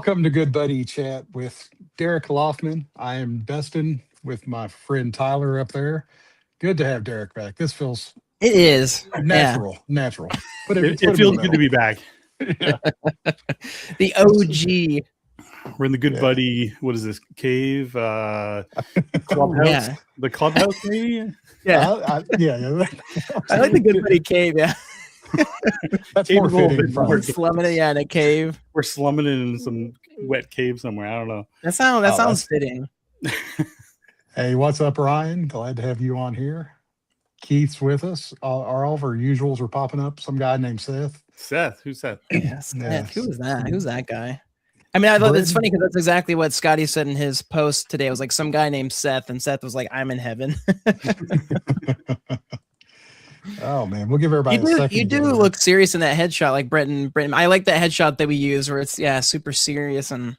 Welcome to Good Buddy Chat with Derek Laufman. I am Dustin with my friend Tyler up there. Good to have Derek back. This feels It is. natural. But it feels good to be back. Yeah. The OG. We're in the Good Buddy. What is this cave? Clubhouse. Yeah. The clubhouse, maybe. Yeah. Yeah. I like the Good Buddy cave. Yeah. That's Cave more is a little fitting. bit probably. more- Slumming it, in a cave. We're slumming in some wet cave somewhere. I don't know. That sounds fitting. Hey, what's up, Ryan? Glad to have you on here. Keith's with us. All of our usuals are popping up. Some guy named Seth. Seth, who's Seth? Yes. Yes. Who was that? Who's that guy? I mean, I thought it's funny because that's exactly what Scotty said in his post today. It was like some guy named Seth, and Seth was like, "I'm in heaven." Oh man, we'll give everybody a second. You do look serious in that headshot, like Brenton. I like that headshot that we use, where it's super serious and.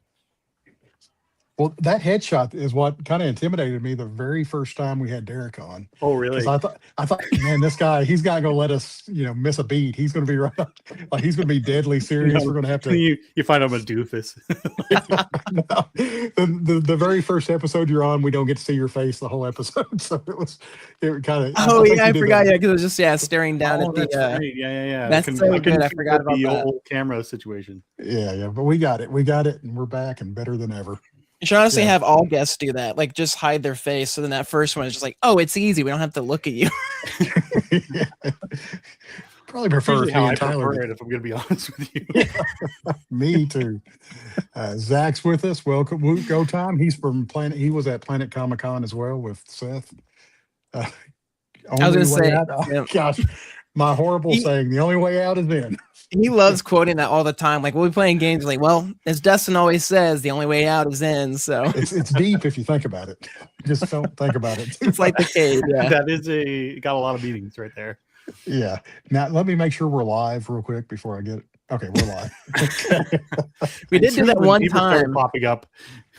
Well, that headshot is what kind of intimidated me the very first time we had Derek on. Oh, really? 'Cause I thought, man, this guy, he's not going to let us, miss a beat. He's going to be right, like he's going to be deadly serious. We're going to have to. You find I'm a doofus. The very first episode you're on, we don't get to see your face the whole episode, so it kind of. Oh yeah, I forgot. Yeah, because it was just staring down at the. That's right. Yeah. That's so good. I forgot about the that. old camera situation. Yeah, but we got it, and we're back and better than ever. You should honestly have all guests do that. Like, just hide their face. So then that first one is just like, oh, it's easy. We don't have to look at you. Yeah. Probably prefer Usually how I Tyler. prefer it, if I'm going to be honest with you. Me too. Zach's with us. Welcome. Go time. He's from Planet. He was at Planet Comic Con as well with Seth. I was going to say, gosh, my horrible saying. The only way out is in. He loves quoting that all the time. Like, we'll be playing games like, well, as Dustin always says, the only way out is in. So it's deep if you think about it. Just don't think about it. It's like the cave. Yeah. That is got a lot of meanings right there. Yeah. Now let me make sure we're live real quick before I get it. Okay, we're live. We did do that one time. Popping up.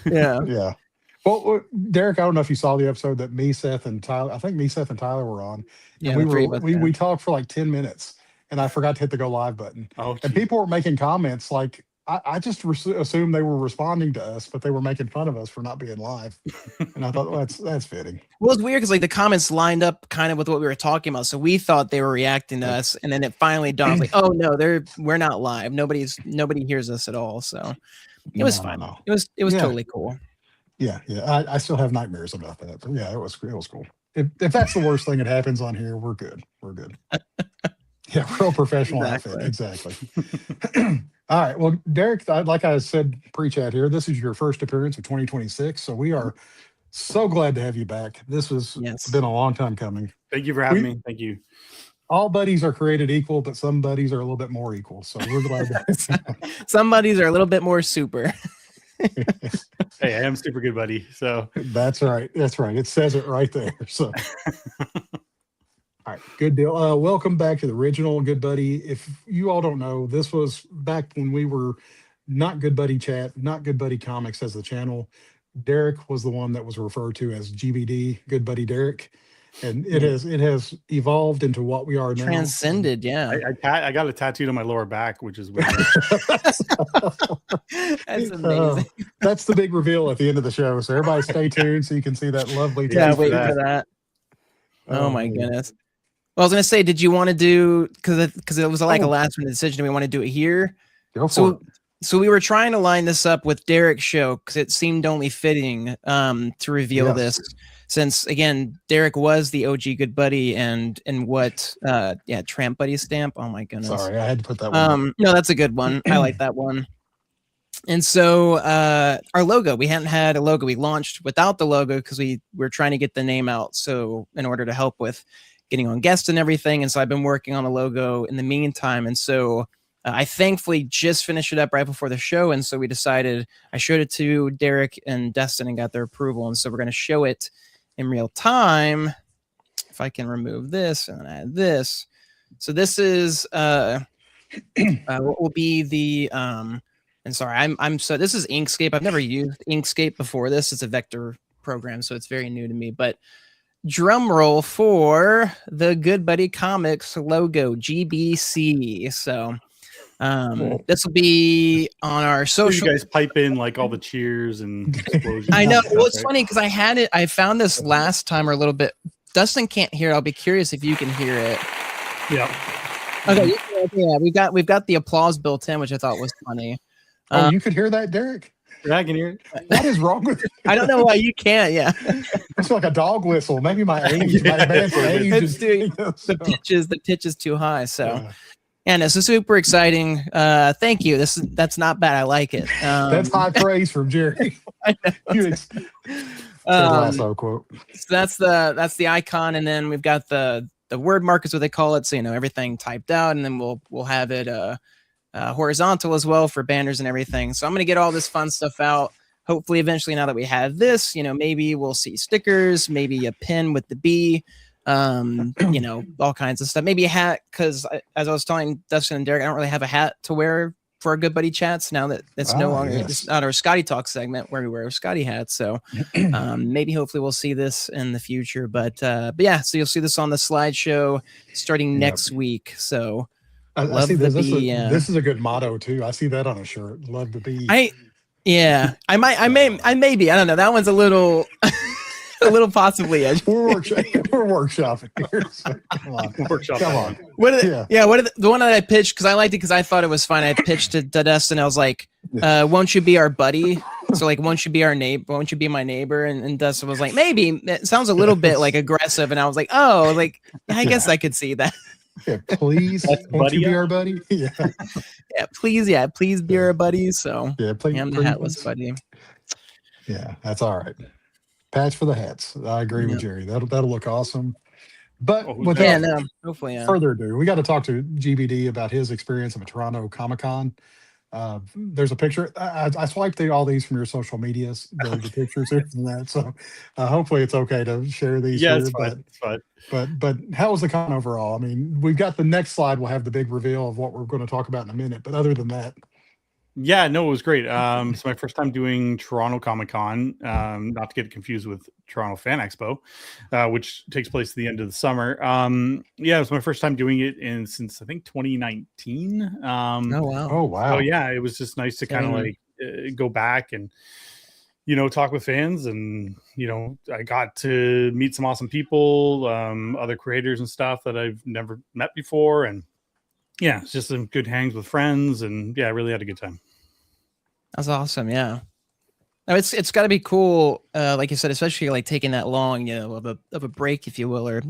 Yeah. Yeah. Well, Derek, I don't know if you saw the episode that me, Seth, and Tyler. I think me, Seth, and Tyler were on. Yeah, and we talked for like 10 minutes. And I forgot to hit the go live button. Oh, and people were making comments like, I just assumed they were responding to us, but they were making fun of us for not being live. And I thought, well, that's fitting. Well, it's weird because like the comments lined up kind of with what we were talking about. So we thought they were reacting to us. And then it finally dawned like, oh no, we're not live. Nobody hears us at all. So it was fun. No. It was totally cool. Yeah. I still have nightmares about that. But yeah, it was cool. If that's the worst thing that happens on here, we're good. Yeah, real professional outfit. Exactly. All right. Well, Derek, like I said pre-chat here, this is your first appearance of 2026. So we are so glad to have you back. This has been a long time coming. Thank you for having me. Thank you. All buddies are created equal, but some buddies are a little bit more equal. So we're glad that some buddies are a little bit more super. Hey, I am super good buddy. So that's right. It says it right there. So all right, good deal. Welcome back to the original Good Buddy. If you all don't know, this was back when we were not Good Buddy Chat, not Good Buddy Comics as the channel. Derek was the one that was referred to as GBD, Good Buddy Derek. And it has evolved into what we are now. Transcended, yeah. I got a tattooed on my lower back, which is weird. That's amazing. That's the big reveal at the end of the show. So everybody stay tuned so you can see that lovely tattoo. Yeah, wait for that. Oh my goodness. Well, I was gonna say, did you want to do because it was like a last minute decision? Do we want to do it here? Go for it. So we were trying to line this up with Derek's show because it seemed only fitting to reveal this, since again Derek was the OG Good Buddy and what Tramp Buddy stamp. Oh my goodness. Sorry, I had to put that one. No, that's a good one. I like that one. And so our logo, we hadn't had a logo. We launched without the logo because we were trying to get the name out. So in order to help with getting on guests and everything. And so I've been working on a logo in the meantime. And so I thankfully just finished it up right before the show. And so we decided, I showed it to Derek and Dustin and got their approval. And so we're going to show it in real time. If I can remove this and add this. So this is what will be the, and sorry, this is Inkscape. I've never used Inkscape before this. It's a vector program, so it's very new to me, but drum roll for the Good Buddy Comics logo, GBC. So This will be on our You social. guys pipe in like all the cheers and explosions. I know. and stuff, Well, it's right? funny because I found this last time or a little bit. Dustin can't hear it. I'll be curious if you can hear it. Yeah. Okay. Yeah, we've got the applause built in, which I thought was funny. Oh, you could hear that, Derek? Yeah, I can hear it. What is wrong with you? I don't know why you can't. Yeah. It's like a dog whistle. Maybe my age, my advanced age It's is doing the pitch is too high. So, and it's super exciting. Thank you. That's not bad. I like it. That's high praise from Jerry. I know. Lasso quote. So that's the icon, and then we've got the word markers, what they call it. So everything typed out, and then we'll have it horizontal as well for banners and everything. So I'm gonna get all this fun stuff out. Hopefully, eventually, now that we have this, maybe we'll see stickers, maybe a pin with the B, all kinds of stuff. Maybe a hat, because as I was telling Dustin and Derek, I don't really have a hat to wear for our Good Buddy chats now that it's no longer it's not our Scotty Talk segment where we wear Scotty hats. So maybe hopefully we'll see this in the future. But yeah, so you'll see this on the slideshow starting next week. So I see this. This is a good motto too. I see that on a shirt. Love the bee. I may be. I don't know. That one's a little a little possibly edgy. We're workshopping here. So come on. Come on. The one that I pitched, because I liked it because I thought it was fun. I pitched to Dustin. I was like, won't you be our buddy? So like, won't you be our neighbor? Won't you be my neighbor? And Dustin was like, maybe. It sounds a little bit like aggressive. And I was like, oh, like I guess I could see that. Yeah, please. Won't you be our buddy? Yeah. Please be our buddy. So yeah, please. I'm the hatless buddy. Yeah, that's all right. Patch for the hats. I agree with Jerry. That'll look awesome. But without hopefully further ado, we got to talk to GBD about his experience of a Toronto Comic-Con. There's a picture. I swiped through all these from your social medias, the pictures and that. So hopefully it's okay to share these. Yeah, here, it's fine. But how was the con overall? I mean, we've got the next slide. We'll have the big reveal of what we're going to talk about in a minute. But other than that. Yeah, no, it was great. It's my first time doing Toronto Comic Con, not to get confused with Toronto Fan Expo, which takes place at the end of the summer. Yeah, it was my first time doing it since I think 2019. Oh wow! So yeah, it was just nice to kind of like go back and talk with fans, and I got to meet some awesome people, other creators and stuff that I've never met before, and yeah, it's just some good hangs with friends, and yeah, I really had a good time. That's awesome. Yeah. No, it's got to be cool. Like you said, especially like taking that long, of a break, if you will, or,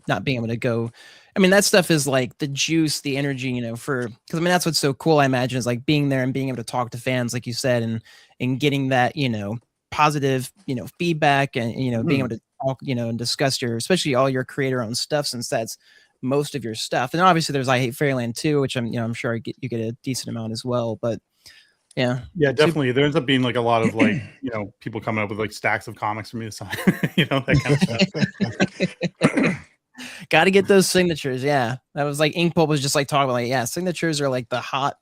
not being able to go. I mean, that stuff is like the juice, the energy, because that's what's so cool. I imagine is like being there and being able to talk to fans, like you said, and getting that, positive, feedback and, being able to talk, and discuss especially all your creator owned stuff, since that's most of your stuff. And obviously there's I Hate Fairyland too, which I'm sure you get a decent amount as well, but yeah, definitely. There ends up being like a lot of like, people coming up with like stacks of comics for me to sign, that kind of stuff. Got to get those signatures. Yeah. That was like Inkpulp was just like talking about, like, yeah, signatures are like the hot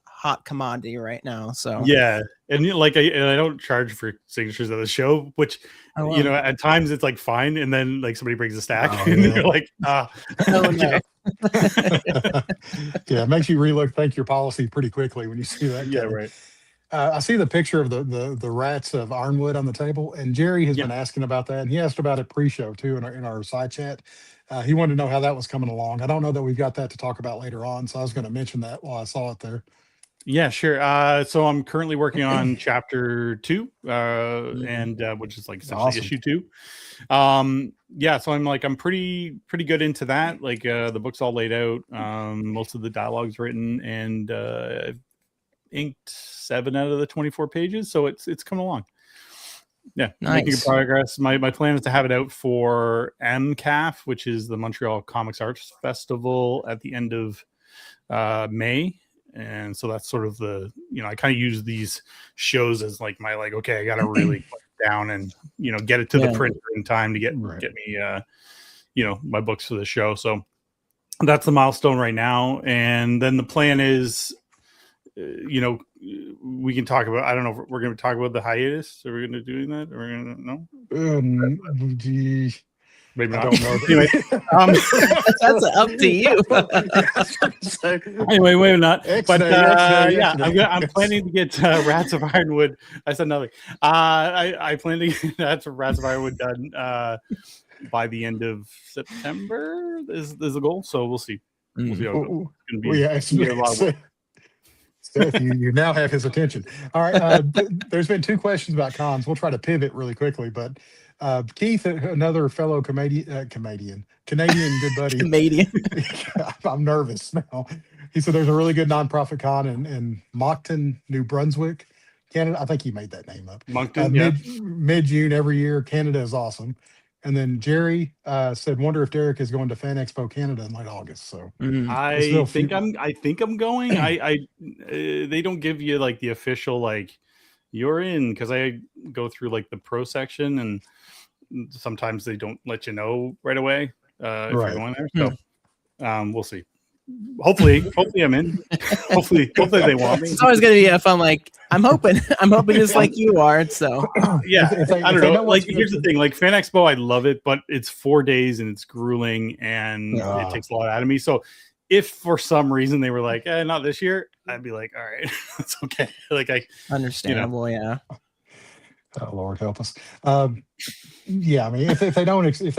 commodity right now. So yeah. And like, I don't charge for signatures at the show, which, at times it's like fine. And then like somebody brings a stack and you're like, oh, no. Yeah. It makes you thank your policy pretty quickly when you see that. Yeah. Right. I see the picture of the Rats of Ironwood on the table, and Jerry has been asking about that, and he asked about it pre-show too in our side chat. He wanted to know how that was coming along. I don't know that we've got that to talk about later on, so I was going to mention that while I saw it there. Yeah, sure. So I'm currently working on chapter 2, and which is like essentially issue 2. Yeah, so I'm pretty good into that. Like the book's all laid out, most of the dialogue's written, and I've inked 7 out of the 24 pages, so it's coming along. Yeah, nice. Making progress. My plan is to have it out for MCAF, which is the Montreal Comics Arts Festival, at the end of May. And so that's sort of the, I kind of use these shows as like my, like, okay, I got to really put it down and, get it to the printer in time to get me, my books for the show. So that's the milestone right now. And then the plan is, we can talk about, I don't know if we're going to talk about the hiatus. Are we going to do that? Or no? Maybe I not. don't know. Anyway, That's up to you. anyway, maybe not. But X-Day, yeah, X-Day. I'm planning to get Rats of Ironwood. I said nothing. I plan to get Rats of Ironwood done by the end of September. Is the goal? So we'll see. We'll see how it goes. It's gonna be a lot of work. Steph, you now have his attention. All right. There's been 2 questions about cons. We'll try to pivot really quickly, but Keith, another fellow Canadian Good Buddy. Comedian. I'm nervous now. He said there's a really good nonprofit con in Moncton, New Brunswick, Canada. I think he made that name up. Moncton, yeah. Mid-June every year. Canada is awesome. And then Jerry said, "Wonder if Derek is going to Fan Expo Canada in late August." So I think I'm going. They don't give you like the official like you're in, because I go through like the pro section, and sometimes they don't let you know right away if you're going there. So we'll see. Hopefully I'm in. hopefully they want me. It's always gonna be a fun. Like I'm hoping just like you are. So yeah, I don't know. Like here's the thing. Like Fan Expo, I love it, but it's 4 days and it's grueling and it takes a lot out of me. So if for some reason they were like, not this year, I'd be like, all right, it's okay. Like I understandable, yeah. Oh Lord, help us. Yeah, I mean, if they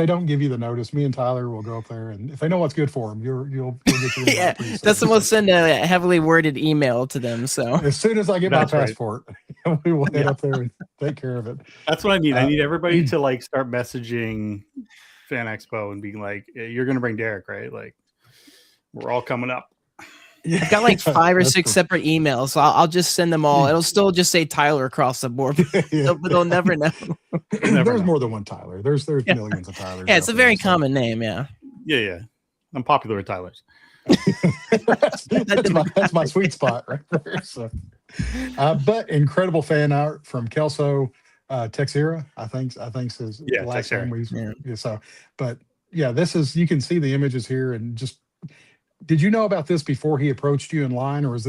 don't give you the notice, me and Tyler will go up there, and if they know what's good for them, you'll get your yeah. Dustin will send a heavily worded email to them. So as soon as I get my passport, we will head up there and take care of it. That's what I need. I need everybody to like start messaging Fan Expo and being like, "You're going to bring Derek, right? Like, we're all coming up." Yeah. I've got like 5 or 6 separate emails, so I'll just send them all. It'll still just say Tyler across the board, but they'll never know. There's more than one Tyler. There's millions of Tylers. Yeah, it's a very common name. Yeah. I'm popular with Tylers. that's my sweet spot right there. So, but incredible fan art from Kelso Texera. I think his the last name. So, but yeah, this is, you can see the images here, and just. Did you know about this before he approached you in line, or was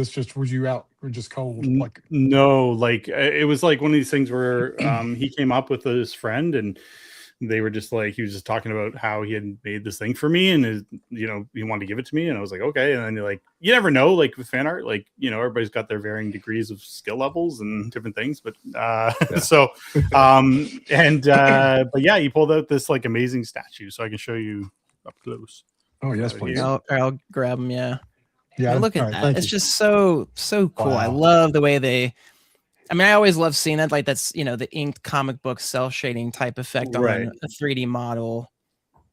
you out or just cold? Like no, like it was like one of these things where he came up with his friend, and they were just like, he was just talking about how he had made this thing for me, and he wanted to give it to me, and I was like, okay. And then you're like, you never know, like with fan art, like everybody's got their varying degrees of skill levels and different things, but but yeah, he pulled out this like amazing statue, so I can show you up close. Oh yes, please. I'll grab them. Yeah. Look at that. It's just so cool. Wow. I love the way I always love seeing it. Like that's the inked comic book cell shading type effect on a 3D model.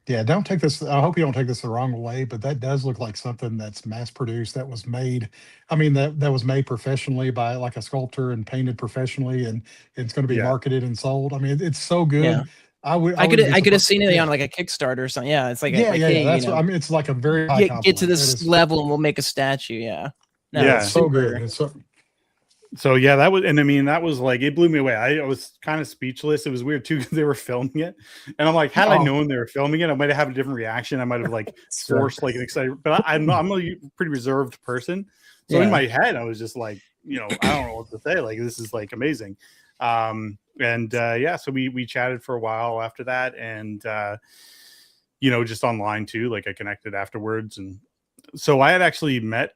Yeah, don't take this. I hope you don't take this the wrong way, but that does look like something that's mass produced. That was made. I mean, that was made professionally by like a sculptor and painted professionally, and it's going to be marketed and sold. I mean, it's so good. Yeah. I could have seen it on like a Kickstarter or something. Yeah, it's like hey, that's what I mean. It's like a very high get to this level and we'll make a statue. Yeah, it's so good. It's so yeah, that was, and I mean that was like, it blew me away. I was kind of speechless. It was weird too because they were filming it, and I'm like, had I known they were filming it, I might have had a different reaction. I might have like forced like an excited, but I'm a pretty reserved person. So in my head, I was just like, I don't know what to say. Like this is like amazing. So we chatted for a while after that, and just online too. Like I connected afterwards, and so I had actually met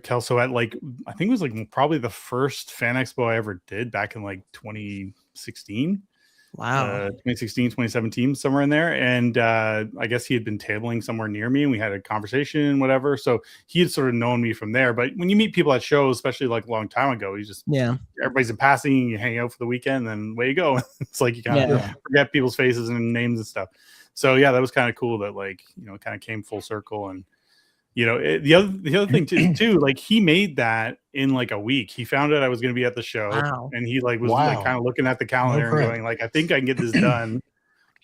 Kelso at like, I think it was like probably the first Fan Expo I ever did back in like 2016. Wow. 2016, 2017, somewhere in there. And I guess he had been tabling somewhere near me, and we had a conversation, whatever. So he had sort of known me from there. But when you meet people at shows, especially like a long time ago, you just, everybody's in passing, you hang out for the weekend, and away you go. It's like you kind of forget people's faces and names and stuff. So yeah, that was kind of cool that like, kind of came full circle. And the other thing too, like he made that in like a week. He found out I was going to be at the show, and he like was like kind of looking at the calendar and going like, I think I can get this done.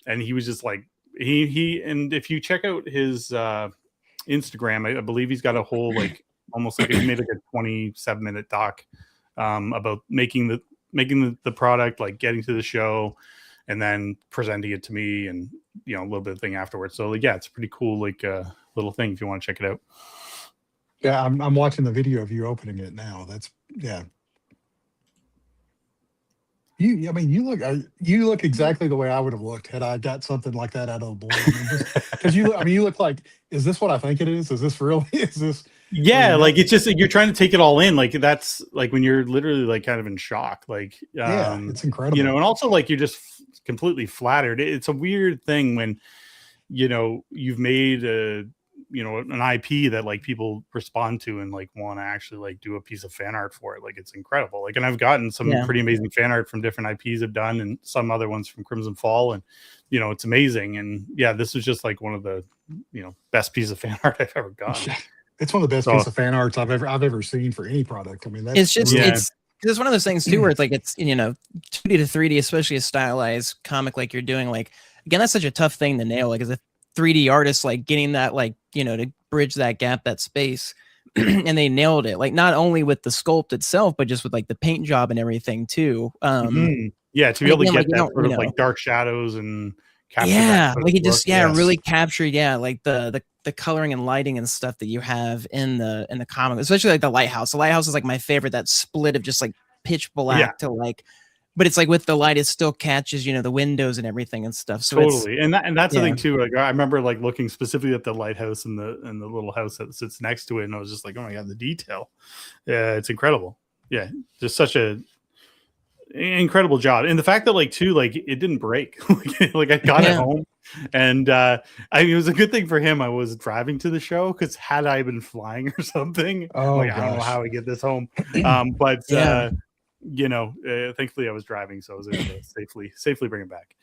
And he was just like, he and if you check out his Instagram, I believe he's got a whole like almost like he made like a 27-minute doc about making the product, like getting to the show, and then presenting it to me, and a little bit of thing afterwards. So like, yeah, it's pretty cool. Like little thing if you want to check it out. Yeah, I'm watching the video of you opening it now. That's you look exactly the way I would have looked had I got something like that out of the blue. Because you look like, is this what I think it is? Is this real? Is this? Yeah, like it's just like you're trying to take it all in. Like that's like when you're literally like kind of in shock. Like yeah, it's incredible. You know, and also like you're just completely flattered. It's a weird thing when you've made an IP that like people respond to and like want to actually like do a piece of fan art for it. Like it's incredible. Like, and I've gotten some pretty amazing fan art from different IPs I've done, and some other ones from Crimson Fall, and it's amazing. And yeah, this is just like one of the best pieces of fan art I've ever done. It's one of the best pieces of fan arts I've ever seen for any product. I mean, it's just it's one of those things too where it's like it's 2D to 3D, especially a stylized comic like you're doing. Like again, that's such a tough thing to nail. Like as a 3D artist, like getting that to bridge that gap, that space, and they nailed it. Like not only with the sculpt itself, but just with like the paint job and everything too. Yeah, to be able to get that sort of like dark shadows and capture like it just really captured like the coloring and lighting and stuff that you have in the comic, especially like the lighthouse. The lighthouse is like my favorite. That split of just like pitch black to like, but it's like with the light, it still catches the windows and everything and stuff. So totally, and that's the thing too. Like I remember like looking specifically at the lighthouse and the little house that sits next to it, and I was just like, oh my god, the detail! Yeah, it's incredible. Yeah, just such a incredible job, and the fact that like it didn't break. like I got it home, and it was a good thing for him. I was driving to the show because had I been flying or something, I don't know how I get this home. But thankfully I was driving, so I was able to safely bring it back.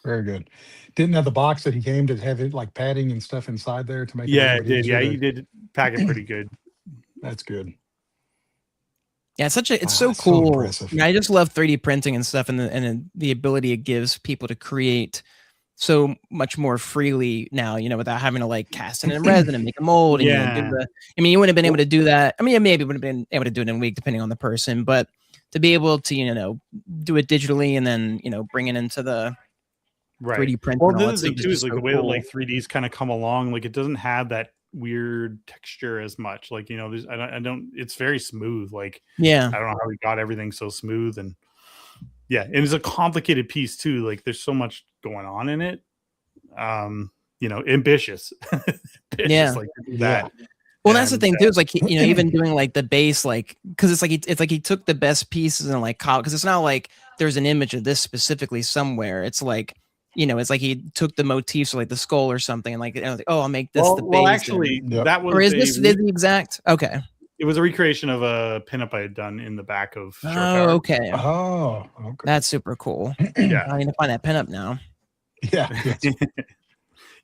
Very good. Didn't have the box that he came to have it like padding and stuff inside there to make it. Yeah, it did. Yeah, he did pack it pretty good. That's good. Yeah, it's so cool. I just love 3D printing and stuff, and the ability it gives people to create so much more freely now, without having to like cast it in resin and make a mold. And, you wouldn't have been able to do that. I mean, maybe would have been able to do it in a week, depending on the person, but to be able to, do it digitally and then, bring it into the 3D print. Well, the other thing too is like the way that like 3Ds kind of come along, like it doesn't have that weird texture as much. Like, I don't, it's very smooth. Like, I don't know how we got everything so smooth. And and it's a complicated piece too. Like there's so much going on in it. Ambitious. Like that. Well, that's the thing too. It's like even doing like the base, like because it's like he took the best pieces and like because it's not like there's an image of this specifically somewhere. It's like it's like he took the motifs, like the skull or something, and like I'll make this the base. Well, actually, that was. Or is this the exact? Okay. It was a recreation of a pinup I had done in the back of. Okay. Oh, okay. That's super cool. I need to find that pinup now. Yeah.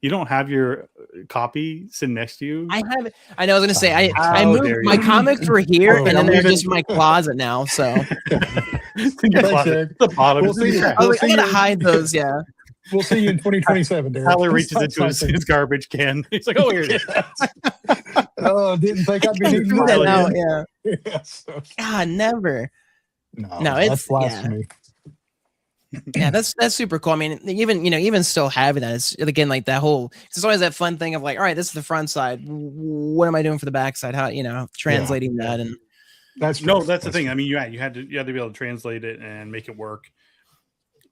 You don't have your copy sitting next to you? I have it. I know. I was gonna say I moved my comics were here, and then they're just in my closet now. So the bottom. I was gonna hide those. Yeah. We'll see you in 2027, Derek. Tyler reaches into his garbage can. He's like, "Oh, here it is." Didn't think I'd be doing that now. Yeah. God, never. No, it's blasphemy. Yeah, that's super cool. I mean, even still having that, it's again like that whole. It's always that fun thing of like, all right, this is the front side. What am I doing for the back side? How translating that and. That's the thing. I mean, you had to be able to translate it and make it work.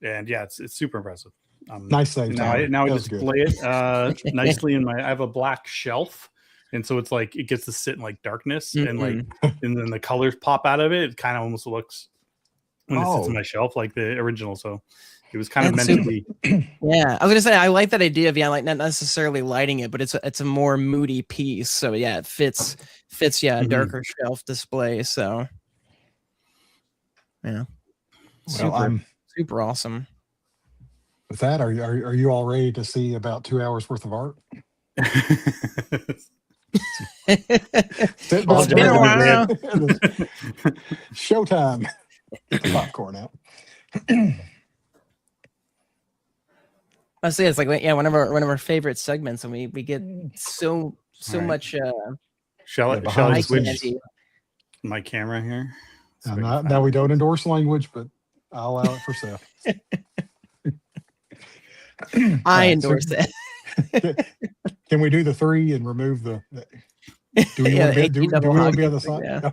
And it's super impressive. Nice thing. Now I display it nicely in my. I have a black shelf, and so it's like it gets to sit in like darkness and like, and then the colors pop out of it. It kind of almost looks when it sits in my shelf like the original. So it was kind of meant to be. Yeah, I was gonna say I like that idea of like not necessarily lighting it, but it's a more moody piece. So it fits a darker shelf display. So super awesome. With that, are you all ready to see about 2 hours worth of art? Showtime. Get the popcorn out. I say it's like one of our favorite segments, and we get so much. Shall I switch my camera here? Now we don't endorse language, but I'll allow it for Seth. I endorse it. Can we do the 3 and remove the? Do we want to be on the side? Yeah.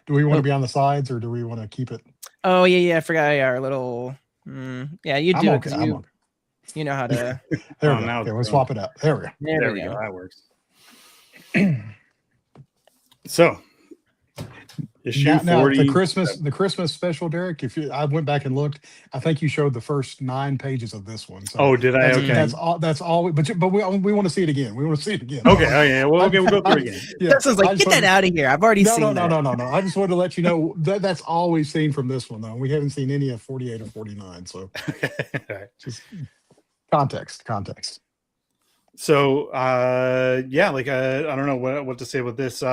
Do we want to be on the sides, or do we want to keep it? Oh yeah, I forgot. Yeah, our little. Yeah, you do I'm it okay. because you know how to. There we Oh, go. now Okay, it's we'll going. swap it out. There we go. There we go. That works. So, issue Now 40. the Christmas special, Derek. I went back and looked. I think you showed the first 9 pages of this one. So Oh, did I? Okay. That's all. That's all. But we want to see it again. We want to see it again. Okay. Oh, yeah. Well, okay. We'll go through it again. Yeah, Justin's like, I just get that out of here. I've already No, seen that. no. I just wanted to let you know that's all we've seen from this one, though. We haven't seen any of 48 or 49. So All right. just context. So, yeah, like I don't know what to say about this.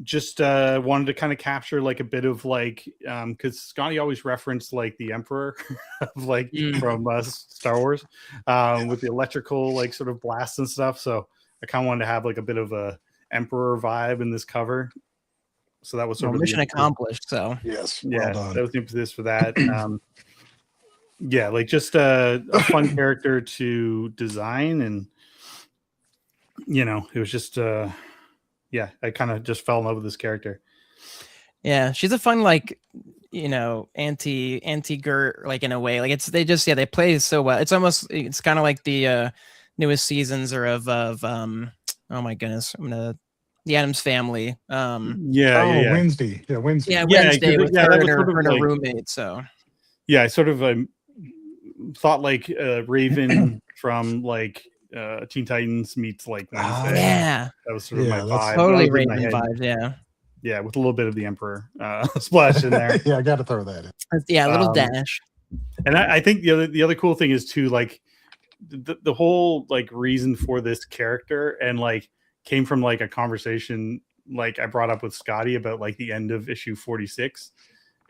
Just wanted to kind of capture like a bit of like because Scotty always referenced like the Emperor of like from Star Wars with the electrical like sort of blasts and stuff. So I kind of wanted to have like a bit of a Emperor vibe in this cover. So that was sort of mission accomplished. So yes, yeah, well done. that was the impetus for that. Yeah, like just a fun character to design, and it was just yeah, I kind of just fell in love with this character. Yeah, she's a fun like anti Gert like in a way. Like they play so well. It's kind of like the newest seasons are of oh my goodness, the Addams Family. Yeah. Wednesday. Yeah, Wednesday. Yeah, Wednesday with her and her like, roommate. So yeah, I sort of thought like Raven from like Teen Titans meets like Wednesday. Yeah, that was sort of my vibe. Totally Raven vibes. Yeah, with a little bit of the Emperor splash in there. Yeah, I got to throw that in. Yeah, a little dash. And I think the other cool thing is too like the whole like reason for this character and like came from like a conversation like I brought up with Scotty about like the end of issue 46.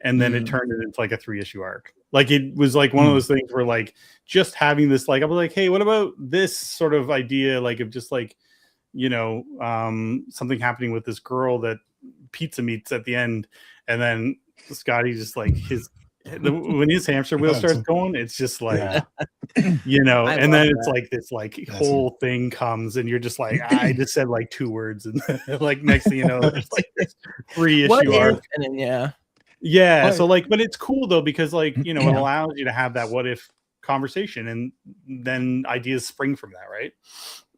And then it turned it into like a 3-issue arc. Like it was like one of those things where like just having this like I was like, hey, what about this sort of idea like of just like something happening with this girl that pizza meets at the end, and then Scotty just like when his hamster wheel starts going, it's just like and then it's like this like whole thing comes, and you're just like I just said like 2 words, and like next thing you know, there's like this 3-issue arc, and then yeah. So like, but it's cool though because like it allows you to have that what if conversation, and then ideas spring from that, right?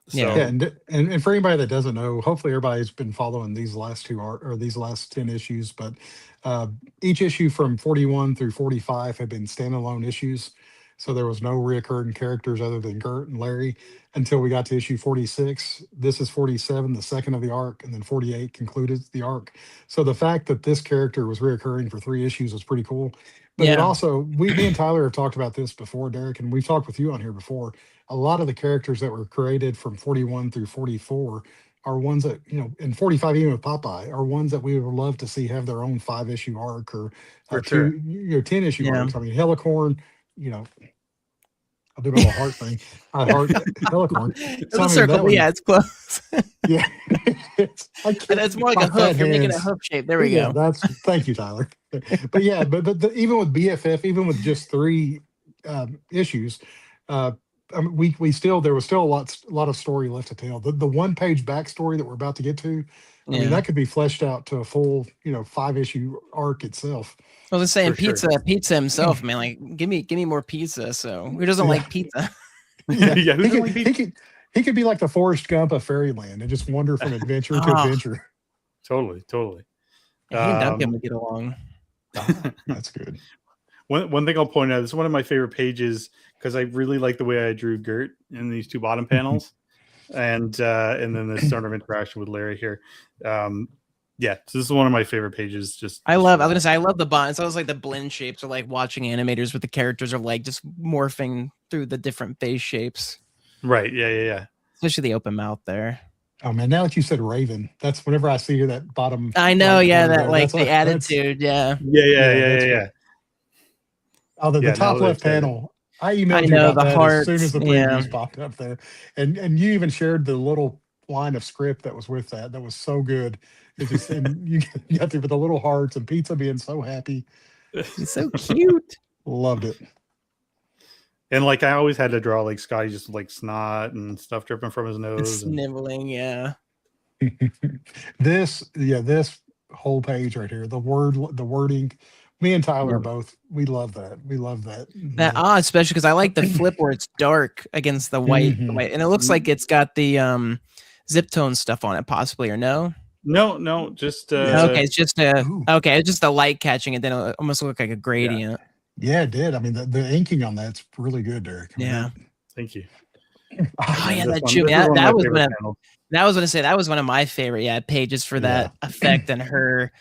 So, yeah, and for anybody that doesn't know, hopefully everybody's been following these last 10 issues. But each issue from 41 through 45 have been standalone issues, so there was no reoccurring characters other than Gert and Larry until we got to issue 46. This is 47, the second of the arc, and then 48 concluded the arc. So the fact that this character was reoccurring for 3 issues was pretty cool. But it also, me and Tyler have talked about this before, Derek, and we've talked with you on here before. A lot of the characters that were created from 41 through 44 are ones that, and 45 even with Popeye, are ones that we would love to see have their own 5-issue arc or 10-issue arcs. I mean, Helicorn, I'll do my little heart thing. I heart Helicorn. It's a circle, yeah, it's close. Yeah. It's more like a hoof. You're making a hoof shape. There we go. Thank you, Tyler. But yeah, but even with BFF, even with just 3 issues, there was still a lot of story left to tell. The 1-page backstory that we're about to get to, I mean, that could be fleshed out to a full 5-issue arc itself. I was saying pizza himself, man. Like, give me more pizza. So who doesn't like pizza? Yeah, he could be like the Forrest Gump of Fairyland and just wander from adventure to adventure. Totally. He and Duncan would get along. That's good. One thing I'll point out, this is one of my favorite pages because I really like the way I drew Gert in these 2 bottom panels, and then the sort of interaction with Larry here. Yeah, so this is one of my favorite pages. I was gonna say I love the bond. It's always like the blend shapes, or like watching animators with the characters are like just morphing through the different face shapes. Right. Yeah. Especially the open mouth there. Oh man, now that you said Raven, that's whenever I see that bottom. I know, that like the attitude, yeah. Oh, the top left panel. I emailed you about that as soon as the previews popped up there, and you even shared the little line of script that was with that. That was so good. It just and you got there with the little hearts and pizza being so happy. He's so cute. Loved it. And like I always had to draw like Scotty just like snot and stuff dripping from his nose, sniveling. Yeah. This whole page right here, the wording Me and Tyler Yeah. both. We love that. We love that. Especially because I like the flip where it's dark against the white, Mhm. and it looks like it's got the zip tone stuff on it, possibly, or no? No, just Okay, it's just Ooh. it's just the light catching it, then it almost look like a gradient. Yeah, it did. I mean, the inking on that's really good, Derek. I mean, Yeah. Thank you. Oh yeah, this that one- shoot. this is That, one of that my was favorite one of, panels. that was gonna say that was one of my favorite pages for that Yeah. effect and her.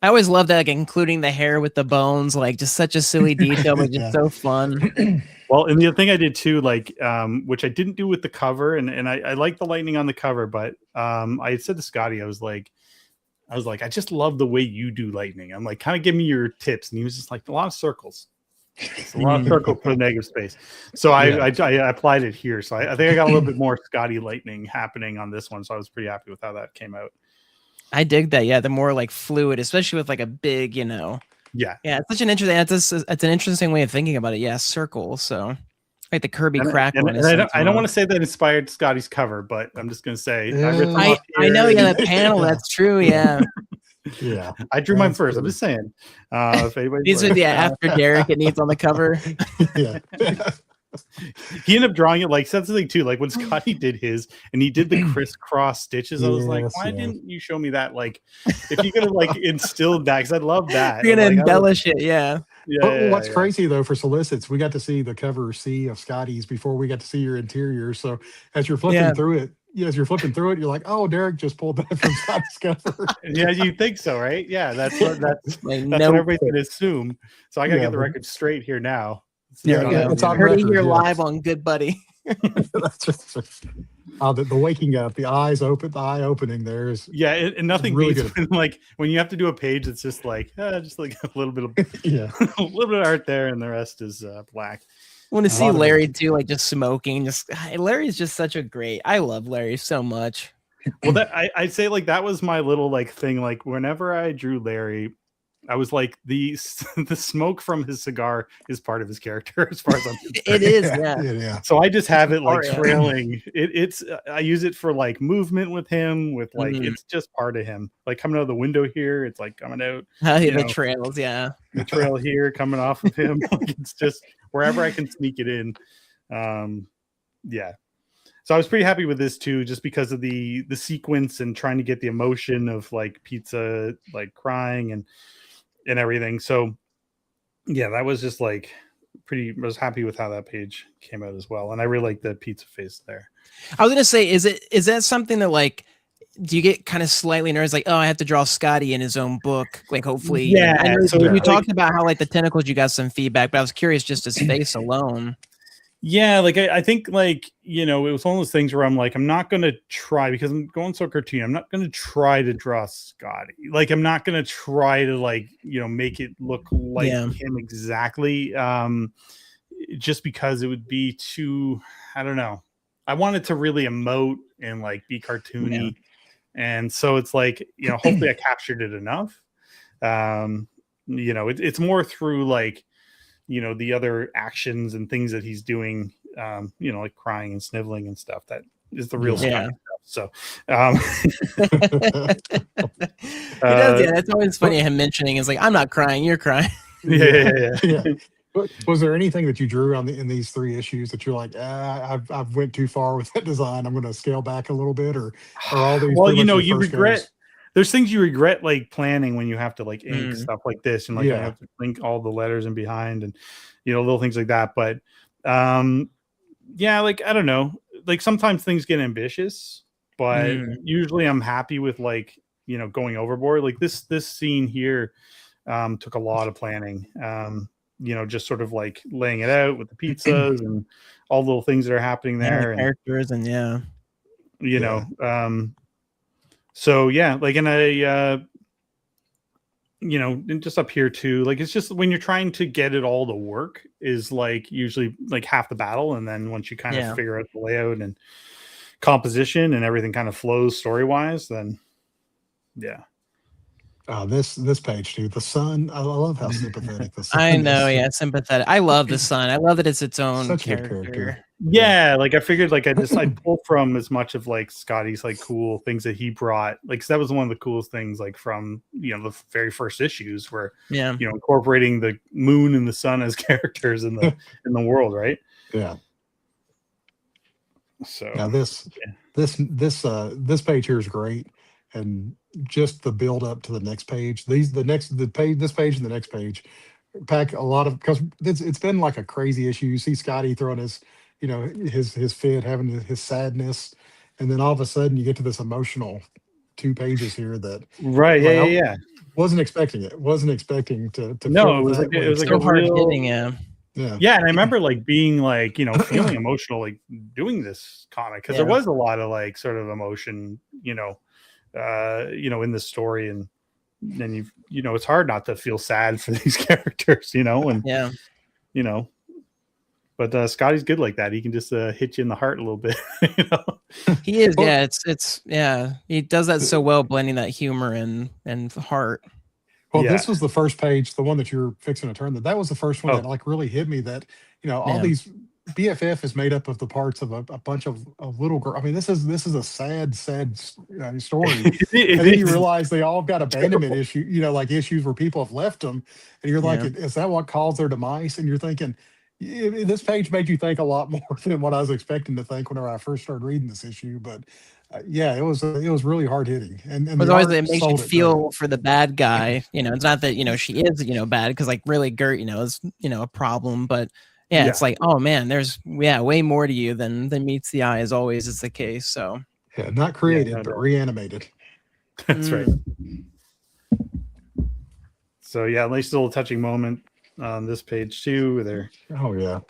I always love that, like including the hair with the bones, like just such a silly detail, but just Yeah. so fun. Well, and the other thing I did too, like, which I didn't do with the cover, and I like the lightning on the cover, but I had said to Scotty, I was like, I just love the way you do lightning. I'm like, kind of give me your tips, and he was just like, a lot of circles. It's a lot of circles for the negative space. So I applied it here. So I think I got a little bit more Scotty lightning happening on this one. So I was pretty happy with how that came out. I dig that. Yeah, the more like fluid, especially with like a big, Yeah. Yeah, it's such an interesting. It's an interesting way of thinking about it. Yeah, circle. So like the Kirby crack one. And I don't want to say that inspired Scotty's cover, but I'm just going to say I know. Yeah, the panel. That's true. Yeah. Yeah. I drew mine first. I'm just saying. If These are after Derek it needs on the cover. Yeah. He ended up drawing it like that's the thing too. Like when Scotty did his and he did the crisscross stitches, I was like, why didn't you show me that? Like, if you could have like instilled that, because I love that. You're gonna embellish it, yeah. What's crazy though for solicits, we got to see the cover C of Scotty's before we got to see your interior. So as you're flipping through it, you're like, oh, Derek just pulled that from Scotty's cover. Yeah, you think so, right? Yeah, that's what everybody's gonna assume. So I gotta get the record straight here now. There we go. It's on heard it record, here live on Good Buddy. That's just the waking up, the eye opening there is and nothing really beats good. when you have to do a page that's just like a little bit of a little bit of art there, and the rest is black. I want to see Larry too, like just smoking. Larry's just such a great. I love Larry so much. Well, that I'd say like that was my little like thing. Like whenever I drew Larry, I was like the smoke from his cigar is part of his character as far as I'm concerned. It is, yeah. So I just have it like trailing. It's I use it for like movement with him, with like it's just part of him. Like coming out of the window here, it's like coming out. The trails, the trail here coming off of him. Like it's just wherever I can sneak it in. So I was pretty happy with this too, just because of the sequence and trying to get the emotion of like Pizza like crying and everything. So yeah, that was just like I was happy with how that page came out as well. And I really like the pizza face there. I was gonna say, is that something that like, do you get kind of slightly nervous, like, oh, I have to draw Scotty in his own book, like hopefully? Yeah. I know you talked about how like the tentacles, you got some feedback, but I was curious just his face alone. Yeah, like I think like, it was one of those things where I'm like, I'm not going to try, because I'm going so cartoon. I'm not going to try to draw Scotty. Like, I'm not going to try to like, make it look like him exactly. Just because it would be too, I don't know. I wanted to really emote and like be cartoony. And so it's like, hopefully I captured it enough. It's more through like, the other actions and things that he's doing, like crying and sniveling and stuff. That is the real stuff. So, it's always funny him mentioning is like, I'm not crying, you're crying. Yeah. Was there anything that you drew in these 3 issues that you're like, I've went too far with that design, I'm going to scale back a little bit, or all these? Well, you regret. Goes? There's things you regret like planning when you have to like ink stuff like this, and like I have to link all the letters in behind and little things like that. But like I don't know, like sometimes things get ambitious, but usually I'm happy with like going overboard. Like this scene here took a lot of planning. Just sort of like laying it out with the pizzas and all the little things that are happening there, and characters and So yeah, like, and I, and just up here too, like, it's just when you're trying to get it all to work is like usually like half the battle. And then once you kind of figure out the layout and composition and everything kind of flows story wise, then this page too, the sun. I love how sympathetic the sun I know, sympathetic. I love the sun. I love that it's its own such character. Yeah, like I figured like I'd pull from as much of like Scotty's like cool things that he brought. Like 'cause that was one of the coolest things like from the very first issues where incorporating the moon and the sun as characters in the world, right? Yeah. So now this page here is great, and just the build up to the next page. This page and the next page pack a lot of, because it's been like a crazy issue. You see Scotty throwing his his fit, having his sadness, and then all of a sudden you get to this emotional 2 pages here that right, yeah. Wasn't expecting it. Wasn't expecting to. No, it was like so a hard real hitting, Yeah, and I remember like being like, feeling emotional like doing this comic because there was a lot of like sort of emotion, in the story, and then it's hard not to feel sad for these characters, and but Scotty's good like that. He can just hit you in the heart a little bit, He is, yeah. It's he does that so well, blending that humor and heart. Well, this was the first page, the one that you're fixing to turn. That was the first one that like really hit me. That all these BFF is made up of the parts of a bunch of little girls. I mean, this is a sad story. And then you realize they all got abandonment issue, like issues where people have left them, and you're like, is that what caused their demise? And you're thinking, this page made you think a lot more than what I was expecting to think whenever I first started reading this issue. But it was really hard hitting, and it makes you feel for the bad guy. It's not that she is bad, because like really Gert is a problem, but it's like, oh man, there's way more to you than meets the eye, as always is the case. So not created but reanimated. That's right. So nice little touching moment on this page too. There. Oh yeah.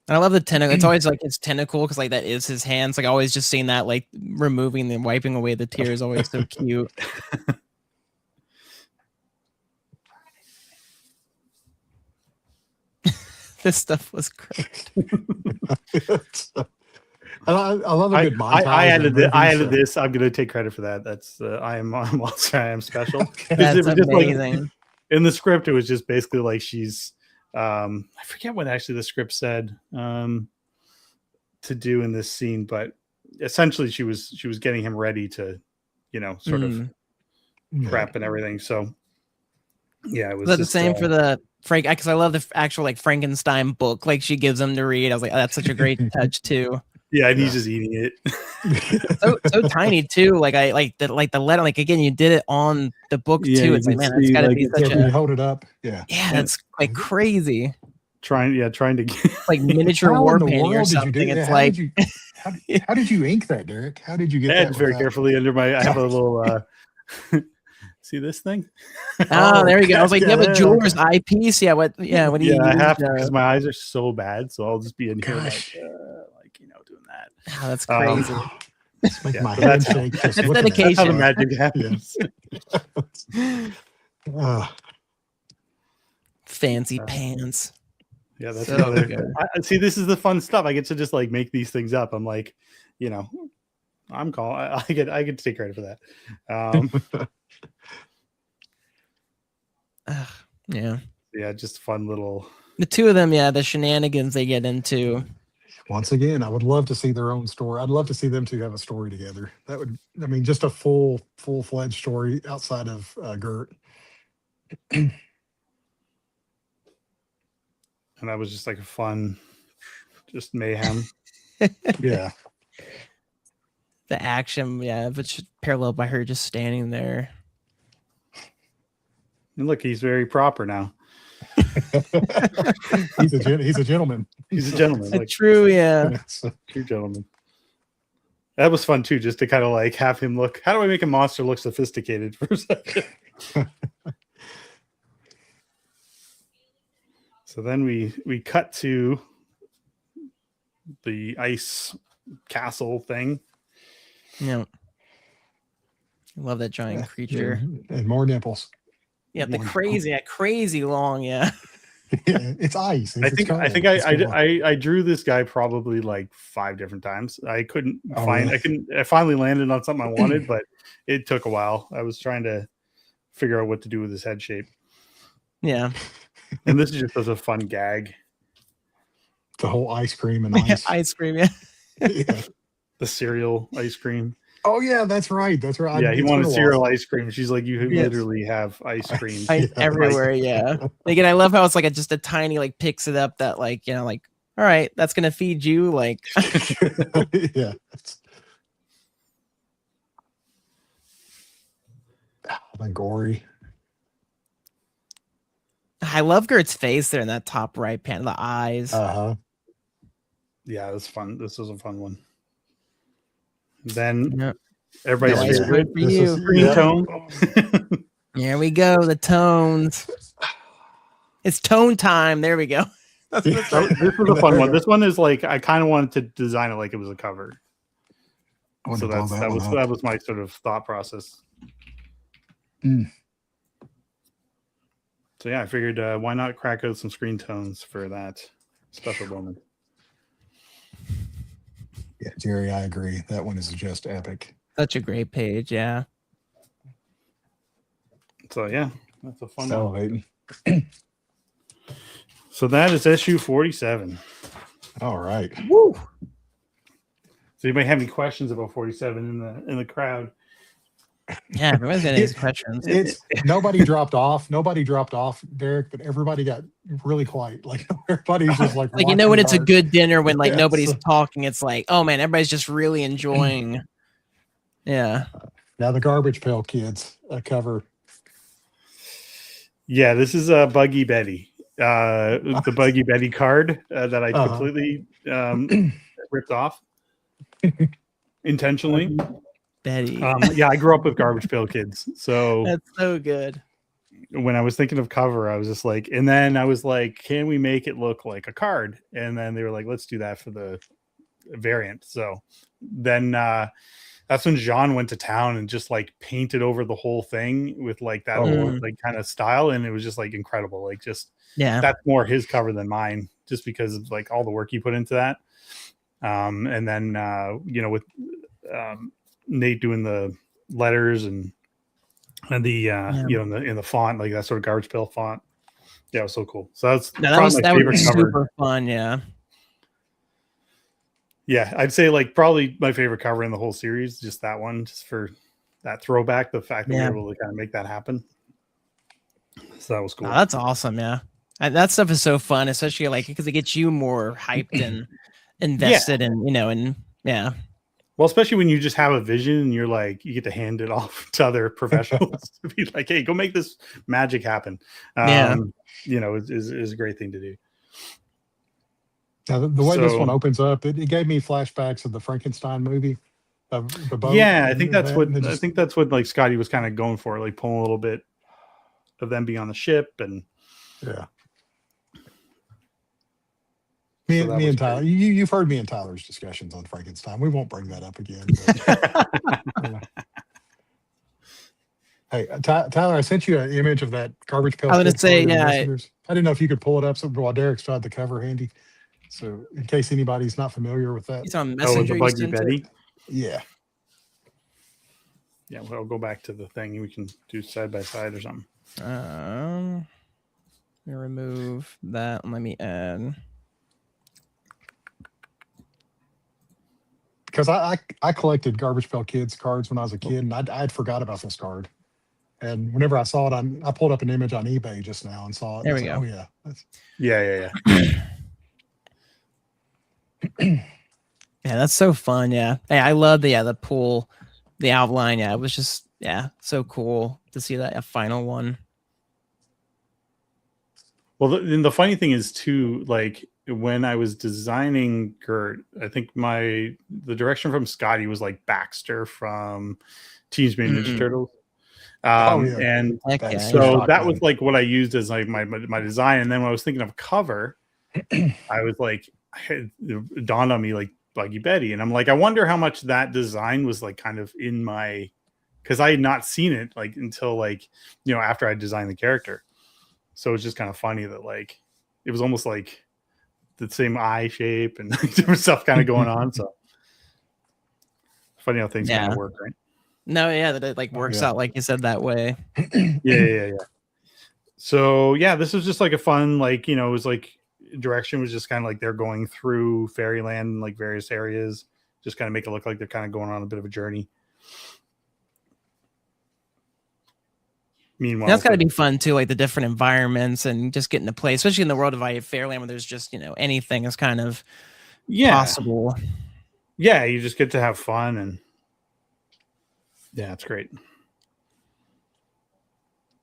And I love the tentacle. It's always like his tentacle, because like that is his hands. Like always just seeing that, like removing and wiping away the tears, always so cute. This stuff was great. I love a good montage. I added this. I'm going to take credit for that. That's I am special. That's amazing. Like, in the script, it was just basically like she's. I forget what actually the script said to do in this scene, but essentially she was getting him ready to, sort of prep and everything. So it was the same for the Frank, because I love the actual like Frankenstein book, like she gives him to read. I was like, oh, that's such a great touch too. Yeah, and he's just eating it. so tiny too. Like I like the letter. Like again, you did it on the book too. It's like, man, it's got to be such a hold it up. Yeah, that's like crazy. Trying to get like miniature war painting or something. It's like, how did you ink that, Derek? How did you get that? Very carefully under my. I have a little. See this thing? Oh, there you go. I was like, you have a jeweler's eyepiece. Yeah, what? Yeah, what do you? I have to, because my eyes are so bad. So I'll just be in here doing that. Oh, that's crazy. Let's make my head shake. That's dedication. That's how the magic happens. Fancy pants. Yeah, that's so good. See, this is the fun stuff. I get to just like make these things up. I'm like, I'm calling. I get to take credit for that. Yeah, just fun little. The two of them, the shenanigans they get into. Once again, I would love to see their own story. I'd love to see them two have a story together. That would, just a full-fledged story outside of Gert. And that was just like a fun, just mayhem. Yeah. The action, but paralleled by her just standing there. And look, he's very proper now. He's a gentleman. He's a gentleman. Like, true gentleman. That was fun too, just to kind of like have him look. How do I make a monster look sophisticated for a second? So then we cut to the ice castle thing. Yeah. I love that giant creature. And more nipples. Yeah, the crazy long, it's ice. I drew this guy probably like 5 different times. I couldn't find. Really? I finally landed on something I wanted, but it took a while. I was trying to figure out what to do with his head shape. Yeah, and this is just as a fun gag. The whole ice cream and ice. Ice cream, yeah. Yeah. The cereal ice cream. Oh yeah, that's right. That's right. Yeah, he It's wanted been a cereal while. ice cream. She's like, you Yes. literally have ice cream. Ice Yeah, everywhere, yeah. Again, I love how it's like just a tiny like picks it up that like, you know, like, all right, that's gonna feed you. Like Yeah. And gory. I love Gert's face there in that top right panel, the eyes. Uh-huh. Yeah, that's fun. This was a fun one. Then Yep. everybody's Nice favorite one for you. green yeah. tone. Here we go, the tones. It's tone time. There we go. That's Yeah. So this was a fun one. This one is like I kind of wanted to design it like it was a cover. I wanted So to blow that one up. that was my sort of thought process. Mm. So yeah, I figured why not crack out some screen tones for that special moment. Yeah, Jerry, I agree. That one is just epic. Such a great page, yeah. So yeah, that's a fun one. Salivating. So that is issue 47. All right. Woo! So anybody have any questions about 47 in the crowd? Yeah, everyone's got these questions. It's nobody dropped off. Nobody dropped off, Derek, but everybody got really quiet. Like everybody's just like Like, you know, when it's a watching good dinner, when like Yeah, nobody's so- talking, it's like, oh man, everybody's just really enjoying. Yeah. Now the Garbage Pail Kids cover. Yeah, this is a Buggy Betty. The Buggy Betty card that I completely ripped off intentionally. Betty. Yeah, I grew up with Garbage Pail Kids. So That's so good. when I was thinking of cover, I was just like, and then I was like, can we make it look like a card? And then they were like, let's do that for the variant. So then that's when Jean went to town and just like painted over the whole thing with like that whole like kind of style. And it was just like incredible. Like just, Yeah. that's more his cover than mine, just because of like all the work he put into that. And then, you know, with Nate doing the letters and the you know in the font, like that sort of Garbage Pail font. Yeah, it was so cool. So that's No, that probably was my that favorite was cover. super fun. Yeah. Yeah, I'd say like probably my favorite cover in the whole series, just that one, just for that throwback, the fact that we were able to kind of make that happen. So that was cool. Oh, that's awesome. Yeah. That stuff is so fun, especially like because it gets you more hyped and invested and, you know, and yeah. Well, especially when you just have a vision and you're like, you get to hand it off to other professionals to be like, hey, go make this magic happen. You know, is a great thing to do. Now, the way this one opens up, it gave me flashbacks of the Frankenstein movie. Of the boat. Yeah, I think that's what just, I think that's what like Scotty was kind of going for, like pulling a little bit of them being on the ship and yeah. Me and Tyler, you've heard me and Tyler's discussions on Frankenstein. We won't bring that up again. But, hey, Tyler, I sent you an image of that Garbage Pail. I was going to say, yeah. I didn't know if you could pull it up while Derek's tried the cover handy. So in case anybody's not familiar with that. He's on Messenger. the Buggy Betty. Yeah. Yeah, well, I'll go back to the thing. We can do side by side or something. Let me remove that and let me add. Because I collected Garbage Pail Kids cards when I was a kid, and I'd forgot about this card. And whenever I saw it, I pulled up an image on eBay just now and saw it. There we go. Oh yeah. Yeah. Yeah, that's so fun. Yeah. Hey, I love the pool, the outline. Yeah, it was just so cool to see that final one. Well, the funny thing is too, like when I was designing Gert, I think the direction from Scotty was like Baxter from Teenage Mutant Ninja Turtles. And so that was like what I used as like my design. And then when I was thinking of cover, I was like, it dawned on me like Buggy Betty, and I'm like, I wonder how much that design was like kind of in my, because I had not seen it like until like, you know, after I designed the character. So it's just kind of funny that like it was almost like the same eye shape and different stuff kind of going on. So funny how things kind of work, right? No, yeah, that it like works out like you said that way. Yeah. So yeah, this was just like a fun, like, you know, it was like direction was just kind of like they're going through fairyland in like various areas, just kind of make it look like they're kind of going on a bit of a journey. Meanwhile, that's got to be fun too, like the different environments and just getting to play, especially in the world of I Hate Fairyland, where there's just anything is kind of possible. Yeah, you just get to have fun, and it's great.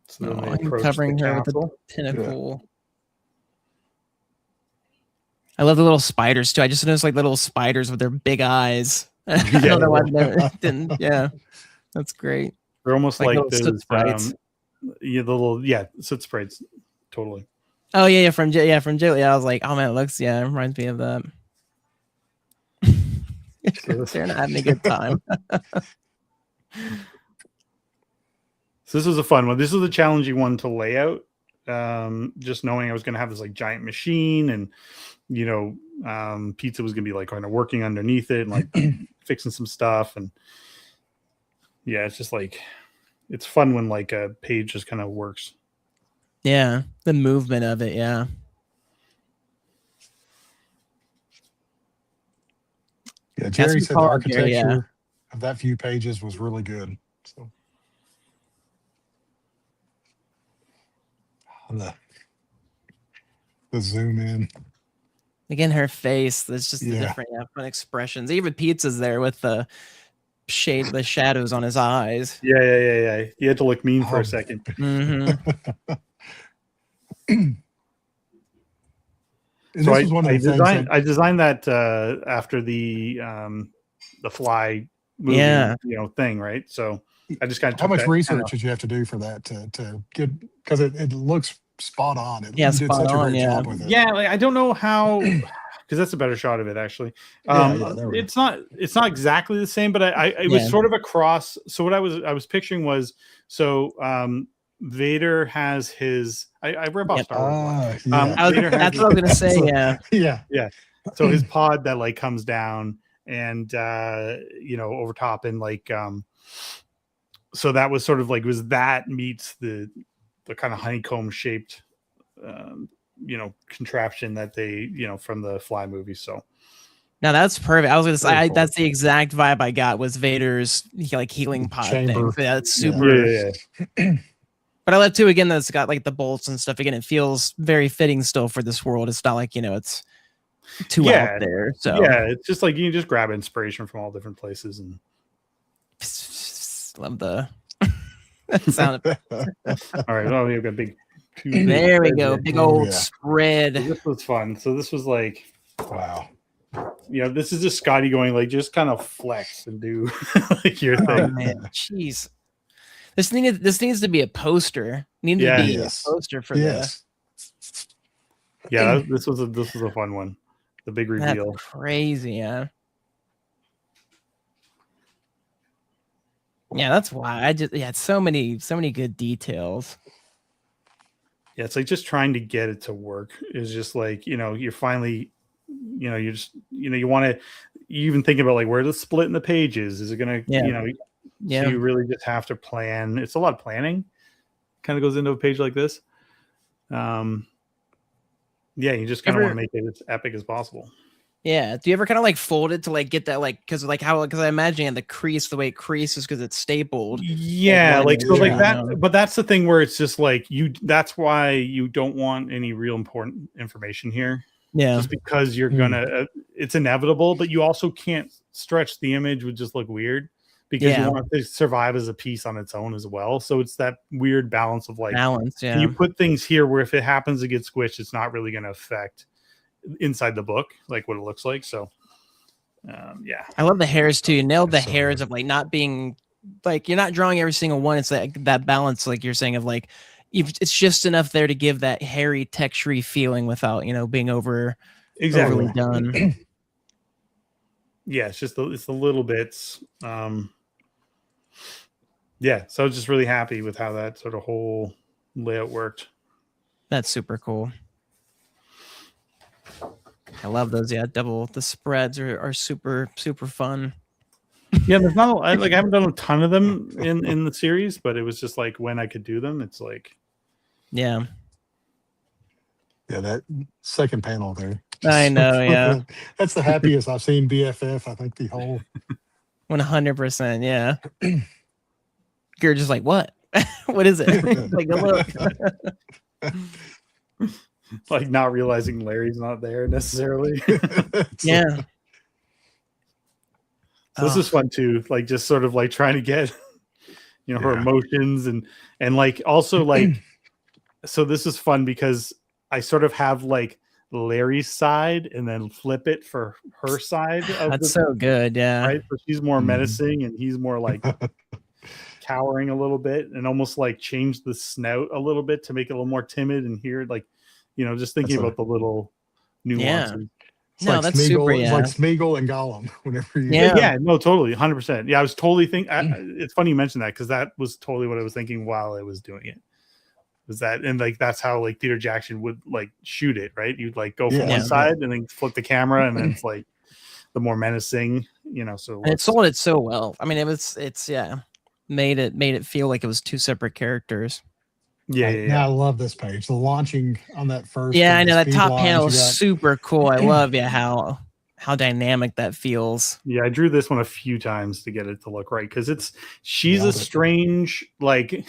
So I'm covering her with a pinnacle. I love the little spiders too. I just noticed like little spiders with their big eyes. I don't know why I didn't. Yeah, that's great. They're almost like those soot sprites. The little soot sprites. Totally. Oh yeah, from Jill. Yeah, I was like, oh man, it reminds me of that. They're not having a good time. So this was a fun one. This was a challenging one to lay out. Just knowing I was going to have this like giant machine, and Pizza was going to be like kind of working underneath it and like fixing some stuff, and it's just like it's fun when like a page just kind of works. Yeah, the movement of it. Yeah. Yeah, Jerry said the architecture of that few pages was really good. So the zoom in. Again, her face, there's just the different fun expressions. Even Pizza's there with the shadows on his eyes. Yeah. He had to look mean for a second. Mm-hmm. So I designed that after the Fly movie, thing, right? So I just kind of how much research did you have to do for that to get, because it looks spot on. You did such a great job with it. Yeah, like, I don't know how, because that's a better shot of it actually. It's not exactly the same, but it was sort of a cross. So what I was picturing was Vader has his. I rip off Star Wars. That's what I was gonna say. Yeah. So his pod that like comes down and over top, and like so that was sort of like was that meets the kind of honeycomb shaped contraption that they from the Fly movie. So now that's perfect. I was gonna say that's the exact vibe I got was Vader's like healing pod thing. That's super. Yeah. But I love too, again, that it's got like the bolts and stuff. Again, it feels very fitting still for this world. It's not like, it's too out there. So it's just like you can just grab inspiration from all different places. And love the sound. All right. Oh, you've got big. There we go. Big old spread. So this was fun. So this was like, wow. This is just Scotty going like, just kind of flex and do like your thing. Oh, man. Jeez. This needs to be a poster. A poster for this. Yeah, this was a fun one. The big reveal. That's crazy, yeah. Yeah, that's why it's so many good details. Yeah, it's like just trying to get it to work is just like, you're finally, you're just, you want to, you even think about like where the split in the pages is it going to, so you really just have to plan. It's a lot of planning. Kind of goes into a page like this. You just kind of want to make it as epic as possible. Yeah. Do you ever kind of like fold it to like get that like because I imagine the crease, the way it creases because it's stapled. Yeah, that. But that's the thing where it's just like that's why you don't want any real important information here. Yeah. Just because you're gonna, it's inevitable, but you also can't stretch the image would just look weird. Because you want it to survive as a piece on its own as well. So it's that weird balance of like, can you put things here where if it happens to get squished, it's not really going to affect inside the book, like what it looks like. So, I love the hairs too. You nailed the hairs of like not being like, you're not drawing every single one. It's like that balance, like you're saying, of like, it's just enough there to give that hairy, textury feeling without, being overly done. Yeah, it's the little bits. So I was just really happy with how that sort of whole layout worked. That's super cool. I love those. Yeah, the spreads are super, super fun. Yeah, there's not I haven't done a ton of them in the series, but it was just like when I could do them, it's like Yeah, that second panel there. I know, yeah. That's the happiest I've seen BFF. I think the whole 100%. Yeah. You're just like, what? What is it? Like, look. Like not realizing Larry's not there necessarily. Yeah. So this is fun too. Like just sort of like trying to get, her emotions and like also like, so this is fun because I sort of have like Larry's side and then flip it for her side. That's so good. Yeah. Right. So she's more menacing and he's more like cowering a little bit, and almost like change the snout a little bit to make it a little more timid. And here, like, just thinking about the little nuances. It's no, like that's Smeagol, super. It's like Smeagol and Gollum. Whenever you no, totally, 100%. Yeah, I was totally thinking. It's funny you mentioned that because that was totally what I was thinking while I was doing it. Was that, and like that's how like Peter Jackson would like shoot it, right? You'd like go from one side and then flip the camera, and then it's like the more menacing, So and it sold it so well. I mean, it's made it feel like it was two separate characters. Yeah, I love this page. The launching on that first. Yeah, I know that top panel is super cool. I love how dynamic that feels. Yeah, I drew this one a few times to get it to look right because she's a strange like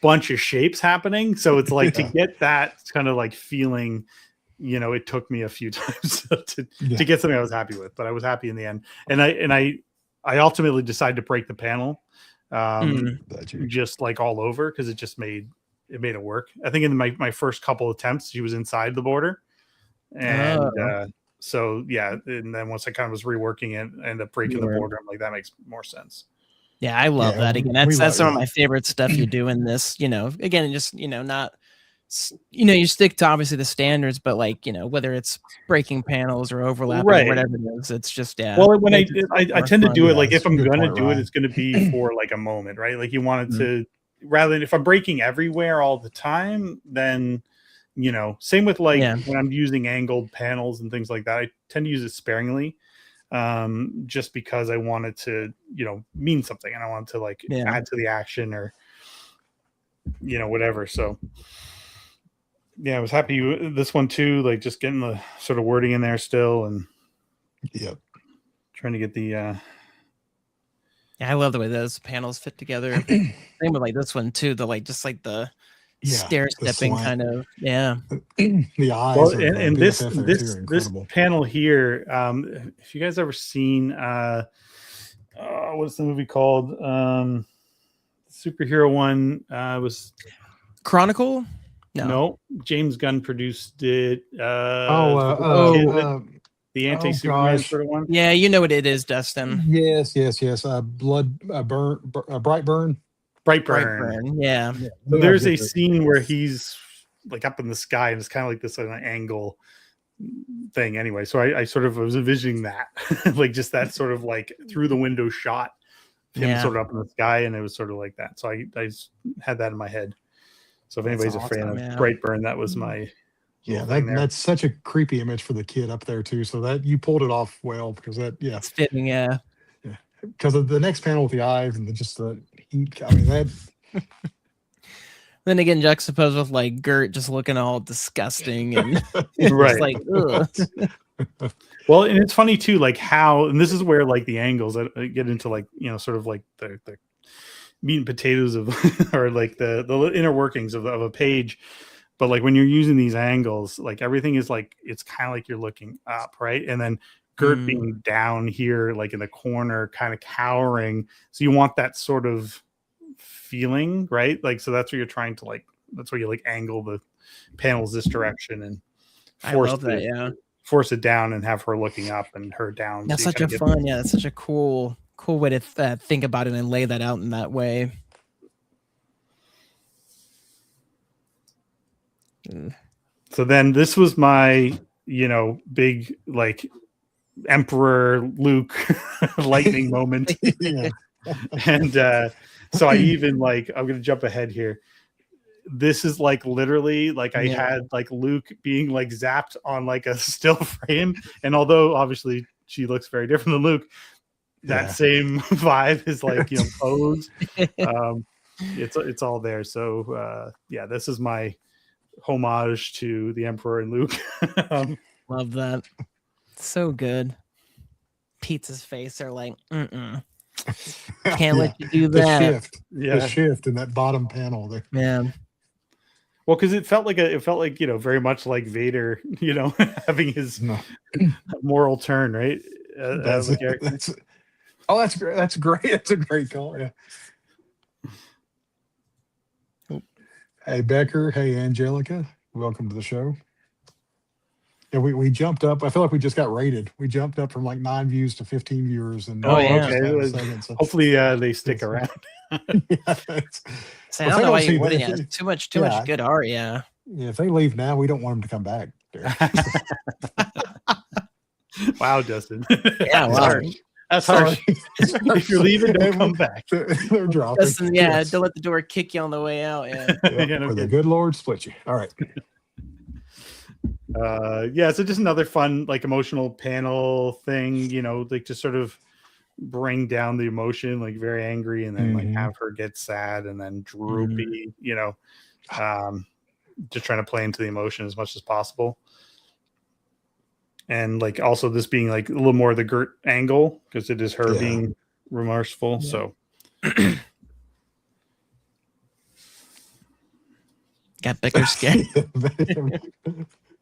bunch of shapes happening. So it's like to get that kind of like feeling, it took me a few times to get something I was happy with, but I was happy in the end. And I ultimately decided to break the panel. Just like all over because it just made it work. I think in my first couple attempts she was inside the border, and so and then once I kind of was reworking it and ended up breaking the border, I'm like, that makes more sense. Yeah, I love that. Again, that's some of my favorite stuff you do in this. Again, just not you stick to obviously the standards, but like whether it's breaking panels or overlapping or whatever it is, it's just well, when I tend to do it like if I'm gonna do it, it's gonna be for like a moment, right? Like you want it to, rather than if I'm breaking everywhere all the time, then same with like when I'm using angled panels and things like that, I tend to use it sparingly, just because I want it to mean something and I want to like add to the action or whatever. So I was happy this one too, like just getting the sort of wording in there still and trying to get the I love the way those panels fit together. Same with like this one too, the like just like the stair stepping kind of the eyes. Well, and this panel here, if you guys ever seen what's the movie called? Superhero one was Chronicle. No, James Gunn produced it. The anti-Superman sort of one. Yeah, you know what it is, Dustin. Yes. Brightburn. Yeah. So there's a scene where he's like up in the sky and it's kind of like this angle thing. Anyway, so I sort of was envisioning that, like just that sort of like through the window shot, him sort of up in the sky, and it was sort of like that. So I just had that in my head. So if anybody's a fan of Brightburn, that was my that's such a creepy image for the kid up there too. So that you pulled it off well because it's fitting, because of the next panel with the eyes and just the heat. I mean that. Then again, juxtaposed with like Gert just looking all disgusting and right, like ugh. Well, and it's funny too, like how, and this is where like the angles I get into, like sort of like the meat and potatoes of or like the inner workings of a page, but like when you're using these angles, like everything is like it's kind of like you're looking up, right? And then Gert being down here like in the corner kind of cowering, so you want that sort of feeling, right? Like so that's what you're trying to like, that's where you like angle the panels this direction and force it down and have her looking up and her down. That's such a fun that's such a cool way to think about it and lay that out in that way. So then this was my big like Emperor Luke lightning moment. And so I even like, I'm gonna jump ahead here, this is like literally like I had like Luke being like zapped on like a still frame, and although obviously she looks very different than Luke, that same vibe is like posed. It's all there. So this is my homage to the Emperor and Luke. Love that. So good. Pizza's face. They're like, can't let you do that. The shift in that bottom panel there. Yeah. Well, because it felt like very much like Vader, having his moral turn, right? That's great. That's great. That's a great call. Yeah. Hey Becker. Hey Angelica. Welcome to the show. Yeah, we jumped up. I feel like we just got rated. We jumped up from like 9 views to 15 viewers, and hopefully they stick around. I don't know why you wouldn't. Yeah, too much good art. Yeah. Yeah, if they leave now, we don't want them to come back. Wow, Dustin. Yeah, wow. That's harsh. If you're leaving, don't come back. They're dropping. Dustin, don't let the door kick you on the way out. Yeah. Or the good Lord split you. All right. So just another fun, like, emotional panel thing, like to sort of bring down the emotion, like very angry, and then like have her get sad and then droopy, just trying to play into the emotion as much as possible. And like also this being like a little more of the Gert angle, because it is her being remorseful. Yeah. So got Becker scared.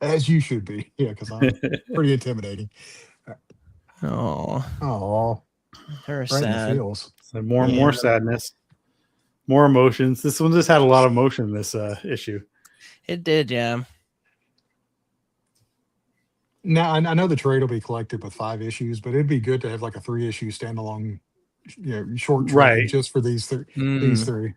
As you should be. Yeah, because I'm pretty intimidating. Oh. Her right sad. So more sadness, more emotions. This one just had a lot of emotion, this issue. It did, yeah. Now, I know the trade will be collected with 5 issues, but it'd be good to have like a 3-issue standalone, short trade just for these three.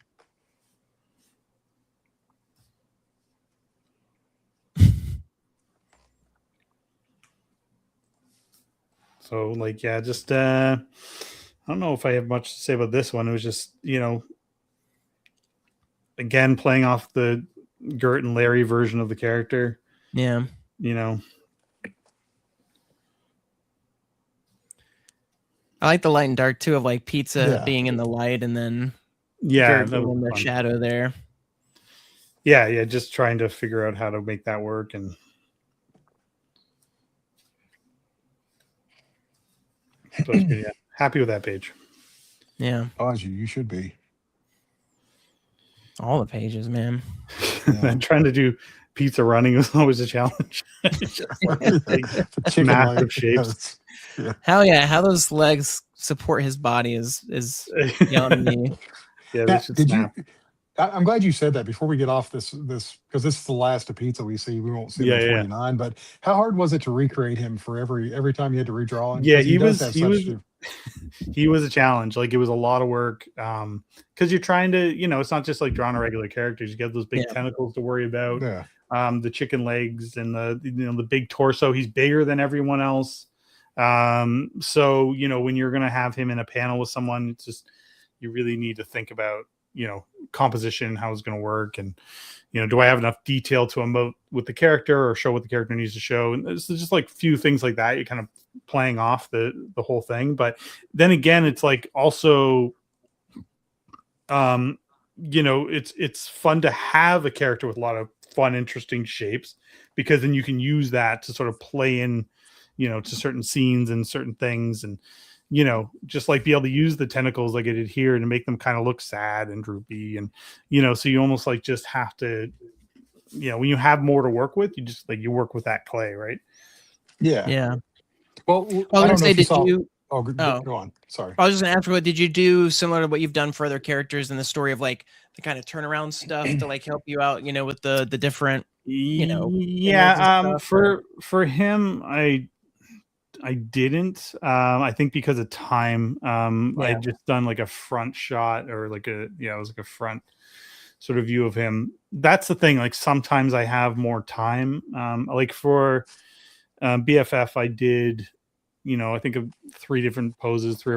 So like, just I don't know if I have much to say about this one. It was just, again, playing off the Gert and Larry version of the character. Yeah. I like the light and dark too, of like Pizza being in the light and then Gert being in the shadow there. Yeah, just trying to figure out how to make that work. And so happy with that page. Yeah. Oh, you should be. All the pages, man. And trying to do pizza running was always a challenge. Massive shapes. Yeah. Hell yeah! How those legs support his body is beyond me. Yeah, they should snap. I'm glad you said that before we get off this because this is the last of Pizza we see. We won't see him in 29. But how hard was it to recreate him for every time you had to redraw him? Yeah, he was a challenge. Like, it was a lot of work because you're trying to, it's not just like drawing a regular characters. You get those big tentacles to worry about. Yeah. The chicken legs and the big torso. He's bigger than everyone else. So when you're gonna have him in a panel with someone, it's just, you really need to think about composition, how it's going to work, and do I have enough detail to emote with the character or show what the character needs to show. And it's just like few things like that. You're kind of playing off the whole thing. But then again, it's like also it's fun to have a character with a lot of fun, interesting shapes, because then you can use that to sort of play in to certain scenes and certain things, and just like be able to use the tentacles like I did here and make them kind of look sad and droopy. And, so you almost like just have to, when you have more to work with, you just like, you work with that clay, right? Yeah. Yeah. Well, I was going to say, did you, go on. Sorry. I was just going to ask, what did you do similar to what you've done for other characters in the story of like the kind of turnaround stuff to like help you out, with the different, for him, I didn't. I think because of time. I had just done like a front shot or like it was like a front sort of view of him. That's the thing. Like sometimes I have more time. Like for BFF, I did, I think of 3 or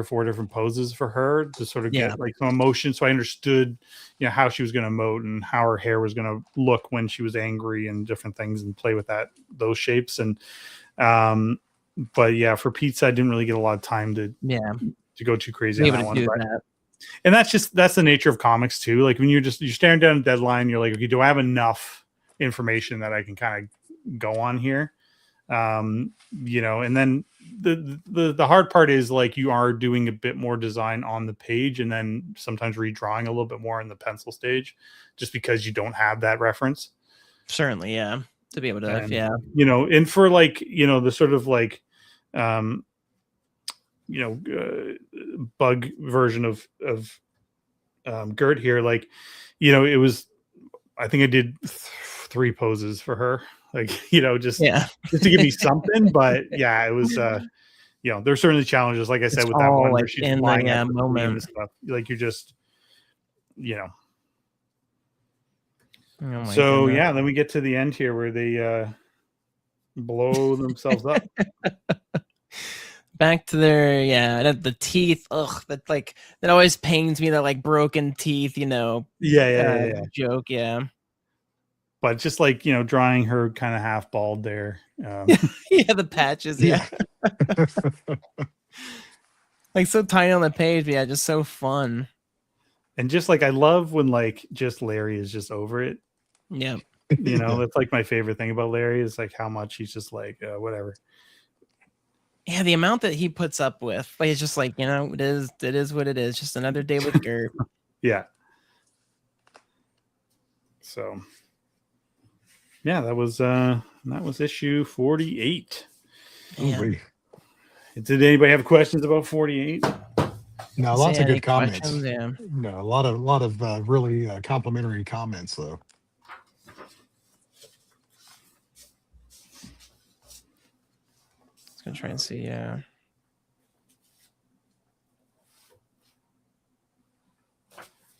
4 different poses for her to sort of get like some emotion. So I understood, how she was going to emote and how her hair was going to look when she was angry and different things, and play with those shapes. And, but yeah, for Pizza, I didn't really get a lot of time to go too crazy on that one. And that's the nature of comics too. Like when you're staring down a deadline, you're like, okay, do I have enough information that I can kind of go on here. You know, and then the hard part is like you are doing a bit more design on the page and then sometimes redrawing a little bit more in the pencil stage just because you don't have that reference. Certainly, yeah. To be able to, And, yeah. you know, and for like, you know, the sort of like, you know, bug version of Gert here, like, you know, it was, I think I did 3 poses for her, like, you know, just to give me something. But yeah, it was, you know, there's certainly challenges, like I said, with that one where she's flying at the moment and stuff. Like you're just, you know. Oh So goodness. Yeah, then we get to the end here where they blow themselves up. Back to their the teeth. Ugh, that always pains me. That like broken teeth, you know. Yeah. Joke, yeah. But just like, you know, drawing her kind of half bald there. Yeah, the patches. Yeah. Like so tiny on the page, but yeah, just so fun. And just like I love when like just Larry is just over it. Yeah. You know, that's like my favorite thing about Larry is like how much he's just like whatever. Yeah, the amount that he puts up with, like, it's just like, you know, it is what it is. Just another day with Gert. Yeah. So yeah, that was issue 48. Yeah. Did anybody have questions about 48? No, lots of good comments. Yeah. No, a lot of really complimentary comments though. Gonna try and see.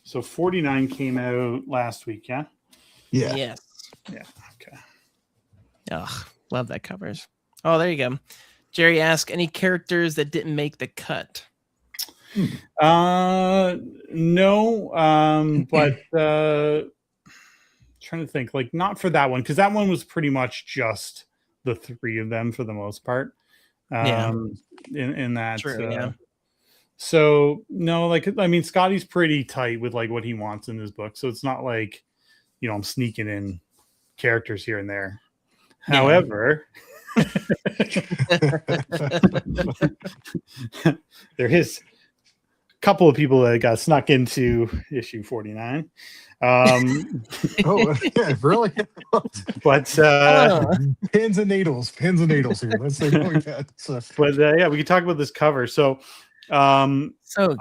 So 49 came out last week, yeah? Yeah. Yes. Yeah. Okay. Ugh, love that covers. Oh, there you go. Jerry asked, any characters that didn't make the cut? No. But trying to think, like not for that one, because that one was pretty much just the 3 of them for the most part. In that. True, yeah. So no, like I mean, Scotty's pretty tight with like what he wants in his book, so it's not like, you know, I'm sneaking in characters here and there. Yeah. However, there is a couple of people that got snuck into issue 49. Oh, yeah, really? But pins and needles here. Let's see what we got. But yeah, we can talk about this cover. So so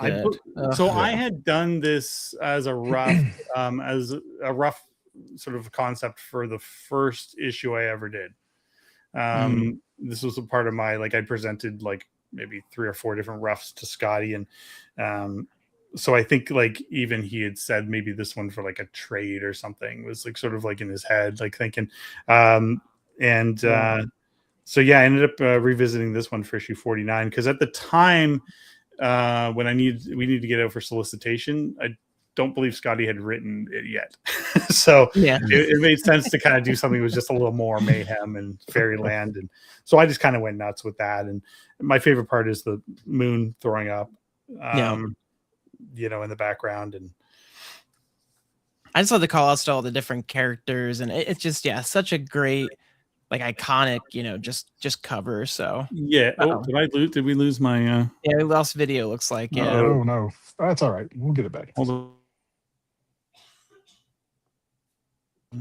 good. I had done this as a rough sort of concept for the first issue I ever did. This was a part of my, like, I presented like maybe 3 or 4 different roughs to Scotty, and so I think like even he had said maybe this one for like a trade or something was like sort of like in his head, like thinking, so yeah, I ended up revisiting this one for issue 49 because at the time when we needed to get out for solicitation, I don't believe Scotty had written it yet. So yeah, it made sense to kind of do something that was just a little more mayhem and fairyland, and so I just kind of went nuts with that. And my favorite part is the moon throwing up. You know, in the background, and I just love the call outs to all the different characters, and it's just such a great, like, iconic, you know, just cover. So yeah. Oh, did we lose my? Yeah, we lost video. Looks like Oh no, that's all right. We'll get it back. Hold on.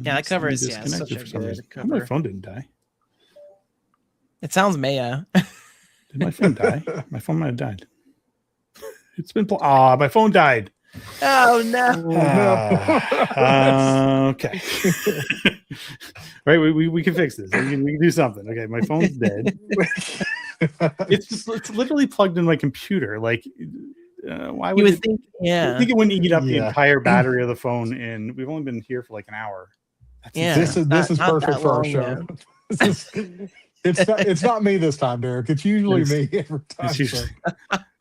Yeah, that cover is such a good cover. My phone didn't die. It sounds Maya. Did my phone die? My phone might have died. It's been my phone died. Oh no. Okay. Right, we can fix this. We can do something. Okay, my phone's dead. It's literally plugged in my computer. Like, why would you would think? Yeah, I think it wouldn't eat up the entire battery of the phone, and we've only been here for like an hour. This is perfect for our show. It's not me this time, Derek. It's usually me every time. So.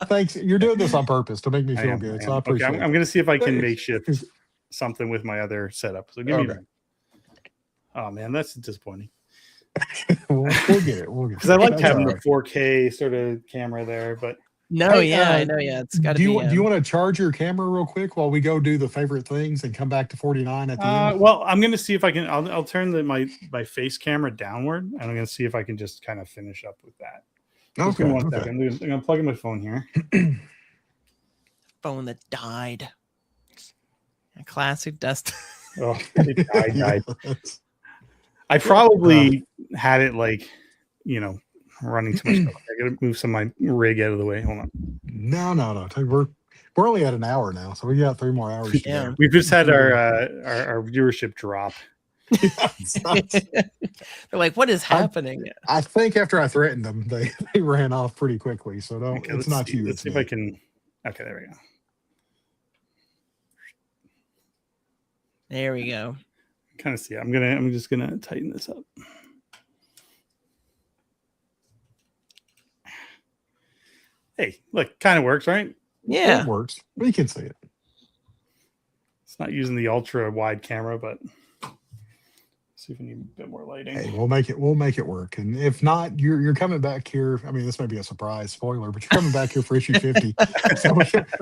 Thanks. You're doing this on purpose to make me feel good. So I appreciate it. I'm going to see if I can makeshift something with my other setup. So give me a minute. Oh man, that's disappointing. We'll get it. Because I liked having the 4K sort of camera there, but No, Hey, yeah, I know. Yeah, it's got to Do be. you want to charge your camera real quick while we go do the favorite things and come back to 49 at the end? Well, I'm gonna see if I can. I'll turn my face camera downward, and I'm gonna see if I can just kind of finish up with that. Just give me one second. I'm gonna plug in my phone here. Phone that died. A classic Dustin. Oh, it died. I probably had it like, running too much stuff. I gotta move some of my rig out of the way. Hold on. No. We're only at an hour now, so we got 3 more hours. Yeah. We've just had our viewership drop. They're like, what is happening? I think after I threatened them, they ran off pretty quickly. So don't. Okay, it's not you. Let's see if I can. Okay, there we go. There we go. Kind of see it. I'm just gonna tighten this up. Hey, look, kind of works, right? Yeah, It works. We can see it. It's not using the ultra wide camera, but see if we need a bit more lighting. Hey, we'll make it work. And if not, you're coming back here. I mean, this may be a surprise spoiler, but you're coming back here for issue 50. So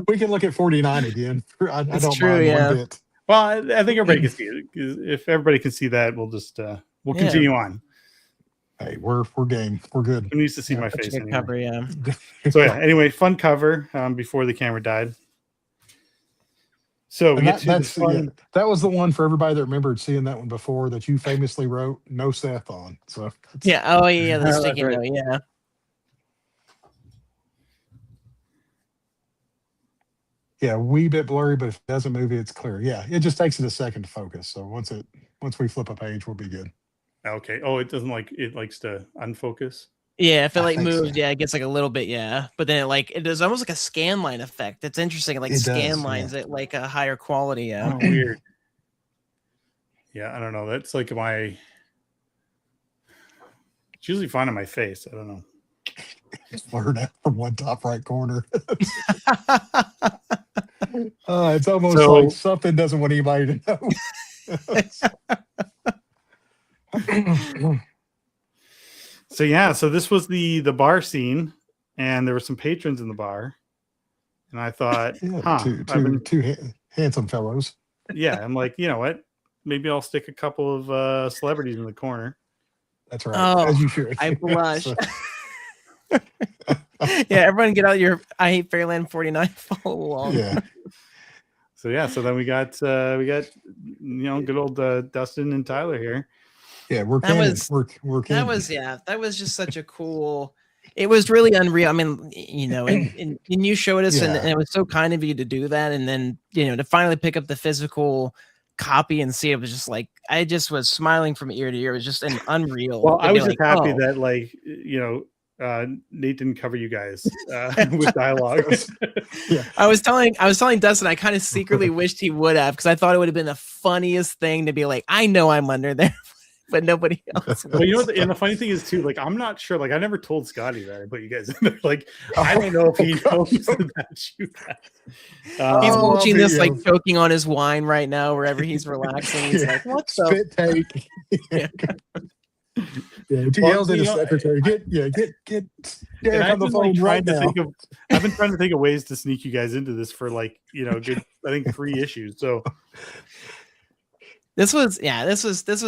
we can look at 49 again. I don't true, mind yeah. one bit. Well, I think everybody can see it. If everybody can see that, we'll just we'll continue on. Hey, we're game. We're good. Who needs to see my Such a face good anyway? cover, yeah. So yeah. Anyway, fun cover before the camera died. So we And get to the fun. that was the one for everybody that remembered seeing that one before that you famously wrote no Seth on. So Yeah. Oh, yeah. The that's sticky right. note. Yeah. yeah, wee bit blurry, but if it doesn't move, it's clear. Yeah, it just takes it a second to focus. So once we flip a page, we'll be good. Okay. Oh, it doesn't it likes to unfocus. Yeah, if it I like think moves, so. yeah, it gets like a little bit, yeah. But then it does almost like a scan line effect. It's interesting. It like It scan does, lines yeah. at like a higher quality, yeah. Oh, weird. Yeah, I don't know. That's like it's usually fine on my face. I don't know. It's blurred out from one top right corner. It's almost like something doesn't want anybody to know. So yeah, so this was the bar scene, and there were some patrons in the bar, and I thought, Yeah, two handsome fellows. yeah, I'm like, you know what? Maybe I'll stick a couple of celebrities in the corner. That's right. Oh, as you should. I blush. So- Yeah, everyone get out your I Hate Fairyland 49 follow along. yeah. So then we got good old Dustin and Tyler here. Yeah, we're That canon. was- We're canon. That was just such a cool. It was really unreal. I mean, and you showed us, and it was so kind of you to do that, and then to finally pick up the physical copy and see it was just like I just was smiling from ear to ear. It was just an unreal. Well, I was just like, happy oh. that Nate didn't cover you guys with dialogue. Yeah. I was telling Dustin I kind of secretly wished he would have, because I thought it would have been the funniest thing to be like, I know I'm under there, but nobody else. Well, and the funny thing is too, like, I'm not sure. Like, I never told Scotty that I put you guys in there. Like, I don't know if he knows that you guys. He's watching this video. like choking on his wine right now, wherever he's relaxing. He's like, "What the?" Spit take. Yeah, he yells at his secretary. Get Derek on the phone right now. I've been trying to think of ways to sneak you guys into this for good, I think 3 issues. So This was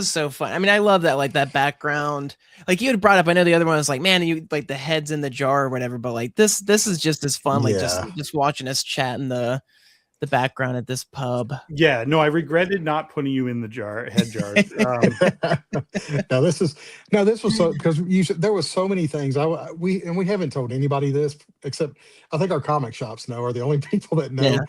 so fun. I mean, I love that, like that background. Like you had brought up, I know the other one was like, man, you like the heads in the jar or whatever, but like this is just as fun. Like just watching us chat in the background at this pub. Yeah, no, I regretted not putting you in the head jar. This was so, because there was so many things we haven't told anybody this, except I think our comic shops are the only people that know. Yeah.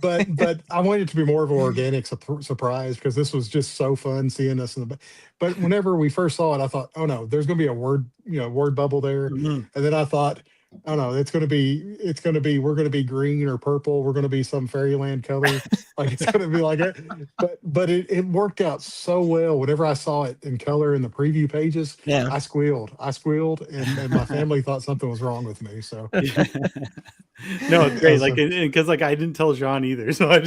But I wanted it to be more of an organic surprise, because this was just so fun seeing us in the. But whenever we first saw it, I thought, oh no, there's going to be a word bubble there, and then I thought, oh no, we're going to be green or purple. We're going to be some fairyland color. Like it's going to be like it. But it worked out so well. Whenever I saw it in color in the preview pages, I squealed, and my family thought something was wrong with me. So no, it's great. Like, because like I didn't tell John either, so I'm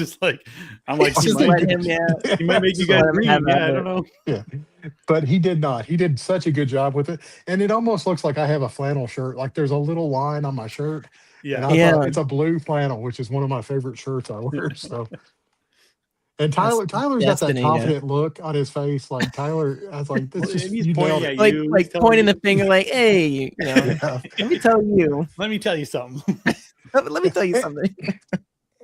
like, he might make you guys green. Yeah, I don't know. Yeah. but he did not. He did such a good job with it, and it almost looks like I have a flannel shirt. Like there's a little line on my shirt, and I Yeah. thought it's a blue flannel, which is one of my favorite shirts I wear. So, and Tyler's got that destiny, confident look on his face. Like Tyler, I was like, "This just he's you nailed pointing it." at like you. like He's telling pointing you- the finger, like, hey, you know, Yeah. let me tell you. Let me tell you something. Let me tell you something.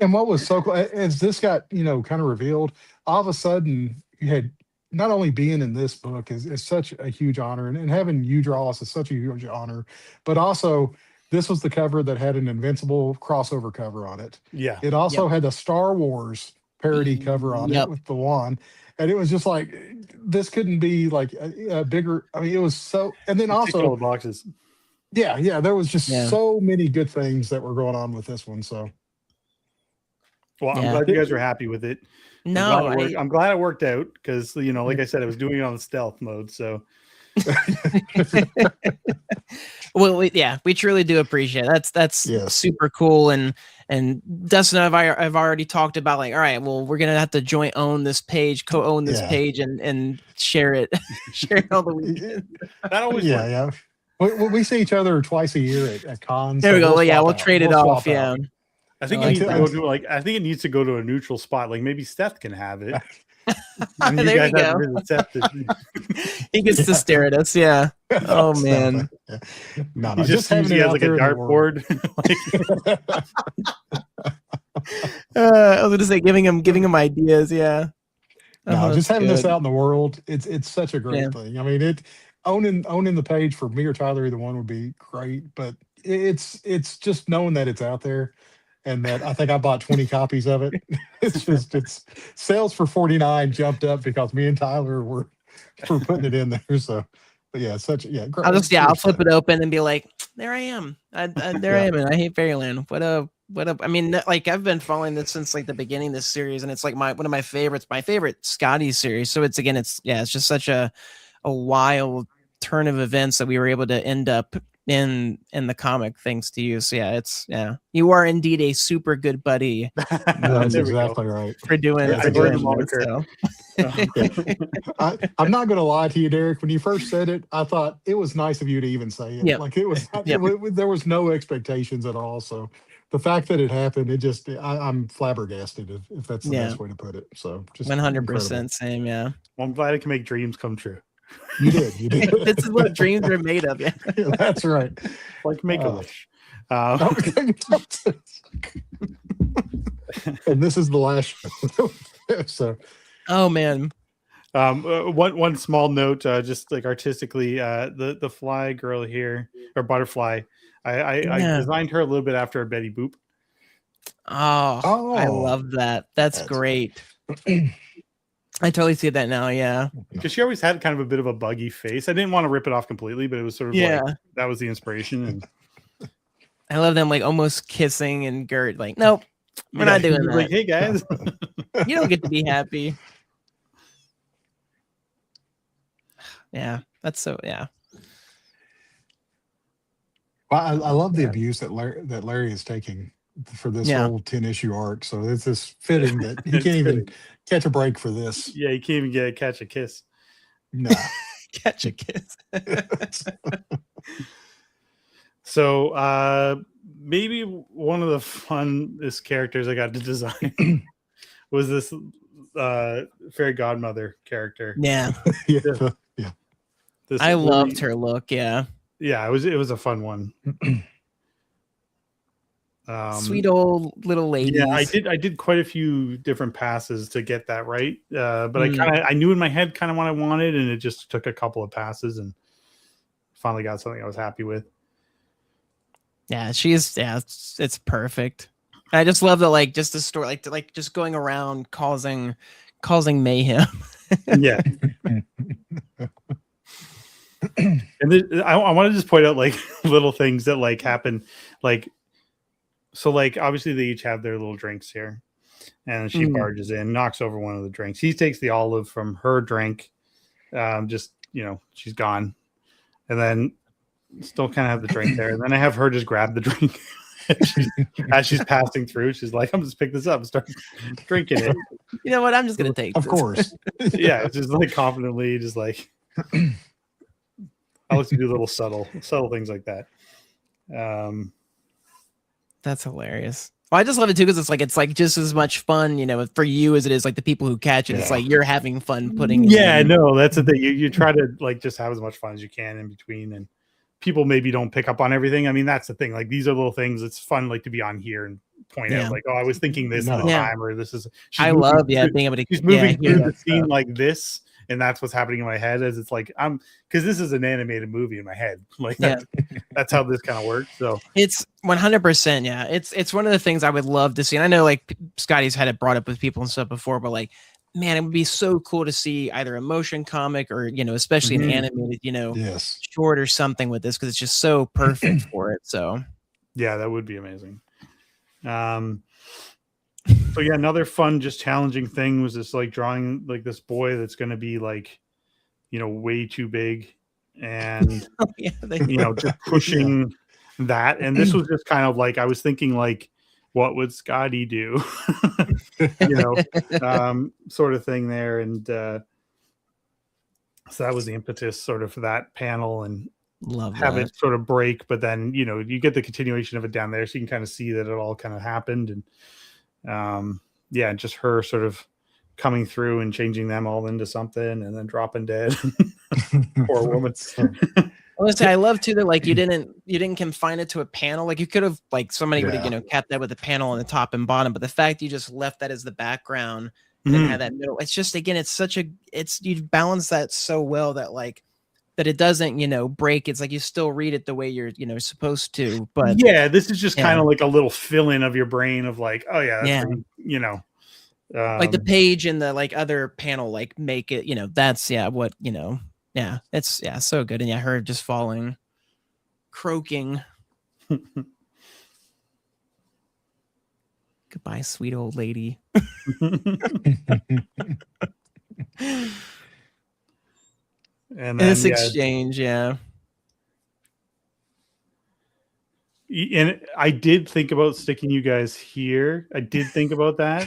And what was so cool as this got, kind of revealed, all of a sudden you had not only being in this book is such a huge honor, and having you draw us is such a huge honor, but also this was the cover that had an Invincible crossover cover on it. Yeah. It also had the Star Wars parody cover on it Yep. with the wand. And it was just like, this couldn't be like a bigger, I mean, it was so, and then Ticked all also, the boxes. yeah, there was just Yeah. so many good things that were going on with this one. So Well, I'm Yeah. glad you guys are happy with it. No, I'm glad it worked out because like I said, I was doing it on stealth mode. So well, we truly do appreciate it. That's Yes. super cool. And Dustin and I've already talked about, like, all right, well, we're gonna have to joint own this page, co-own this Yeah. page, and share it, share it all the weekend. that always works. yeah. We see each other twice a year at cons. There so we go. we'll Yeah, swap we'll out. trade it We'll off. swap Yeah. out. I think I it needs to like go that. to I think it needs to go to a neutral spot. Like maybe Seth can have it. And you There guys you have go. to visit Seth. He gets to stare at us. Yeah. Oh man. Yeah. No, He just having sees it you as out like a there in the world. dartboard. I was gonna say giving him ideas. Yeah. No, Oh, just that's having this good. out in the world, it's such a great Yeah. thing. I mean, owning the page for me or Tyler, either one would be great, but it's just knowing that it's out there, and that I think I bought 20 copies of it. It's sales for 49 jumped up because me and Tyler were putting it in there. So, but yeah, great. I'll flip it open and be like, there I am. I am, and I hate Fairyland. What up? I mean, like, I've been following this since like the beginning of this series, and it's like one of my favorites, my favorite Scotty series. So it's just such a wild turn of events that we were able to end up in the comic thanks to you. So you are indeed a super good buddy That's There we go. exactly right. for doing Yeah, for I doing learned the this, moniker. so. I'm not going to lie to you, Derek. When you first said it, I thought it was nice of you to even say it. Yep. Like it was, Yep. there was no expectations at all. So the fact that it happened, I'm flabbergasted if that's the best way to put it. So just 100% same. Yeah. Well, I'm glad it can make dreams come true. You did. This is what dreams are made of. Yeah. Yeah, that's right. Like make a wish. And this is the last show. So Oh man. One small note, just like artistically, the fly girl here, or butterfly, I designed her a little bit after Betty Boop. Oh, I love that. That's great. I totally see that now. Yeah. Because she always had kind of a bit of a buggy face. I didn't want to rip it off completely, but it was sort of like that was the inspiration. And I love them like almost kissing and Gert like, nope, we're not doing that. Like, hey guys, You don't get to be happy. Yeah, that's so. Yeah. I love the abuse that Larry is taking for this whole 10-issue arc. So it's just fitting that he can't even catch a break for this. Yeah, you can't even catch a kiss. No. Catch a kiss. So maybe one of the funnest characters I got to design was this fairy godmother character. Yeah. Yeah. I loved her look. Yeah. Yeah, it was a fun one. Sweet old little lady. Yeah, I did quite a few different passes to get that right. But I knew in my head kind of what I wanted, and it just took a couple of passes and finally got something I was happy with. Yeah, it's perfect. I just love the just the story, like just going around causing mayhem. Yeah. And then I want to just point out like little things that like happen, so obviously they each have their little drinks here, and she barges in, knocks over one of the drinks. He takes the olive from her drink, she's gone, and then still kind of have the drink there, and then I have her just grab the drink as she's passing through, she's like, I'm just pick this up and start drinking it. You know what? I'm just gonna take. Of this. course. Yeah, just like confidently, just like I like to do little subtle things like that. That's hilarious. Well, I just love it too because it's like just as much fun, you know, for you as it is like the people who catch it. It's like you're having fun putting. Yeah, no, that's the thing. You try to like just have as much fun as you can in between, and people maybe don't pick up on everything. I mean, that's the thing. Like these are little things. It's fun, like to be on here and point out, like, oh, I was thinking this at the time, or this is. I love being able to. She's moving through the scene like this, and that's what's happening in my head. As it's like because this is an animated movie in my head. Like that's how this kind of works. So it's 100%. Yeah, it's one of the things I would love to see. And I know like Scotty's had it brought up with people and stuff before, but like, man, it would be so cool to see either a motion comic or, you know, especially an animated, you know, short or something with this because it's just so perfect for it. So yeah, that would be amazing. So yeah, another fun, just challenging thing was this like drawing like this boy that's going to be like, you know, way too big and you know, just pushing that. And this was just kind of like I was thinking like, what would Scotty do? You know, sort of thing there. And so that was the impetus sort of for that panel and have it sort of break. But then, you know, you get the continuation of it down there. So you can kind of see that it all kind of happened. And yeah, just her sort of coming through and changing them all into something and then dropping dead. Poor woman. Honestly, I love too that like you didn't confine it to a panel. Like you could have like somebody would have, you know, kept that with the panel on the top and bottom, but the fact you just left that as the background and then had that middle, it's just again, you balance that so well that like that it doesn't, you know, break. It's like you still read it the way you're, you know, supposed to. But yeah, this is just kind of like a little fill-in of your brain of like, oh yeah, that's pretty, you know. Like the page and the like other panel, like make it, you know, that's what, you know. Yeah, it's so good. And yeah, her just falling, croaking. Goodbye, sweet old lady. And this exchange, And I did think about sticking you guys here. I did think about that.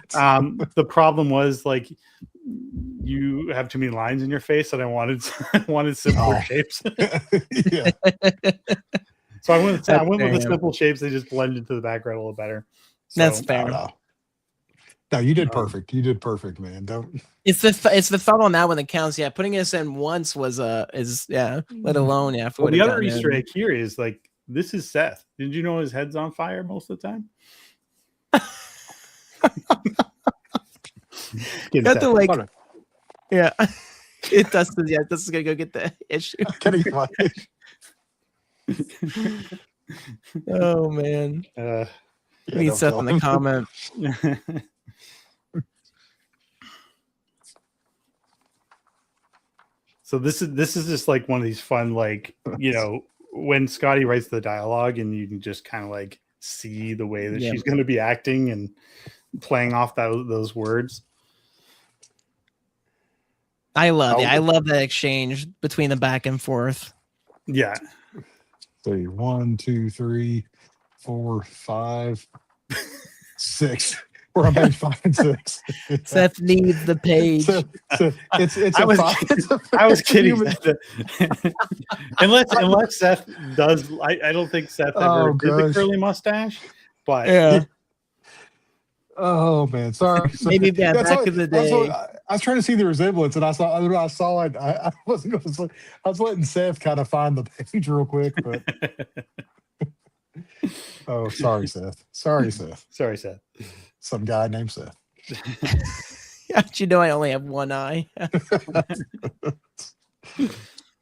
The problem was like you have too many lines in your face, and I wanted simpler shapes. Yeah. So I went with the simple shapes. They just blend into the background a little better. So, that's fair. No, you did perfect. You did perfect, man. Don't. It's the thought on that one that counts. Yeah, putting us in once was let alone Well, the other Easter egg here is like this is Seth. Did you know his head's on fire most of the time? Got to like, yeah. It does. Yeah, this is gonna go get the issue. Oh man. We need Seth in the comment. So this is just like one of these fun, like, you know, when Scotty writes the dialogue and you can just kind of like see the way that she's going to be acting and playing off those words. I love that exchange between the back and forth. Yeah. So 1, 2, 3, 4, 5, 6. We're on page 5 and 6. Seth needs the page. So it's I was kidding. unless Seth does. I don't think Seth ever did the curly mustache. But yeah. Oh man, sorry. Maybe back in the day. I was trying to see the resemblance, and I saw it. I wasn't going to. I was letting Seth kind of find the page real quick, but. Oh, sorry, Seth. Sorry, Seth. Some guy named Seth. How'd you know I only have one eye?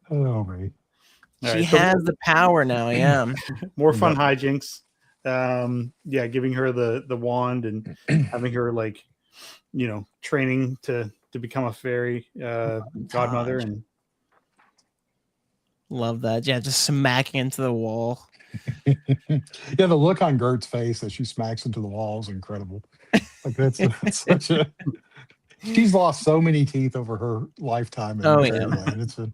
Oh, man. She has the power now, yeah. More fun hijinks. Giving her the wand and having her like, you know, training to become a fairy godmother. And love that. Yeah, just smacking into the wall. Yeah, the look on Gert's face as she smacks into the wall is incredible. Like that's such a. She's lost so many teeth over her lifetime. Fairyland. It's been.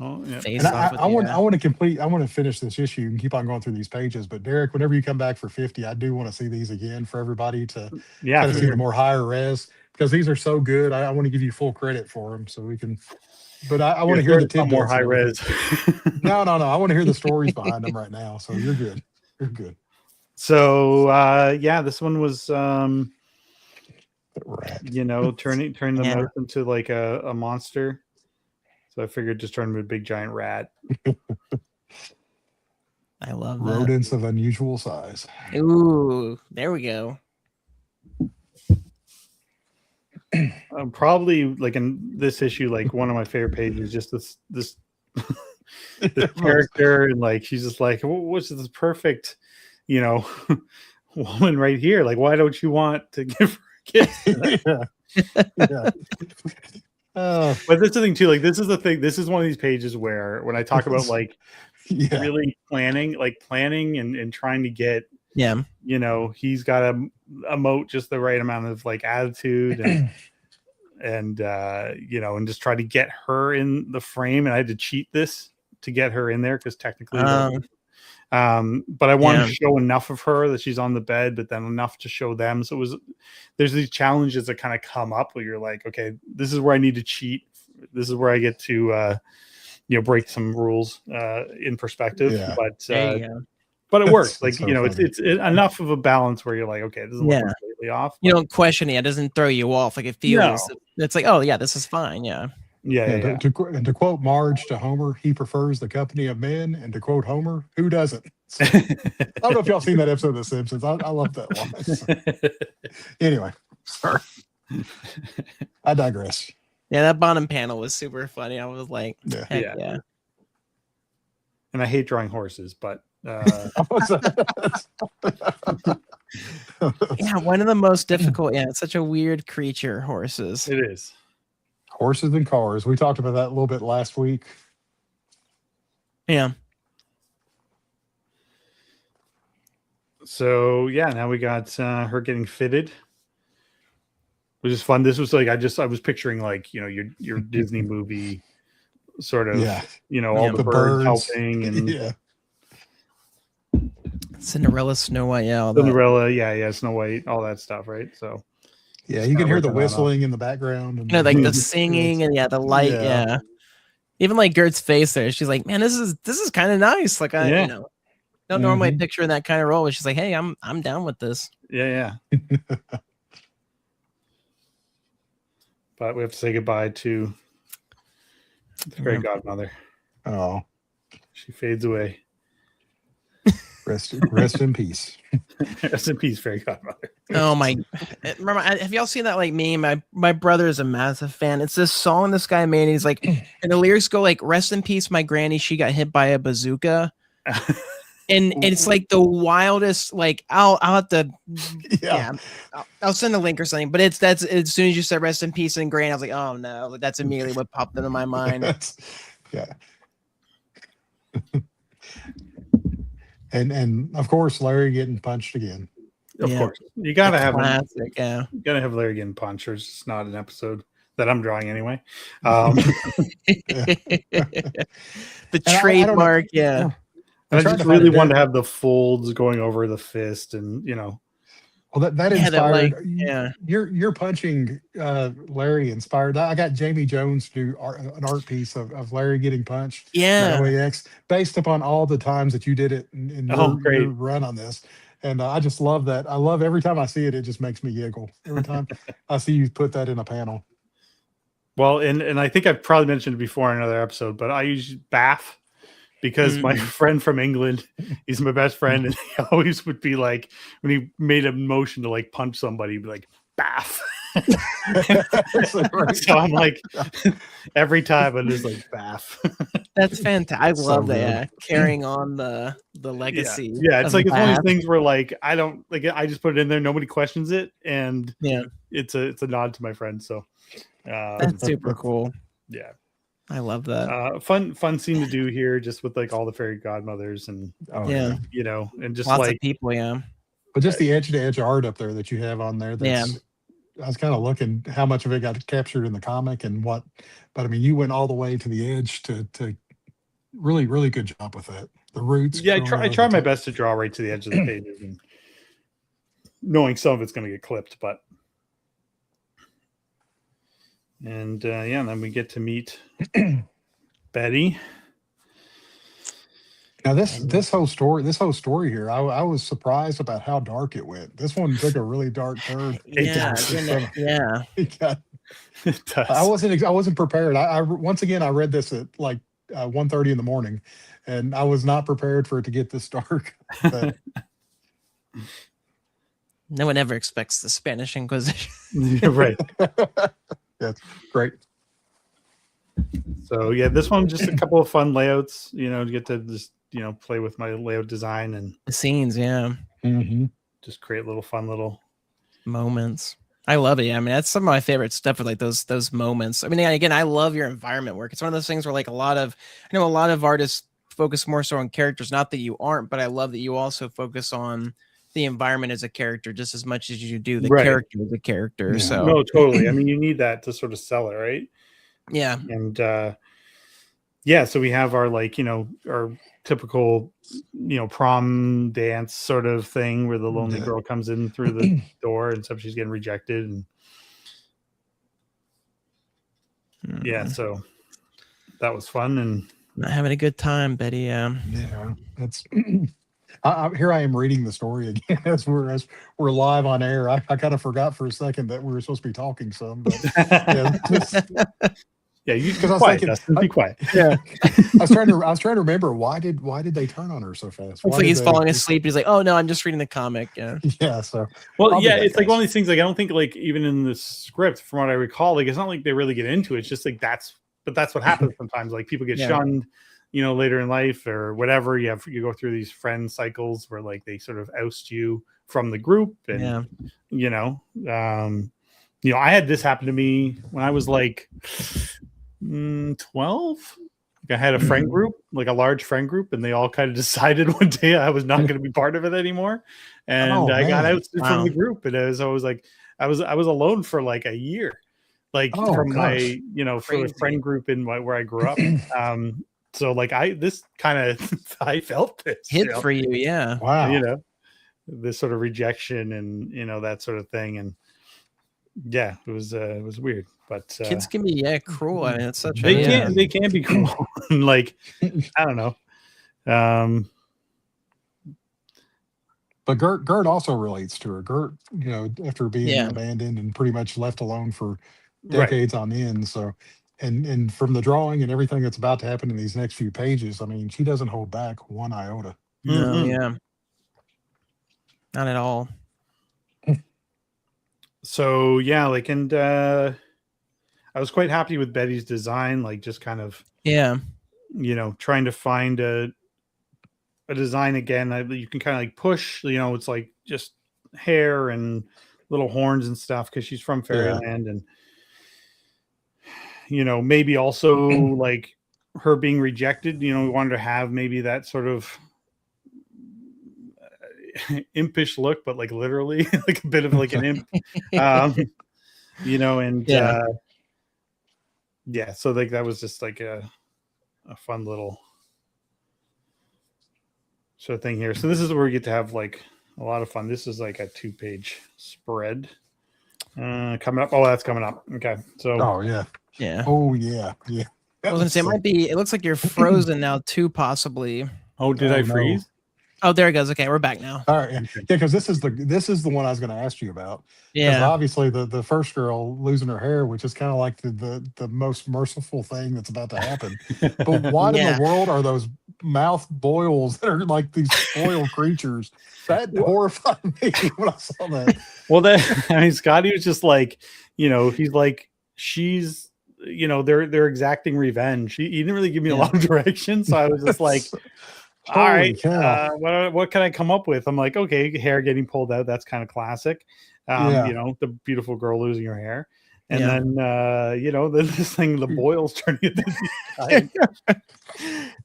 Oh, yeah. Face And off with I want you. I want to complete. I want to finish this issue and keep on going through these pages. But Derek, whenever you come back for 50, I do want to see these again for everybody to Yeah, kind of for see sure. the more higher res, because these are so good. I want to give you full credit for them so we can. But I want to hear the more tidbits. high and everything. res. No. I want to hear the stories behind them right now. So you're good. You're good. So yeah, this one was Rat. turning the Yeah. mouse into like a monster. So I figured just turn him into a big giant rat. I love that. Rodents of unusual size. Ooh, there we go. Probably like in this issue, like one of my favorite pages, just this this character, and like she's just like, what's this perfect, woman right here? Like, why don't you want to give her a kiss? Yeah. But that's the thing too. Like, this is the thing. This is one of these pages where when I talk about like really planning and trying to get, he's got to emote just the right amount of like attitude and and just try to get her in the frame. And I had to cheat this to get her in there because technically, but I wanted to show enough of her that she's on the bed, but then enough to show them. So there's these challenges that kind of come up where you're like, okay, this is where I need to cheat. This is where I get to, break some rules in perspective. Yeah. But it works. That's Like, so it's enough of a balance where you're like, okay, this is completely off. You don't question it. It doesn't throw you off. Like it feels, it's like, oh yeah, this is fine. Yeah. Yeah. To quote Marge to Homer, he prefers the company of men. And to quote Homer, who doesn't? So, I don't know if y'all seen that episode of The Simpsons. I love that one. So. Anyway, sorry. I digress. Yeah, that bottom panel was super funny. I was like, heck yeah. And I hate drawing horses, but yeah, one of the most difficult. Yeah, it's such a weird creature, horses. It is. Horses and cars. We talked about that a little bit last week. Yeah. So yeah, now we got her getting fitted, which is fun. This was like I was picturing like your Disney movie sort of all the birds helping and Cinderella, Snow White, Cinderella, Snow White, all that stuff, right? So yeah, you can hear the whistling in the background, and like the singing and the light, Even like Gert's face there, she's like, "Man, this is kind of nice." Like I, don't normally picture in that kind of role, but she's like, "Hey, I'm down with this." Yeah. But we have to say goodbye to the fairy godmother. Oh, she fades away. Rest in peace. Rest in peace, fairy godmother. Oh my! Remember, have y'all seen that like meme? My brother is a massive fan. It's this song this guy made. He's like, and the lyrics go like, "Rest in peace, my granny. She got hit by a bazooka." And it's like the wildest. Like I'll have to, I'll send a link or something. But that's as soon as you said "rest in peace" and granny, I was like, oh no, that's immediately what popped into my mind. And of course, Larry getting punched again. Of course, you gotta have classic. You gotta have Larry getting punched. Or it's not an episode that I'm drawing anyway. The trademark, I just really wanted to have the folds going over the fist, and Well, that inspired. That You're punching Larry inspired. I got Jamie Jones to do an art piece of Larry getting punched. Yeah. OAX, based upon all the times that you did it in your run on this. And I just love that. I love every time I see it, it just makes me giggle. Every time I see you put that in a panel. Well, and I think I've probably mentioned it before in another episode, but I use Bath because my friend from England, he's my best friend, and he always would be like, when he made a motion to like punch somebody, he'd be like, Bath. So I'm like, every time I'm just like, Bath. That's fantastic. I love that. Carrying on the legacy. Yeah, it's like, it's one of those things where like, I don't like it. I just put it in there. Nobody questions it. And it's a nod to my friend. So that's super cool. Yeah. I love that. Fun scene to do here, just with like all the fairy godmothers and and just lots like of people, but just the edge to edge art up there that you have on there. I was kind of looking how much of it got captured in the comic and what, but I mean, you went all the way to the edge to really, really good job with that. The roots. Yeah, I growing out of try the my top. best to draw right to the edge of the pages, and knowing some of it's going to get clipped, but. And and then we get to meet Betty. Now this whole story here, I was surprised about how dark it went. This one took a really dark turn. Yeah, yeah. It got- It does. I wasn't prepared. I once again I read this at like 1:30 in the morning, and I was not prepared for it to get this dark. But No one ever expects the Spanish Inquisition. Right. that's great. So yeah, this one just a couple of fun layouts. To get to just play with my layout design and The scenes, yeah, Mm-hmm. just create fun little. moments. I love it. Yeah, I mean, that's some of my favorite stuff. Like those moments. I mean, again, I love your environment work. It's one of those things where like I know a lot of artists focus more so on characters. Not that you aren't, but I love that you also focus on the environment as a character just as much as you do the Right. character as a character. Yeah. So No, totally. I mean, you need that to sort of sell it, right? yeah, And so we have our our typical prom dance sort of thing where the lonely Yeah. girl comes in through the door and stuff. She's getting rejected, and so that was fun. And not having a good time, Betty. Yeah, that's. Here I am reading the story again as we're live on air. I kind of forgot for a second that we were supposed to be talking some. But yeah, you because I was quiet, thinking, Dustin, be quiet. yeah, I was trying to remember why did they turn on her so fast? Hopefully he's falling asleep. He's like, oh no, I'm just reading the comic. Yeah. Yeah. So Well, I'll be yeah, back, it's like guys. one of these things. Like I don't think even in the script, from what I recall, like it's not like they really get into it. It's just like that's what happens sometimes. Like people get Yeah. shunned, later in life or whatever. You go through these friend cycles where like they sort of oust you from the group, and I had this happen to me when I was like 12. Like I had a friend group, like a large friend group, and they all kind of decided one day I was not going to be part of it anymore, and Oh, I got man. ousted from the group. And I was like, I was alone for like a year, like Oh, from gosh. my for a Crazy. friend group where I grew up. So like I felt this Hit for you, yeah. Wow. this sort of rejection and that sort of thing. And yeah, it was weird, but Kids can be cruel. I mean, it's such they a can be cruel. And like I don't know. But Gert also relates to her. Gert, after being Yeah. abandoned and pretty much left alone for Right. decades on end. So, and from the drawing and everything that's about to happen in these next few pages, I mean, she doesn't hold back one iota. no, Mhm. yeah. Not at all. So yeah, like, and I was quite happy with Betty's design, like just kind of, Yeah. trying to find a design again. You can kind of like push, it's like just hair and little horns and stuff because she's from Fairyland. And maybe also like her being rejected, we wanted to have maybe that sort of impish look, but like literally like a bit of like an imp. And so like that was just like a fun little sort of thing here. So this is where we get to have like a lot of fun. This is like a 2-page spread coming up. Oh, that's coming up. Okay, so Oh yeah. Yeah. Oh yeah. Yeah. I was gonna say it might be. It looks like you're frozen now too, possibly. did I no. freeze? Oh, there it goes. Okay, we're back now. All right. Yeah, because this is the one I was going to ask you about. Because Yeah. obviously the first girl losing her hair, which is kind of like the most merciful thing that's about to happen. But what in Yeah. the world are those mouth boils that are like these spoiled creatures? That horrified me when I saw that. Well, Scotty was just like, he's like, she's, they're exacting revenge. He didn't really give me a lot of direction, so I was just like, all Holy right, cow. what can I come up with? I'm like, okay, hair getting pulled out. That's kind of classic. The beautiful girl losing her hair. And then, then this thing, the boils turning into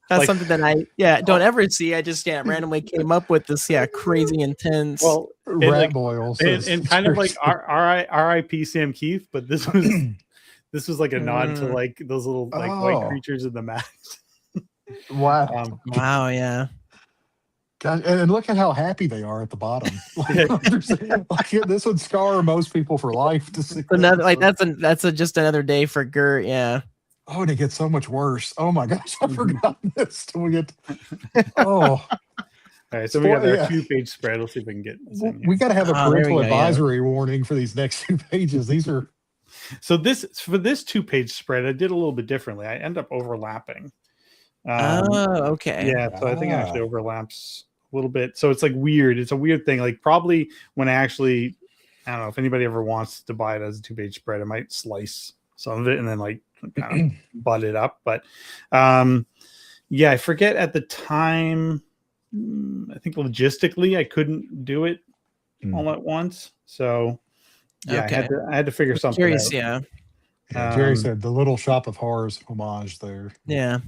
That's something that I don't ever see. I just randomly came up with this crazy intense. well, Rat like, boils. and kind of like R.I.P. Sam Keith, but this was like a nod to like those little like white creatures in the max. Wow. Wow, yeah. God, and look at how happy they are at the bottom. This would scar most people for life to see. Another that. that's just another day for Gert. Yeah. Oh, and it gets so much worse. Oh my gosh, I forgot this. Till we get. Oh. All right, so we got our 2-page spread. Let's see if we can get this in here. We got to have a there we parental go, advisory warning for these next 2 pages. These are. So this 2-page spread, I did a little bit differently. I end up overlapping. Okay. Yeah, so I think it actually overlaps a little bit. So it's like weird. It's a weird thing. Like probably when I don't know if anybody ever wants to buy it as a 2-page spread, I might slice some of it and then like kind of butt it up. But yeah, I forget at the time. I think logistically I couldn't do it all at once. So yeah, Okay. I had to figure something Curious, out. yeah. Jerry said the Little Shop of Horrors homage there. Yeah.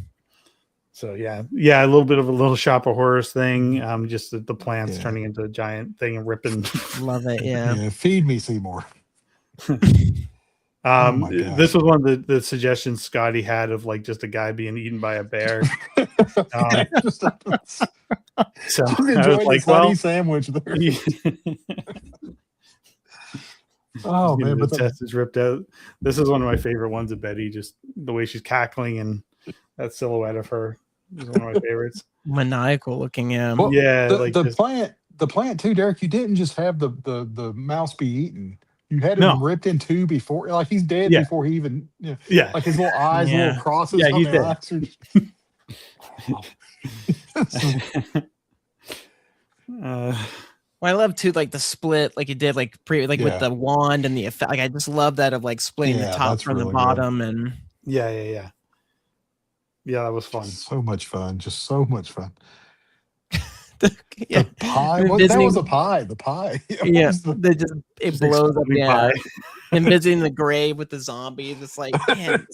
So yeah, a little bit of a Little Shop of Horrors thing. Just the plants turning into a giant thing and ripping. Love it. Yeah. Feed me, Seymour. This was one of the suggestions Scotty had of like just a guy being eaten by a bear. So I was like, well, sandwich there. Oh man, but the test is ripped out. This is one of my favorite ones of Betty. Just the way she's cackling and that silhouette of her is one of my favorites. Maniacal looking, yeah. Well, yeah, the plant too, Derek. You didn't just have the mouse be eaten. You had him ripped in two before, like he's dead before he even. Like his little eyes, little crosses. Yeah, he's dead. Well, I love too, like the split, like you did, like with the wand and the effect. Like I just love that of like splitting the top from the bottom, and yeah, that was fun. So much fun, just so much fun. The pie. That was a pie. The pie. It blows up. Yeah, and visiting the grave with the zombies. It's like, man,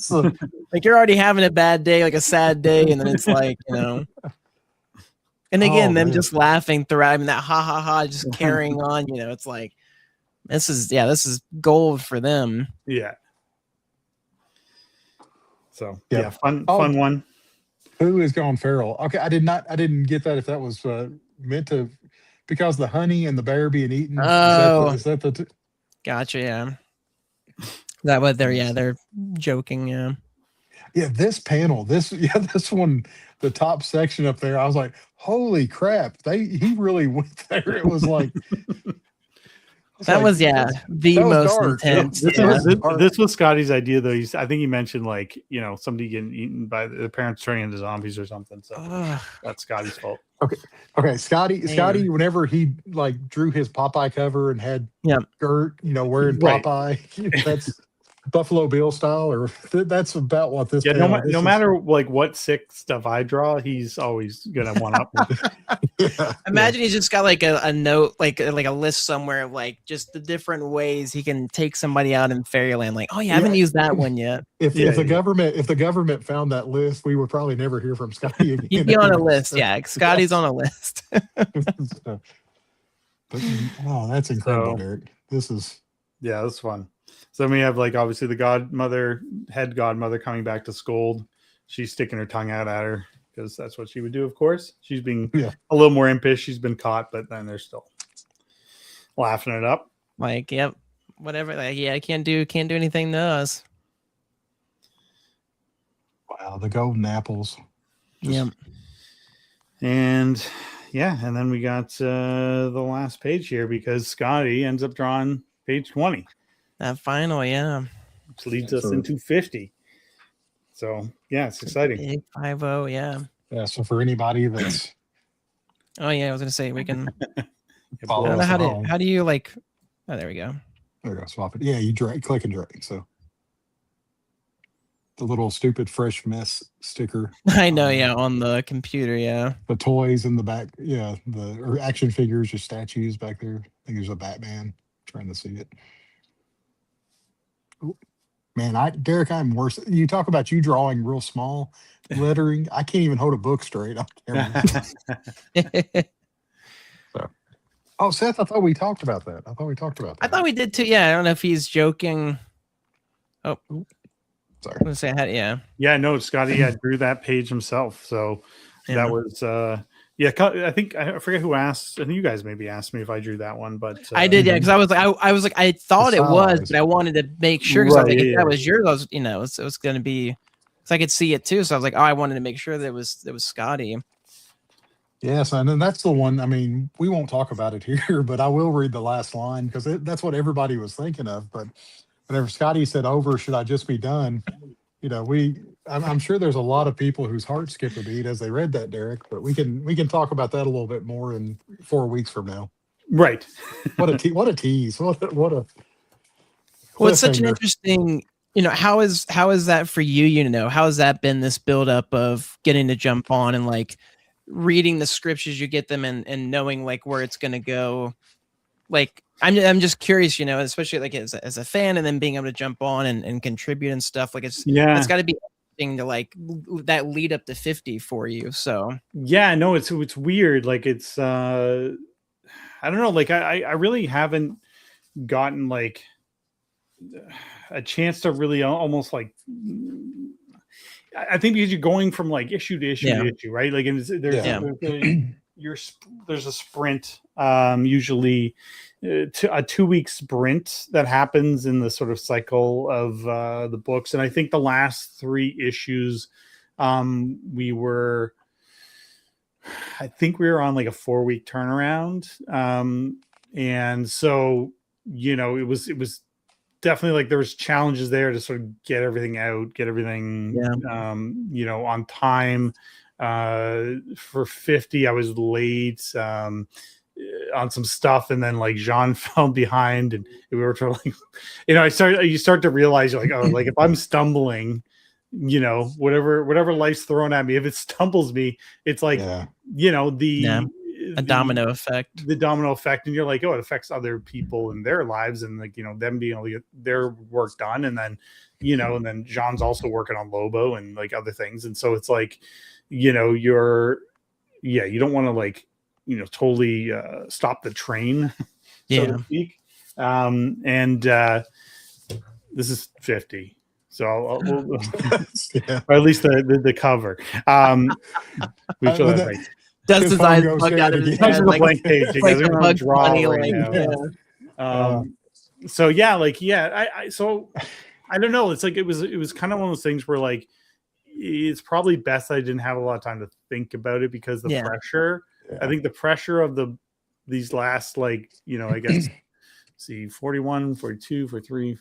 like you're already having a bad day, like a sad day, and then it's like, And again, them just laughing throughout. I mean, that ha ha ha, just carrying on. It's like this is gold for them. Yeah. So fun one. Who is gone feral? Okay, I didn't get that. If that was meant to, because the honey and the bear being eaten. Oh, is that the gotcha. Yeah. That what they're joking. Yeah. Yeah. This panel. This one. The top section up there, I was like, "Holy crap!" He really went there. It was like that was the most dark. intense. This was Scotty's idea, though. I think he mentioned like somebody getting eaten by the parents turning into zombies or something. So that's Scotty's fault. Okay. Scotty, whenever he like drew his Popeye cover and had Gert, wearing Popeye, that's Buffalo Bill style, or that's about what this. Yeah, no matter like what sick stuff I draw, he's always gonna one up. Imagine he's just got like a note, like a list somewhere of like just the different ways he can take somebody out in Fairyland. Like, I haven't used that one yet. If the government found that list, we would probably never hear from Scotty again. He'd be on a list. Yeah, Scotty's on a list. But, that's incredible, Derek. That's fun. So then we have like obviously the head godmother coming back to scold. She's sticking her tongue out at her because that's what she would do, of course. She's being a little more impish. She's been caught, but then they're still laughing it up. Like, whatever. Like, I can't do anything to us. Wow, the golden apples. Yep. And then we got the last page here because Scotty ends up drawing page 20. That final, which leads us into 50. So it's exciting. Big 5-0, yeah. So for anybody that's, I was gonna say we can. follow us how do you like? Oh, there we go. There we go. Swap it. Yeah, you click and drag. So the little stupid fresh mess sticker. I know, on the computer, The toys in the back, the action figures or statues back there. I think there's a Batman. I'm trying to see it. Man, Derek, I'm worse. You talk about you drawing real small lettering. I can't even hold a book straight on camera. Seth, I thought we talked about that. I thought we did too. Yeah, I don't know if he's joking. Oh, Sorry. I was gonna say, Yeah, no, Scotty drew that page himself. So that was I think I forget who asked. I think you guys maybe asked me if I drew that one, but I did, because I was like, I thought it was, but I wanted to make sure, because I was like, if that was yours, I was, it was gonna be, so I could see it too. So I was like, oh, I wanted to make sure that it was Scotty. Yes, and then that's the one. I mean, we won't talk about it here, but I will read the last line because that's what everybody was thinking of. But whenever Scotty said, "Over, should I just be done?" I'm sure there's a lot of people whose hearts skipped a beat as they read that, Derek. But we can talk about that a little bit more in 4 weeks from now. Right. What a tease! What a. Well, it's such an interesting. How is that for you? How has that been, this buildup of getting to jump on and like reading the scripts as you get them and knowing like where it's going to go? Like, I'm just curious, especially like as a fan, and then being able to jump on and contribute and stuff. Like it's got to be interesting to like that lead up to 50 for you. So no, it's weird. Like it's I don't know. Like I really haven't gotten like a chance to really almost like. I think because you're going from like issue to issue to issue, right? Like, and there's a sprint, usually a 2-week sprint that happens in the sort of cycle of the books. And I think the last 3 issues, we were on like a 4-week turnaround. And so, it was definitely like there was challenges there to sort of get everything out, get everything, on time. For 50, I was late on some stuff, and then like Jean fell behind, and we were trying to like, you start to realize you're like, oh, like if I'm stumbling, whatever life's thrown at me, if it stumbles me, it's like, a domino effect. The domino effect, and you're like, oh, it affects other people in their lives, and like them being able to get their work done, and then and then Jean's also working on Lobo and like other things, and so it's like you don't want to like totally stop the train, so to speak. And this is 50, so I'll or at least the cover. We feel that right. Dustin's eyes bug out of his head, like blank page. like a Bugs Bunny, So so I don't know. It's like it was kind of one of those things where like it's probably best I didn't have a lot of time to think about it because the pressure. Yeah. I think the pressure of these last like I guess 41, 42, 43,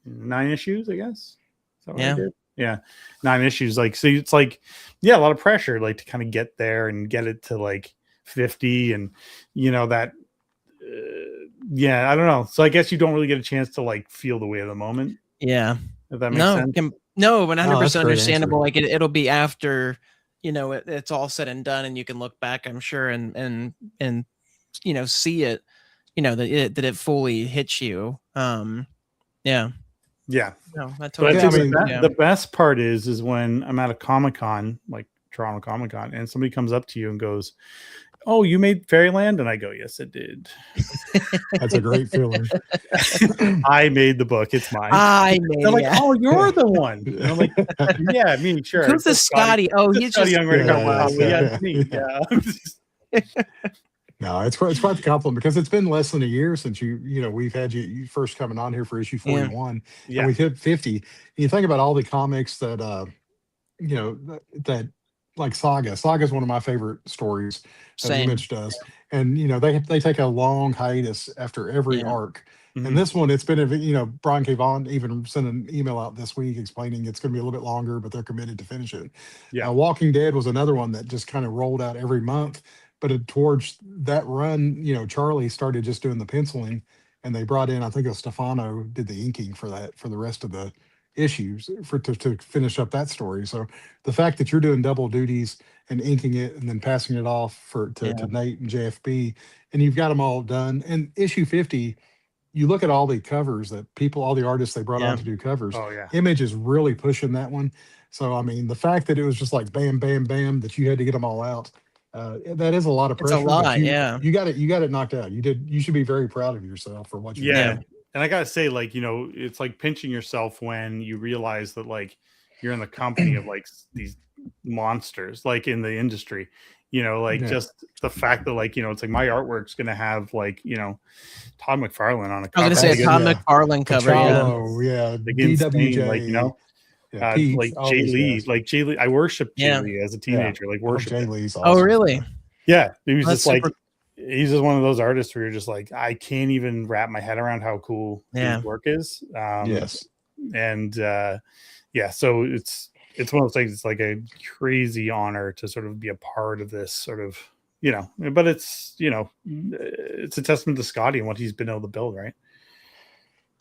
9 issues. I guess. Yeah, 9 issues. Like, so it's like, a lot of pressure, like to kind of get there and get it to like 50, and that. I don't know. So I guess you don't really get a chance to like feel the weight of the moment. Yeah, if that makes sense. No, 100% understandable. Like it'll be after it's all said and done, and you can look back, I'm sure, and see it, that it fully hits you. Yeah. No, that's totally. But the best part is when I'm at a Comic-Con, like Toronto Comic-Con, and somebody comes up to you and goes, "Oh, you made Fairyland?" And I go, "Yes, I did." That's a great feeling. I made the book. It's mine. They're like, "Oh, you're the one." And I'm like, "Yeah, me, sure." Who's the Scotty? Oh, he's just Young it's me. Yeah. No, it's quite the compliment because it's been less than a year since we've had you first coming on here for issue 41, and we've hit 50. And you think about all the comics that that like Saga. Saga is one of my favorite stories that Image does, and they take a long hiatus after every arc. Mm-hmm. And this one, it's been Brian K. Vaughan even sent an email out this week explaining it's going to be a little bit longer, but they're committed to finish it. Yeah, Walking Dead was another one that just kind of rolled out every month. But towards that run, Charlie started just doing the penciling, and they brought in, I think it was Stefano did the inking for the rest of the issues to finish up that story. So the fact that you're doing double duties and inking it and then passing it off to Nate and JFB, and you've got them all done. And issue 50, you look at all the covers that all the artists they brought on to do covers. Oh, yeah. Image is really pushing that one. So, I mean, the fact that it was just like bam, bam, bam, that you had to get them all out. That is a lot of pressure. It's a lot, you got it knocked out. You should be very proud of yourself for what you did. And I gotta say, like, it's like pinching yourself when you realize that like you're in the company of like these monsters, like in the industry, just the fact that like, it's like my artwork's gonna have like, Todd McFarlane on a I cover. was gonna say a Todd Yeah. McFarlane cover. Pachalo, yeah. Like insane, DWJ, like, Pete, like all Jay these Lee, guys. like Jay Lee. I worshiped Jay Yeah. Lee as a teenager, like worshiped Jay him. Lee's Oh, awesome. really? Yeah, he was That's just like, super- he's just one of those artists where you're just like, I can't even wrap my head around how cool his work is. Yes. And so it's one of those things. It's like a crazy honor to sort of be a part of this sort of, but it's, it's a testament to Scotty and what he's been able to build, right?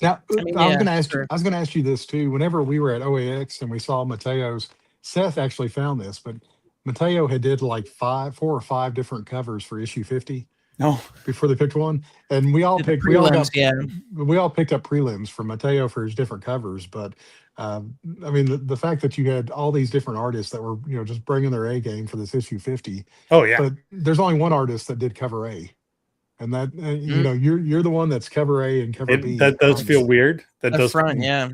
Now, I mean, I was yeah, going to ask sure. you. I was going to ask you this too. Whenever we were at OAX and we saw Mateo's, Seth actually found this, but Mateo had did like 4 or 5 different covers for issue 50 No, before they picked one, and we all The picked. prelims, We all picked up prelims from Mateo for his different covers. But I mean, the fact that you had all these different artists that were just bringing their A game for this issue 50. oh yeah, But there's only one artist that did cover A. And that you're the one that's cover A and cover B. that does feel weird. That the does front, yeah.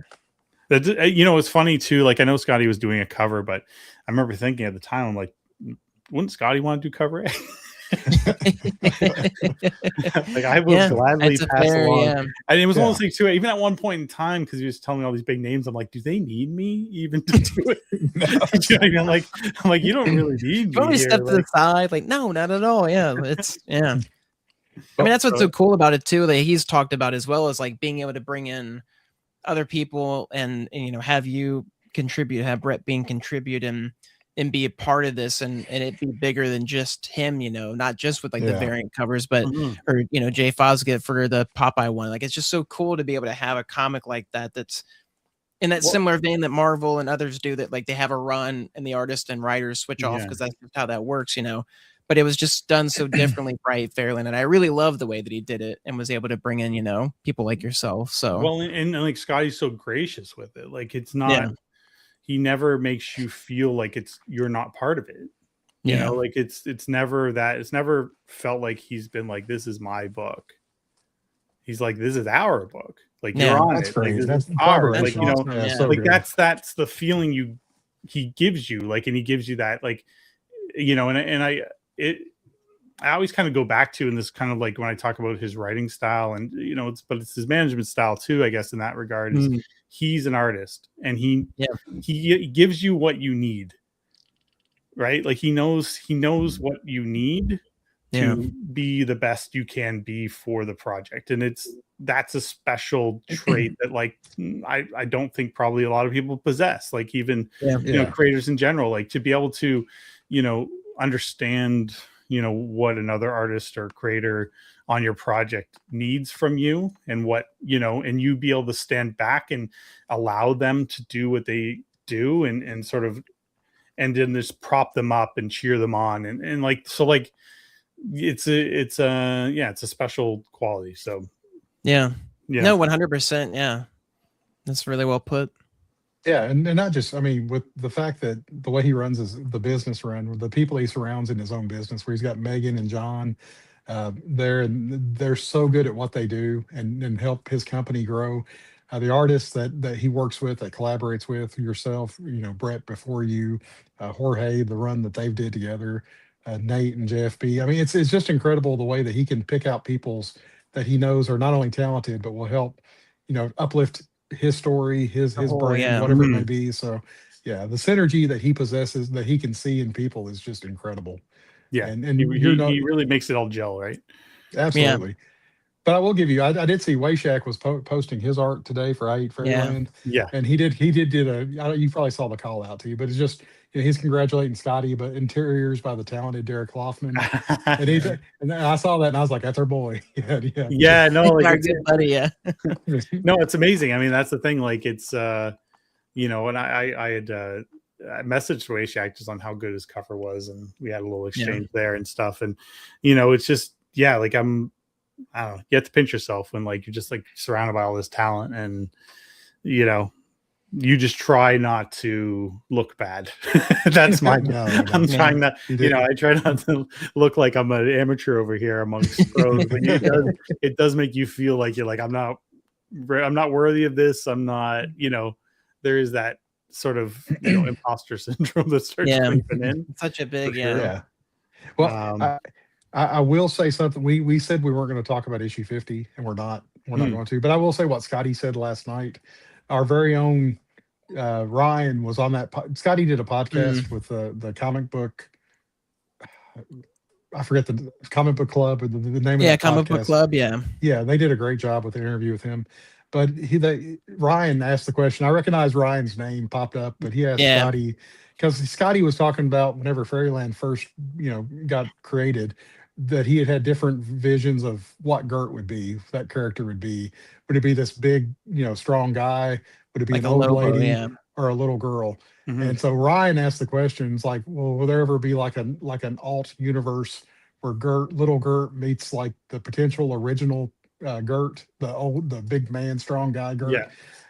That it's funny too. Like I know Scotty was doing a cover, but I remember thinking at the time, I'm like, wouldn't Scotty want to do cover A? Like I will gladly pass along. Yeah. And it was almost like too. Even at one point in time, because he was telling me all these big names, I'm like, do they need me even to do it? You know what I mean? I'm like, you don't really need me. Probably here. step to Like, the side, like, no, not at all. Yeah, it's yeah. I mean, that's what's so cool about it too, that he's talked about as well, as like being able to bring in other people and have you contribute, have Brett Bean contribute and be a part of this and it be bigger than just him, not just with like the variant covers, but or Jay Fosgate for the Popeye one. Like it's just so cool to be able to have a comic like that's in that similar vein that Marvel and others do, that like they have a run and the artist and writers switch off because that's just how that works, But it was just done so differently for I Hate Fairyland, and I really love the way that he did it and was able to bring in, people like yourself. So well, and like Scotty's so gracious with it. Like it's not, he never makes you feel like you're not part of it. Like it's never that. It's never felt like he's been like, this is my book. He's like, this is our book. Like you're on it. Like this is ours. Like awesome. that's the feeling he gives you. Like, and he gives you that, like, I always kind of go back to, and this kind of like when I talk about his writing style and it's his management style too, I guess in that regard, is he's an artist and he gives you what you need, right? Like he knows what you need to be the best you can be for the project. And that's a special trait that like I don't think probably a lot of people possess, like even creators in general, like to be able to understand what another artist or creator on your project needs from you, and what and you be able to stand back and allow them to do what they do, and sort of, and then just prop them up and cheer them on, and like, so like it's a special quality. So no, 100%. Yeah, that's really well put. Yeah, and not just, I mean, with the fact that the way he runs the business run, the people he surrounds in his own business, where he's got Megan and John, they're so good at what they do and help his company grow. The artists that he works with, that collaborates with, yourself, Brett before you, Jorge, the run that they've did together, Nate and JFB. I mean, it's just incredible the way that he can pick out people's that he knows are not only talented, but will help, uplift his story, his brand, whatever it may be. So the synergy that he possesses, that he can see in people, is just incredible. And he really makes it all gel, right? Absolutely. But I will give you, I did see Wayshak was posting his art today for I Hate Fairyland. And he did you probably saw the call out to you, but it's just, he's congratulating Scotty, but interiors by the talented Derek Laufman. And I saw that and I was like, that's our boy. No, like our good buddy. No, it's amazing. I mean, that's the thing. Like it's, and I had I messaged Wayshak just on how good his cover was, and we had a little exchange there and stuff. And, it's just, like I don't know, you have to pinch yourself when like you're just like surrounded by all this talent, and you just try not to look bad. That's my I'm trying not, I try not to look like I'm an amateur over here amongst pros, but it does make you feel like you're like, I'm not not worthy of this. I'm not, there is that sort of, imposter syndrome that starts creeping in. Such a big, sure. Yeah. Well, I will say something. We said we weren't going to talk about issue 50, and we're not going to. But I will say what Scotty said last night. Our very own Ryan was on that. Scotty did a podcast with the comic book. I forget the comic book club or the name of that comic podcast. book club. Yeah, they did a great job with the interview with him. But Ryan asked the question. I recognize Ryan's name popped up, but he asked Scotty, because Scotty was talking about whenever Fairyland first, got created, that he had different visions of what Gert would be, that character would be. Would it be this big, strong guy? Would it be like an old Lobo, lady or a little girl? And so Ryan asked the questions like, well, will there ever be like an alt universe where little Gert meets like the potential original Gert, the big man, strong guy Gert? Yeah.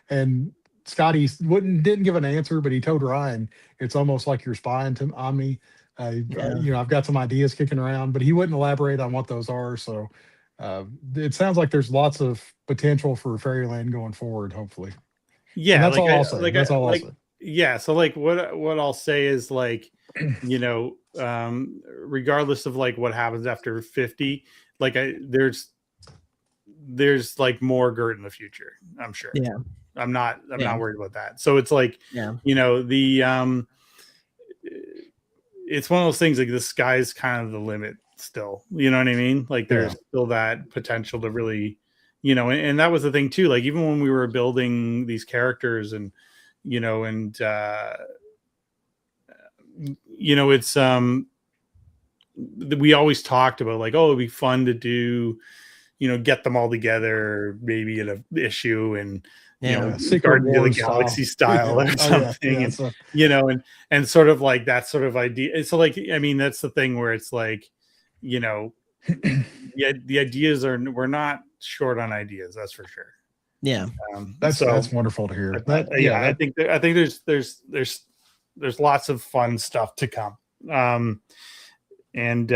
And Scotty didn't give an answer, but he told Ryan, it's almost like you're spying on me. I've got some ideas kicking around, but he wouldn't elaborate on what those are. So it sounds like there's lots of potential for Fairyland going forward, hopefully. Yeah, and that's all I'll say. That's all I'll say. Yeah, so like what I'll say is like, regardless of like what happens after 50, like there's like more Gert in the future, I'm sure. Yeah. I'm not worried about that. So it's like, it's one of those things like the sky's kind of the limit still. You know what I mean? Like there's still that potential to really, and that was the thing too. Like even when we were building these characters and, it's we always talked about like, oh, it'd be fun to do, get them all together maybe in an issue and Guardians of the Galaxy style or something. And sort of like that sort of idea. So like, I mean, that's the thing where it's like, the ideas we're not short on ideas, that's for sure. Yeah. That's wonderful to hear. I think there's lots of fun stuff to come. So do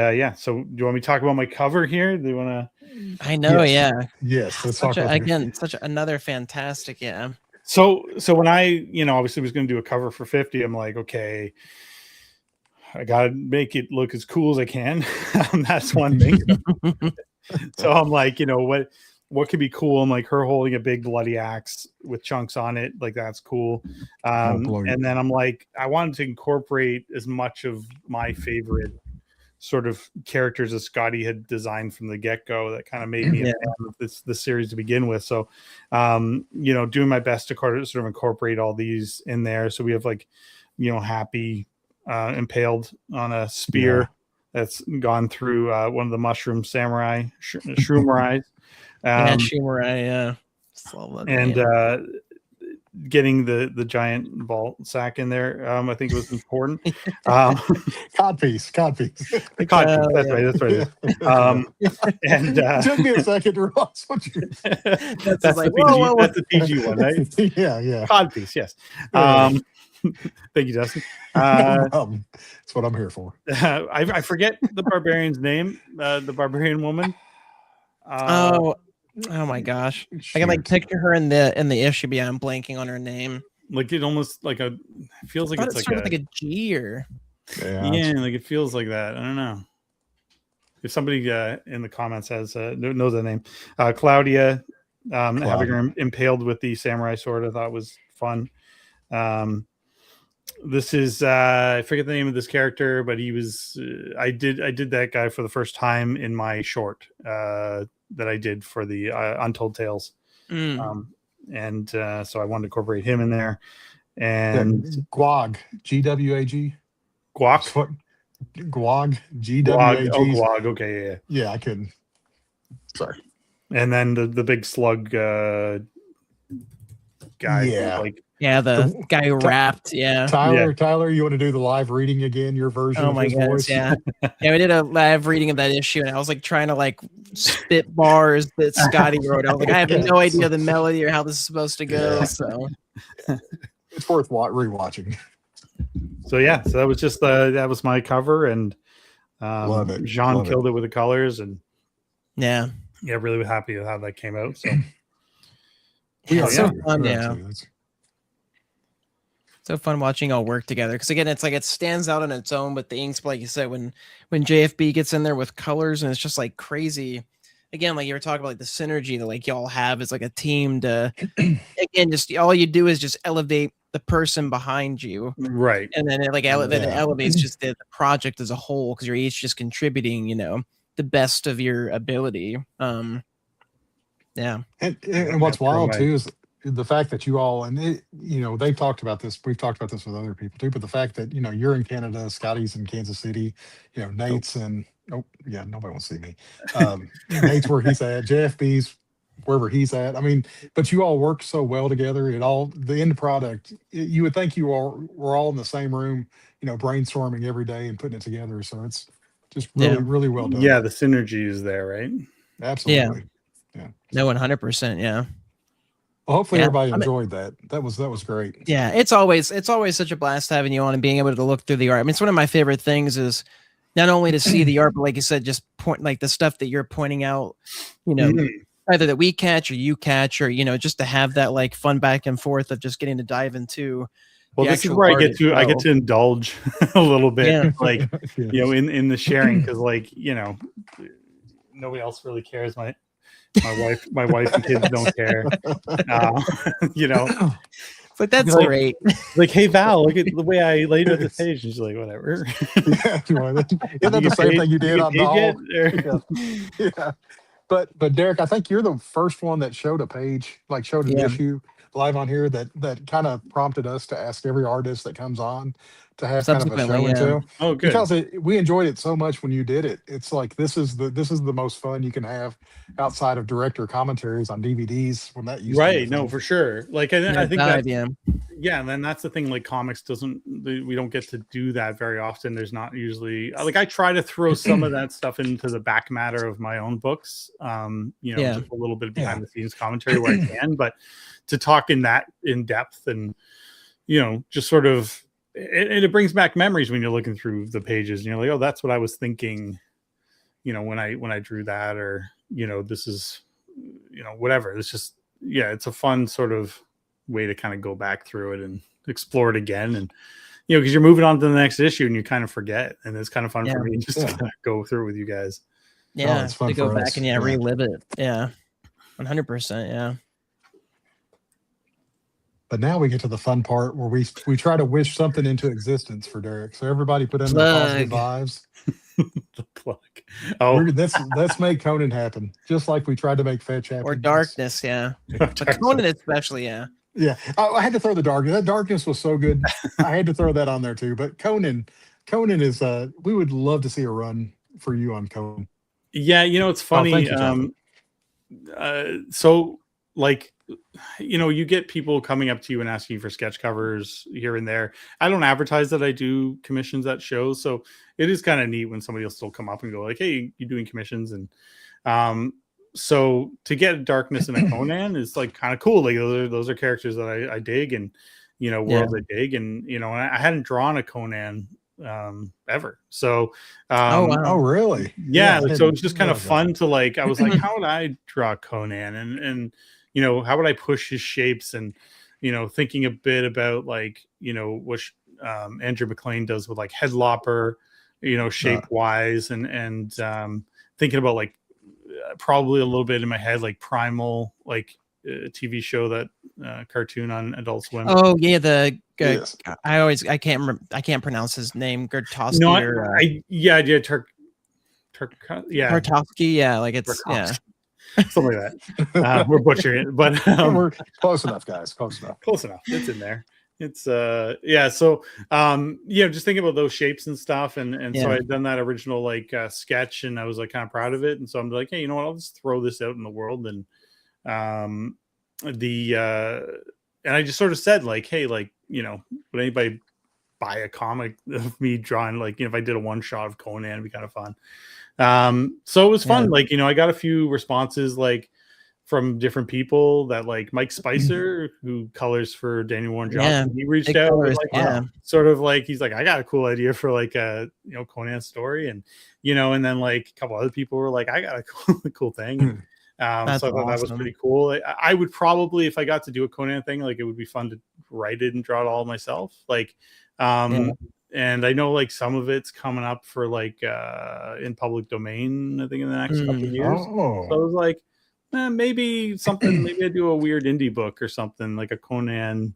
you want me to talk about my cover here? Do you want to? I know. Yes. Let's talk about such another fantastic. So when I, obviously was going to do a cover for 50, I'm like, okay, I got to make it look as cool as I can. That's one thing. So I'm like, what could be cool? I'm like her holding a big bloody axe with chunks on it. Like that's cool. And then I'm like, I wanted to incorporate as much of my favorite sort of characters that Scotty had designed from the get-go that kind of made me a fan of this series to begin with. So, doing my best to sort of incorporate all these in there. So we have like, Happy impaled on a spear that's gone through one of the mushroom samurai, Shroomrai. Shroomrai, and getting the giant ball sack in there, I think it was important. Codpiece. That's right. And it took me a second to realize what you. That's like that's the PG one, right? Yeah. Codpiece, yes. Thank you, Dustin. That's what I'm here for. I forget the barbarian's name. The barbarian woman. Oh my gosh! Shoot. I can like picture her in the issue, but I'm blanking on her name. Like it almost like feels like it's like sort of like a G or like it feels like that. I don't know. If somebody in the comments knows that name, Claudia, having her impaled with the samurai sword, I thought was fun. This is I forget the name of this character, but he was I did that guy for the first time in my short that I did for the Untold Tales. So I wanted to incorporate him in there. And Gwag, Gwag. Gwag? Gwag, Gwag. Oh, Gwag. Okay, yeah. I couldn't. Sorry. And then the big slug guy. Yeah. The guy who rapped. Tyler, you want to do the live reading again? Your version of his voice? Yeah, we did a live reading of that issue, and I was like trying to like spit bars that Scotty wrote. I was like, I have no idea the melody or how this is supposed to go. So it's worth rewatching. So that was just that was my cover, and Love it. Jean killed it with the colors, and really happy with how that came out. So Yeah, it's so fun. We are Yeah. too. That's- So fun watching all work together because again, it's like it stands out on its own. But the inks, like you said, when JFB gets in there with colors and it's just like crazy. Again, like you were talking about, like the synergy that like y'all have is like a team to. Again, just all you do is just elevate the person behind you, Right. and then it like then it elevates just the project as a whole because you're each just contributing, the best of your ability. Yeah. And what's wild too is the fact that you all, and they've talked about this. We've talked about this with other people too. But the fact that you're in Canada, Scotty's in Kansas City, Nate's and nobody wants to see me. Nate's where he's at. JFB's wherever he's at. I mean, but you all work so well together. The end product. You would think you all were all in the same room, brainstorming every day and putting it together. So it's just really, really well done. Yeah, the synergy is there, right? Absolutely. Yeah. No, 100%. Yeah. Well, hopefully everybody enjoyed that. That was great. Yeah, it's always such a blast having you on and being able to look through the art. I mean, it's one of my favorite things is not only to see the art, but like you said, just point like the stuff that you're pointing out, either that we catch or you catch, or just to have that like fun back and forth of just getting to dive into. Well, this is where I get to indulge a little bit, like in the sharing, because like nobody else really cares. My wife and kids don't care, But that's like, great. Like, hey Val, look at the way I laid out the page. And she's like, whatever. Isn't that the same thing you did on the Yeah. But Derek, I think you're the first one that showed a page, like showed an issue live on here that kind of prompted us to ask every artist that comes on to have kind of a show and tell. Oh, good. Because we enjoyed it so much when you did it. It's like this is the most fun you can have outside of director commentaries on DVDs when that used to be no, for sure. Like I think that and then that's the thing. Like comics we don't get to do that very often. There's not usually like I try to throw some of that stuff into the back matter of my own books. Just a little bit behind the scenes commentary where I can, but to talk in depth and just sort of. It brings back memories when you're looking through the pages and you're like, oh, that's what I was thinking, when I drew that, or, this is, whatever. It's just, it's a fun sort of way to kind of go back through it and explore it again. And, because you're moving on to the next issue and you kind of forget. And it's kind of fun for me just to kind of go through it with you guys. Yeah. It's fun to go back and relive it. Yeah. 100%. Yeah. But now we get to the fun part where we try to wish something into existence for Derek. So everybody put in their positive vibes. The plug. Oh, let's make Conan happen, just like we tried to make Fetch happen. Or darkness, yeah. But Conan especially, yeah. Yeah, I had to throw the darkness. That darkness was so good. I had to throw that on there too. But Conan is. We would love to see a run for you on Conan. Yeah, it's funny. So like. You get people coming up to you and asking you for sketch covers here and there. I don't advertise that I do commissions at shows, so it is kind of neat when somebody will still come up and go like, "Hey, you doing commissions?" And so to get darkness in a Conan is like kind of cool. Like those are characters that I dig and worlds I dig, and I hadn't drawn a Conan ever. So oh really? Yeah, so it's just kind of fun to like. I was like, how would I draw Conan and how would I push his shapes and, thinking a bit about like, what Andrew McLean does with like Headlopper, shape wise and thinking about like probably a little bit in my head, like Primal, like a TV show that cartoon on Adult Swim. Oh yeah. I can't pronounce his name. Gertowski. No, I did Tarkovsky. Yeah. Like it's, something like that. We're butchering it, but we're close enough, guys. Close enough. It's in there. It's so just thinking about those shapes and stuff, and so I'd done that original like sketch, and I was like kind of proud of it, and so I'm like, hey, you know what, I'll just throw this out in the world, and and I just sort of said like, hey, like, would anybody buy a comic of me drawing, like, if I did a one shot of Conan, it'd be kind of fun. So it was fun. Like, I got a few responses like from different people that like Mike Spicer, who colors for Daniel Warren Johnson, he reached out sort of like, he's like, I got a cool idea for like a, Conan story. And, and then like a couple other people were like, I got a cool thing. So I thought that was pretty cool. I would probably, if I got to do a Conan thing, like it would be fun to write it and draw it all myself. Like, and I know like some of it's coming up for like in public domain, I think in the next couple of years. So I was like, maybe something, maybe I do a weird indie book or something like a Conan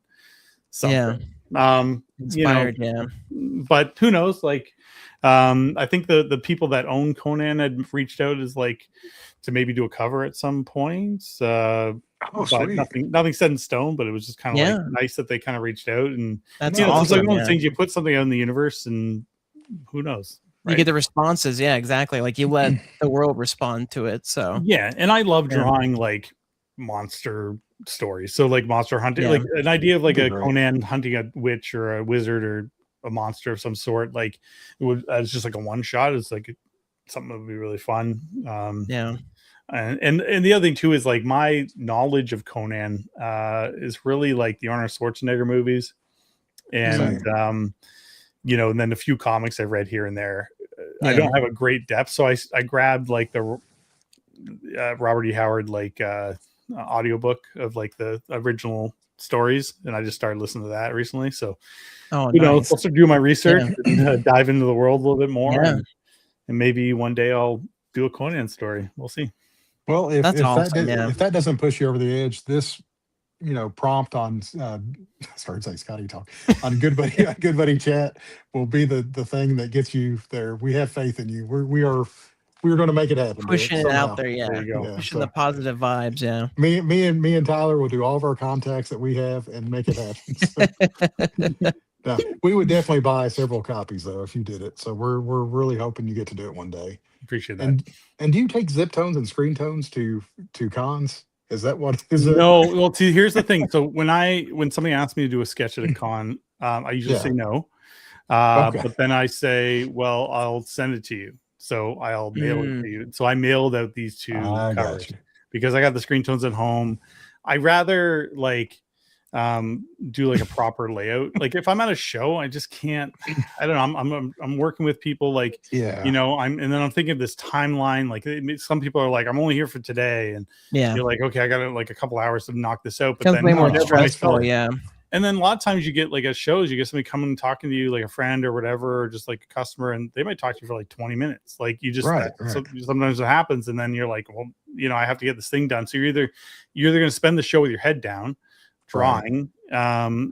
something. Inspired, but who knows? Like, I think the people that own Conan had reached out as like to maybe do a cover at some point. But nothing set in stone. But it was just kind of like nice that they kind of reached out, and that's awesome. It's like one of those things, you put something out in the universe, and who knows? You get the responses. Yeah, exactly. Like you let the world respond to it. So and I love drawing like monster stories. So like monster hunting, like an idea of like a Conan hunting a witch or a wizard or a monster of some sort. Like it's just like a one shot. It's like something that would be really fun. And the other thing too is like my knowledge of Conan is really like the Arnold Schwarzenegger movies, and and then a few comics I've read here and there. I don't have a great depth, so I grabbed like the Robert E. Howard like audiobook of like the original stories, and I just started listening to that recently. So I'll start doing my research and dive into the world a little bit more, and maybe one day I'll do a Conan story. We'll see. Well, if that doesn't push you over the edge, this prompt on sorry to say Scotty talk on Good Buddy chat will be the thing that gets you there. We have faith in you. We're going to make it happen. Pushing it out there, pushing the positive vibes. Me and Tyler will do all of our contacts that we have and make it happen. So, no, we would definitely buy several copies though if you did it. So we're really hoping you get to do it one day. Appreciate that. And do you take zip tones and screen tones to cons? Is that what is it? No, well, see, here's the thing. So when somebody asks me to do a sketch at a con, I usually say no. But then I say, well, I'll send it to you. So I'll mail it to you. So I mailed out these two covers because I got the screen tones at home. I rather like do like a proper layout. Like if I'm at a show, I just can't. I don't know. I'm working with people like and then I'm thinking of this timeline. Like some people are like, I'm only here for today, and you're like, okay, I got like a couple hours to knock this out. But then way more stressful, And then a lot of times you get like at shows, you get somebody coming and talking to you, like a friend or whatever, or just like a customer, and they might talk to you for like 20 minutes. Like you just So sometimes it happens, and then you're like, well, I have to get this thing done. So you're either going to spend the show with your head down, drawing, so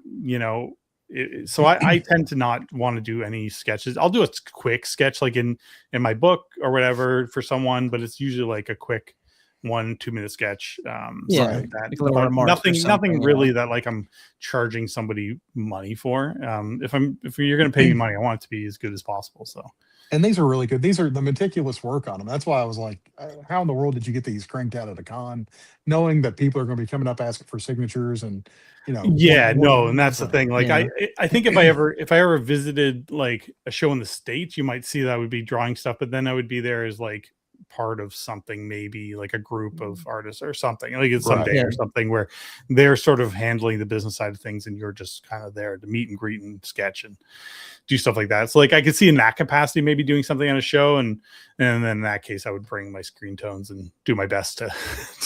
I tend to not want to do any sketches. I'll do a quick sketch like in my book or whatever for someone, but it's usually like a quick 1-2 minute sketch. Like that. Nothing really that like I'm charging somebody money for. If you're going to pay me money, I want it to be as good as possible. So. And these are really good. These are the meticulous work on them. That's why I was like, how in the world did you get these cranked out at a con, knowing that people are going to be coming up asking for signatures and, and that's the thing. Like, I think if I ever visited like a show in the States, you might see that I would be drawing stuff, but then I would be there as like part of something, maybe like a group of artists or something, like it's someday or something where they're sort of handling the business side of things and you're just kind of there to meet and greet and sketch and do stuff like that. So like I could see in that capacity maybe doing something on a show, and then in that case I would bring my screen tones and do my best to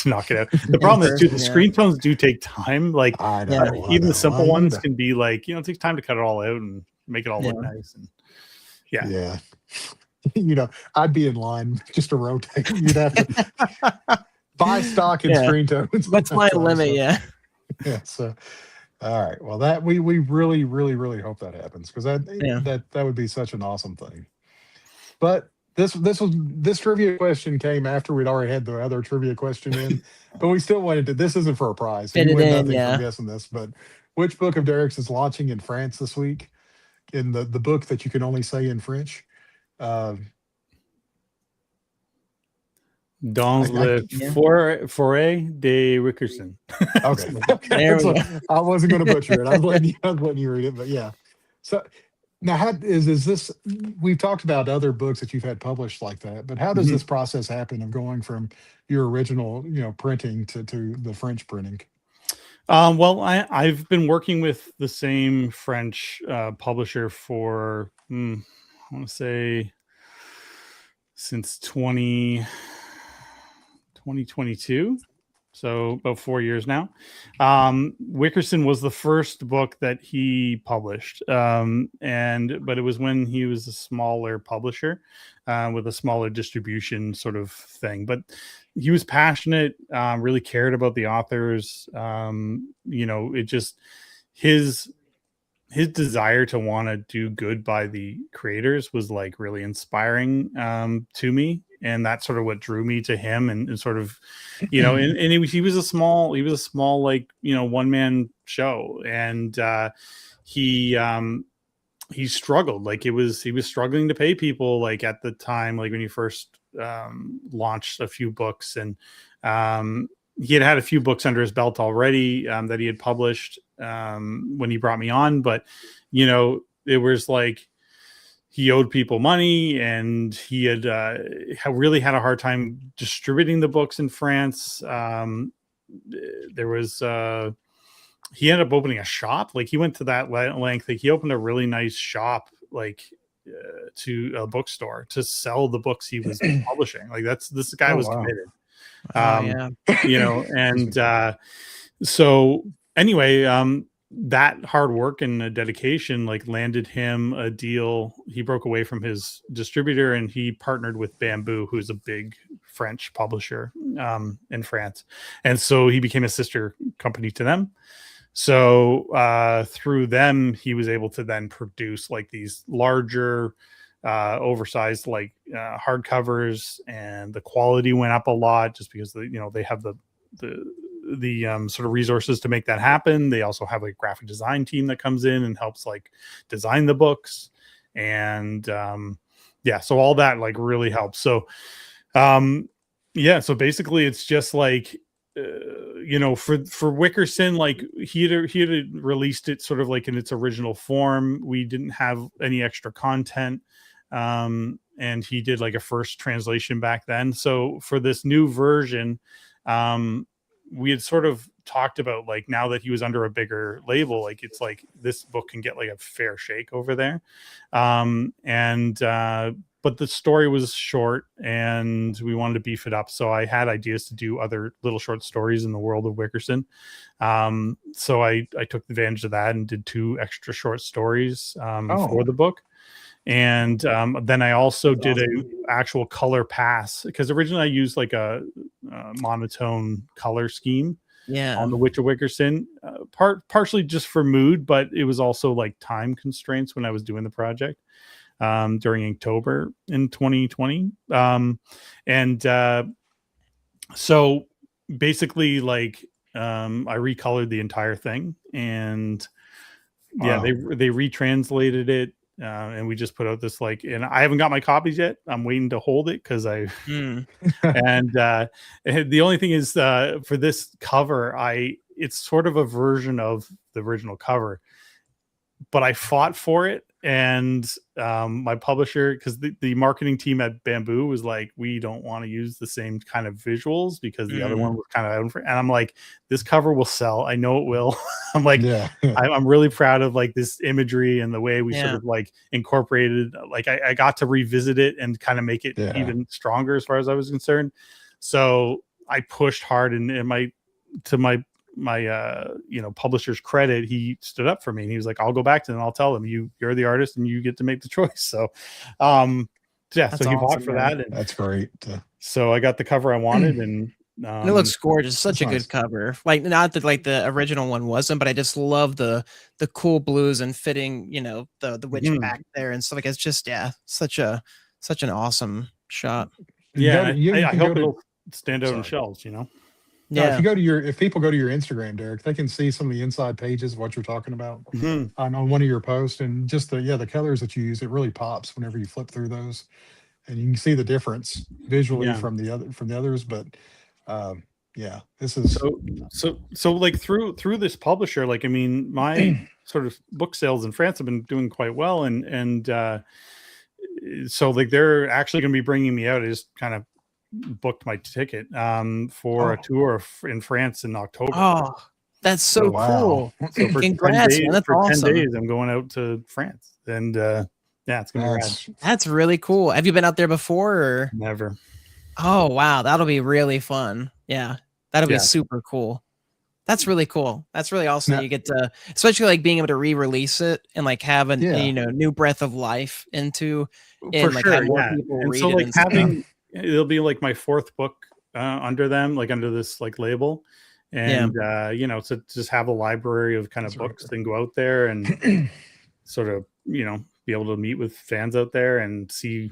knock it out. The problem is too, the screen tones do take time. Like even the simple ones can be like, it takes time to cut it all out and make it all look nice. And I'd be in line just to rotate. You'd have to buy stock in screen tones. What's my limit? So all right. Well, that we really, really, really hope that happens, because that would be such an awesome thing. But this trivia question came after we'd already had the other trivia question in, but we still wanted to. This isn't for a prize. So you win nothing for guessing this. But which book of Derek's is launching in France this week? In the book that you can only say in French. Dans le forêt de Wickerson. Okay. I wasn't going to butcher it. I was letting you read it, but yeah. So now, how is this? We've talked about other books that you've had published like that, but how does this process happen of going from your original, printing to the French printing? Well, I've been working with the same French publisher for I want to say since 2012 2022. So about 4 years now. Wickerson was the first book that he published. But it was when he was a smaller publisher with a smaller distribution sort of thing. But he was passionate, really cared about the authors. It just his desire to want to do good by the creators was like really inspiring to me. And that's sort of what drew me to him and sort of, he was a small, like, one man show. And he struggled. Like he was struggling to pay people, like at the time, like when he first launched a few books, and he had a few books under his belt already that he had published when he brought me on. But, it was like, he owed people money, and he had really had a hard time distributing the books in France. There was he ended up opening a shop. Like he went to that length. Like he opened a really nice shop, like to a bookstore to sell the books he was publishing. Like this guy was committed. So anyway, that hard work and dedication like landed him a deal. He broke away from his distributor and he partnered with Bamboo, who's a big French publisher in France. And so he became a sister company to them. So through them, he was able to then produce like these larger, oversized like hardcovers, and the quality went up a lot just because they have the sort of resources to make that happen. They also have a graphic design team that comes in and helps like design the books. And so all that like really helps. So so basically it's just like for Wickerson, like he had released it sort of like in its original form. We didn't have any extra content, and he did like a first translation back then. So for this new version, we had sort of talked about like, now that he was under a bigger label, like it's like this book can get like a fair shake over there. But the story was short and we wanted to beef it up. So I had ideas to do other little short stories in the world of Wickerson. So I took advantage of that and did 2 extra short stories for the book. And then I also did a actual color pass, because originally I used like a monotone color scheme on the Witch of Wickerson, partially just for mood, but it was also like time constraints when I was doing the project during October in 2020. So basically like I recolored the entire thing, and they retranslated it. And we just put out this like, and I haven't got my copies yet. I'm waiting to hold it because and the only thing is for this cover, it's sort of a version of the original cover, but I fought for it. And my publisher, because the marketing team at Bamboo was like, we don't want to use the same kind of visuals because the other one was kind of, and I'm like, this cover will sell. I know it will. I'm like, I'm really proud of like this imagery and the way we sort of like incorporated, like I got to revisit it and kind of make it even stronger as far as I was concerned. So I pushed hard, and to my publisher's credit, he stood up for me and he was like, I'll go back to them, I'll tell them you're the artist and you get to make the choice. So so he fought for that, and that's great. So I got the cover I wanted, and it looks gorgeous. Such a good cover. Like, not that like the original one wasn't, but I just love the cool blues and fitting, the witch back there and stuff. Like, it's just such an awesome shot. I hope it'll stand out on shelves, Yeah. If people go to your Instagram, Derek, they can see some of the inside pages of what you're talking about on one of your posts, and just the colors that you use. It really pops whenever you flip through those, and you can see the difference visually from the others. But this is so like through this publisher, like, I mean, my sort of book sales in France have been doing quite well, and so like they're actually going to be bringing me out. I just kind of booked my ticket for a tour in France in October. Oh, that's so cool. So for Congrats, 10 days, man. That's awesome. 10 days I'm going out to France, and it's gonna be rad. That's really cool. Have you been out there before, or? Never. Oh wow, that'll be really fun. Yeah, that'll be Yeah. super cool. That's really cool. That's really awesome. Now- You get to, especially like being able to re-release it and like have a Yeah. new breath of life into it, For and like sure, have more yeah. people And read so it like and stuff. having it'll be like my fourth book under them, like under this like label. And you know, to just have a library of kind of That's right. books and go out there and sort of, you know, be able to meet with fans out there and see,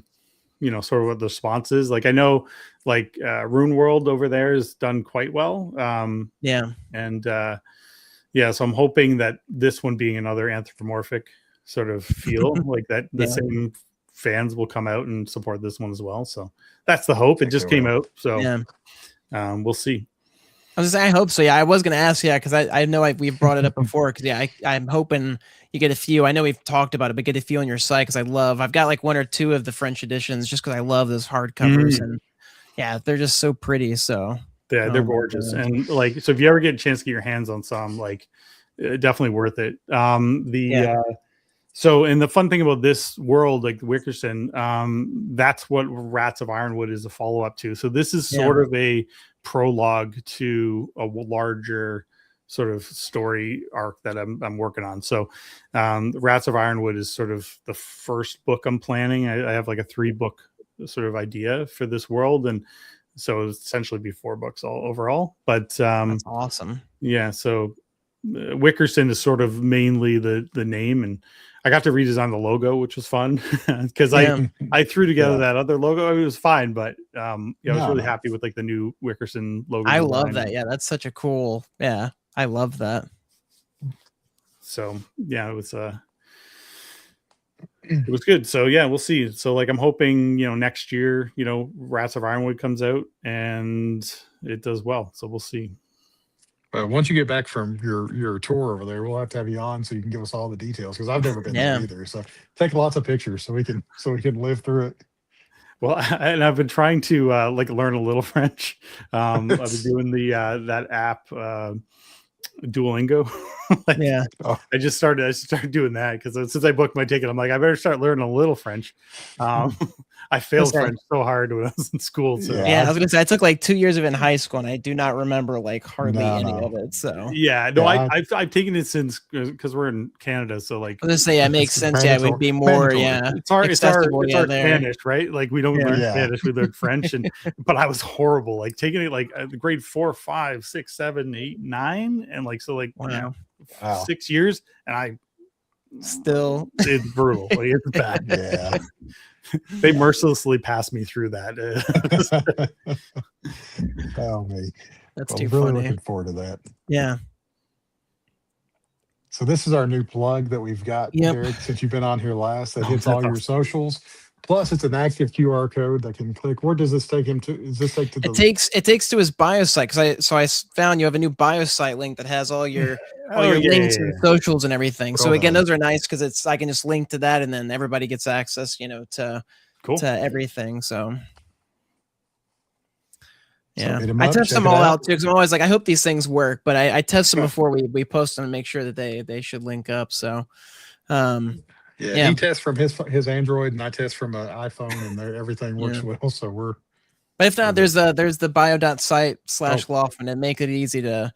you know, sort of what the response is. Like I know like Rune World over there is done quite well. Yeah. And yeah, so I'm hoping that this one being another anthropomorphic sort of feel like that the Yeah. same fans will come out and support this one as well. So that's the hope. It Think just they came will. out. So Yeah. we'll see. I was gonna say, I hope so. Yeah, I was gonna ask. Yeah, because I know we've brought it up before. Because yeah, I'm hoping you get a few. I know we've talked about it, but get a few on your site because I've got like one or two of the French editions just because I love those hardcovers and yeah, they're just so pretty. So Yeah, they're my gorgeous. God. And like, so if you ever get a chance to get your hands on some, like, definitely worth it. So, and the fun thing about this world, like Wickerson, that's what Rats of Ironwood is a follow up to. So this is sort of a prologue to a larger sort of story arc that I'm working on. So, Rats of Ironwood is sort of the first book I'm planning. I have like a 3-book sort of idea for this world, and so it'll essentially be 4 books all overall. But That's awesome. yeah, so Wickerson is sort of mainly the name, and I got to redesign the logo, which was fun because I threw together that other logo. It was fine, but I was really happy with like the new Wickerson logo. I love that. Yeah, that's such a cool. Yeah, I love that. So yeah, it was good. So yeah, we'll see. So like I'm hoping, you know, next year, you know, Rats of Ironwood comes out and it does well. So we'll see. But once you get back from your tour over there, we'll have to have you on so you can give us all the details because I've never been there either. So take lots of pictures so we can live through it. Well, and I've been trying to like learn a little French. I've been doing the that app Duolingo. I just started doing that because since I booked my ticket, I'm like, I better start learning a little French. I failed French so hard when I was in school. So. Yeah, I was gonna say I took like 2 years of it in high school, and I do not remember like hardly any of it. So yeah, no, I've taken it since because we're in Canada. So like, I was gonna say, yeah, it makes sense. Yeah, it would be more. Yeah, it's our Spanish, right? Like we don't learn Spanish, we learn French, and but I was horrible. Like taking it like grade 4, 5, 6, 7, 8, 9, and like so like 6 years, and I still it's brutal. Like, it's bad. Yeah. They mercilessly passed me through that. Oh me. That's too really funny. Looking forward to that. Yeah. So this is our new plug that we've got, Derek, since you've been on here last. That hits all your socials. Plus, it's an active QR code that can click. Where does this take him to? Does this take to the? It takes to his bio site because I found you have a new bio site link that has all your links and socials and everything. So again, those are nice because I can just link to that and then everybody gets access, you know, to everything. So yeah, I test them all out too because I'm always like, I hope these things work, but I test them before we post them and make sure that they should link up. So yeah, he tests from his Android and I test from an iPhone, and everything works well. So we're. But if not, there's the bio.site/Laufman and make it easy to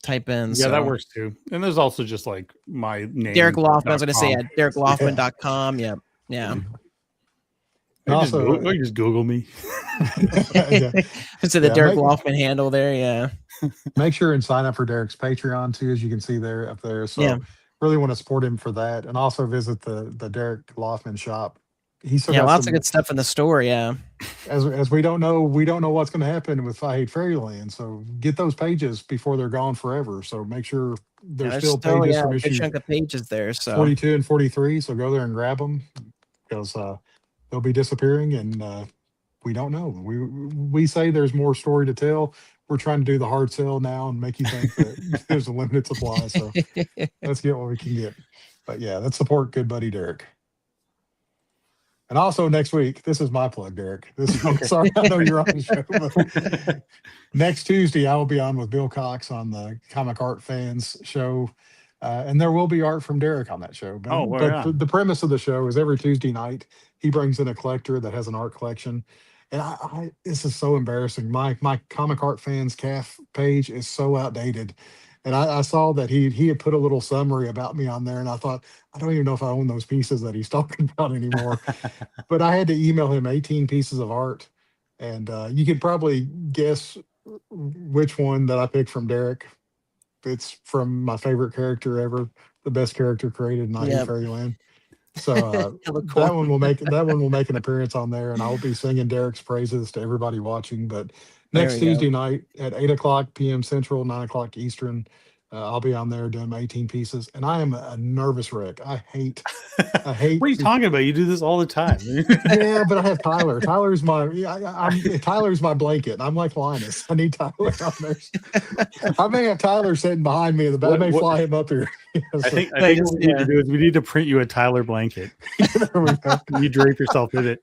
type in. Yeah, that works too. And there's also just like my name. Derek Laufman. I was going to say DerekLaufman.com. Yeah. Yeah. And also, you just Google me. So the Derek Laufman handle there. Yeah. Make sure and sign up for Derek's Patreon too, as you can see there up there. So really want to support him for that, and also visit the Derek Laufman shop. He's lots of good stuff in the store. Yeah. As we don't know what's going to happen with I Hate Fairyland. So get those pages before they're gone forever. So make sure there's still pages from issue. Chunk of pages there. So 42 and 43. So go there and grab them because they'll be disappearing, and we don't know. We say there's more story to tell. We're trying to do the hard sell now and make you think that there's a limited supply. So let's get what we can get. But yeah, let's support Good Buddy Derek. And also next week, this is my plug, Derek. Sorry, I know you're on the show. But next Tuesday, I will be on with Bill Cox on the Comic Art Fans show. And there will be art from Derek on that show. But, Oh, well, the premise of the show is every Tuesday night he brings in a collector that has an art collection. And this is so embarrassing. My comic art fans calf page is so outdated. And I saw that he had put a little summary about me on there, and I thought, I don't even know if I own those pieces that he's talking about anymore. But I had to email him 18 pieces of art, and you could probably guess which one that I picked from Derek. It's from my favorite character ever, the best character created in I Hate Fairyland. So that one will make an appearance on there, and I'll be singing Derek's praises to everybody watching. But next Tuesday night at 8:00 p.m. Central, 9:00 Eastern, I'll be on there doing my 18 pieces, and I am a nervous wreck. I hate. What are you talking about? You do this all the time. Yeah, but I have Tyler. Tyler's my blanket. I'm like Linus. I need Tyler on there. I may have Tyler sitting behind me in the back. I may fly him up here. I think what we need to do is we need to print you a Tyler blanket. You drape yourself in it.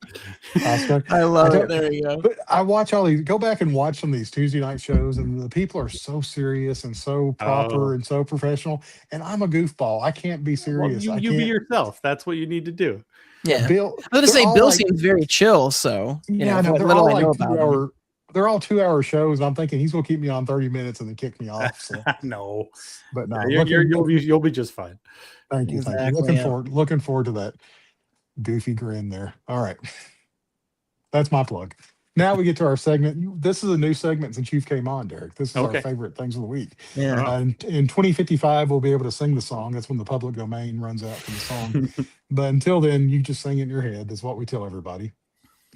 I love it. There you go. But I watch go back and watch some of these Tuesday night shows, and the people are so serious and so proper and so professional. And I'm a goofball. I can't be serious. Well, you be yourself. That's what you need to do. Yeah. Bill, I was going to say, Bill seems very chill. So, yeah, know, they're all like 2-hour. They're all 2-hour shows. I'm thinking he's going to keep me on 30 minutes and then kick me off. So. No, but no, you'll be just fine. Thank you. Exactly, thank you. Looking forward to that goofy grin there. All right, that's my plug. Now we get to our segment. This is a new segment since you've came on, Derek. This is our favorite things of the week. Yeah. In 2055, we'll be able to sing the song. That's when the public domain runs out for the song. But until then, you just sing it in your head. That's what we tell everybody.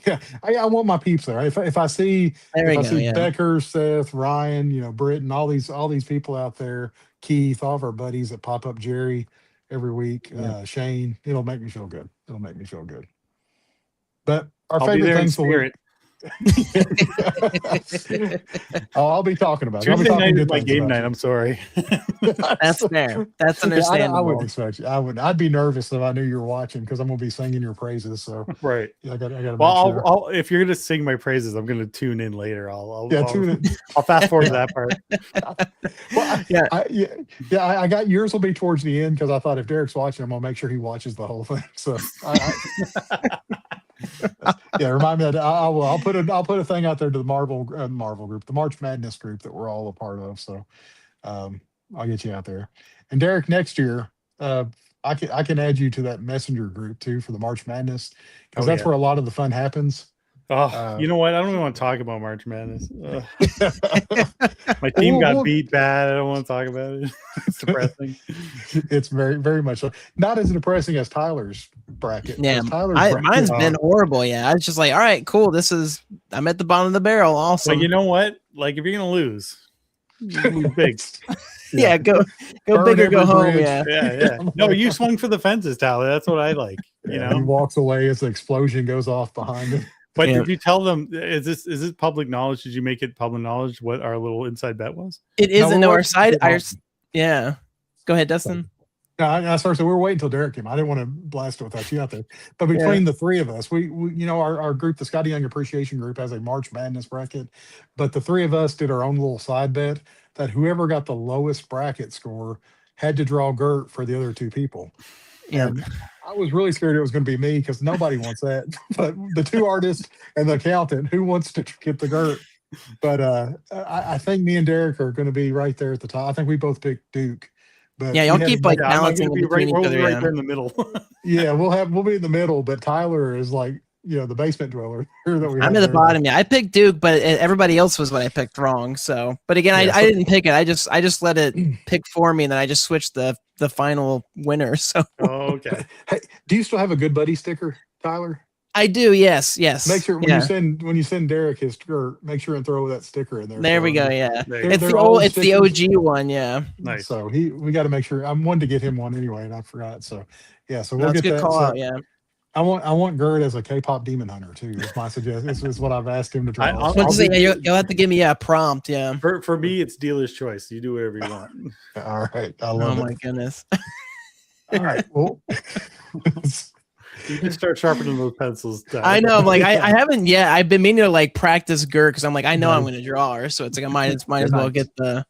Yeah, I want my peeps there. If I see Becker, Seth, Ryan, Britton, all these people out there, Keith, all of our buddies that pop up, Jerry, every week, Shane, it'll make me feel good. But our favorite things will. I'll be talking about it. Tuesday night is my game night. I'm sorry. That's fair. That's understandable. I wouldn't expect you. I'd be nervous if I knew you were watching because I'm going to be singing your praises. So right. I got to. Well, if you're going to sing my praises, I'm going to tune in later. Tune in. I'll fast forward to that part. Well, I got yours will be towards the end because I thought if Derek's watching, I'm going to make sure he watches the whole thing. So. Remind me that I'll put a thing out there to the Marvel group, the March Madness group that we're all a part of. So I'll get you out there. And Derek, next year, I can add you to that messenger group too for the March Madness because that's where a lot of the fun happens. Oh, you know what? I don't even want to talk about March Madness. My team got beat bad. I don't want to talk about it. It's depressing. It's very, very much so. Not as depressing as Tyler's bracket. Yeah, mine's been horrible. Yeah, I was just like, all right, cool. I'm at the bottom of the barrel. Awesome. Like, you know what? Like, if you're gonna lose, you big. Yeah, go big or go home. Yeah. No, you swung for the fences, Tyler. That's what I like. You know, he walks away as the explosion goes off behind him. But did you tell them? Is this public knowledge? Did you make it public knowledge what our little inside bet was? It isn't. No, our side. Yeah. Go ahead, Dustin. No, sorry. So we were waiting until Derek came. I didn't want to blast it without you out there. But between the three of us, we our group, the Scotty Young Appreciation Group, has a March Madness bracket. But the three of us did our own little side bet that whoever got the lowest bracket score had to draw Gert for the other two people. Yeah. And I was really scared it was going to be me because nobody wants that. But the two artists and the accountant, who wants to get the Gert? But I think me and Derek are going to be right there at the top. I think we both picked Duke. But y'all keep balancing right there in the middle. We'll be in the middle. But Tyler is like the basement dweller. I'm at the bottom. Yeah, I picked Duke, but everybody else was what I picked wrong. So, but again, I didn't pick it. I just let it pick for me, and then I just switched the final winner. So, okay. Hey, do you still have a Good Buddy sticker, Tyler? I do. Yes. Make sure when you send Derek his skirt, make sure and throw that sticker in there. There we go. Yeah, it's the OG one. Yeah. Nice. So we got to make sure. I wanted to get him one anyway, and I forgot. So so we'll get that. Call out, yeah. I want Gert as a K-pop demon hunter too. Is my suggestion. This is what I've asked him to try. You'll have to give me a prompt. Yeah. For me, it's dealer's choice. You do whatever you want. All right. I love it. Oh my goodness. All right. Well. You can start sharpening those pencils. I know. I'm like, I haven't yet. I've been meaning to practice Gert because I'm like, I know I'm going to draw her, so it's like I might as well get the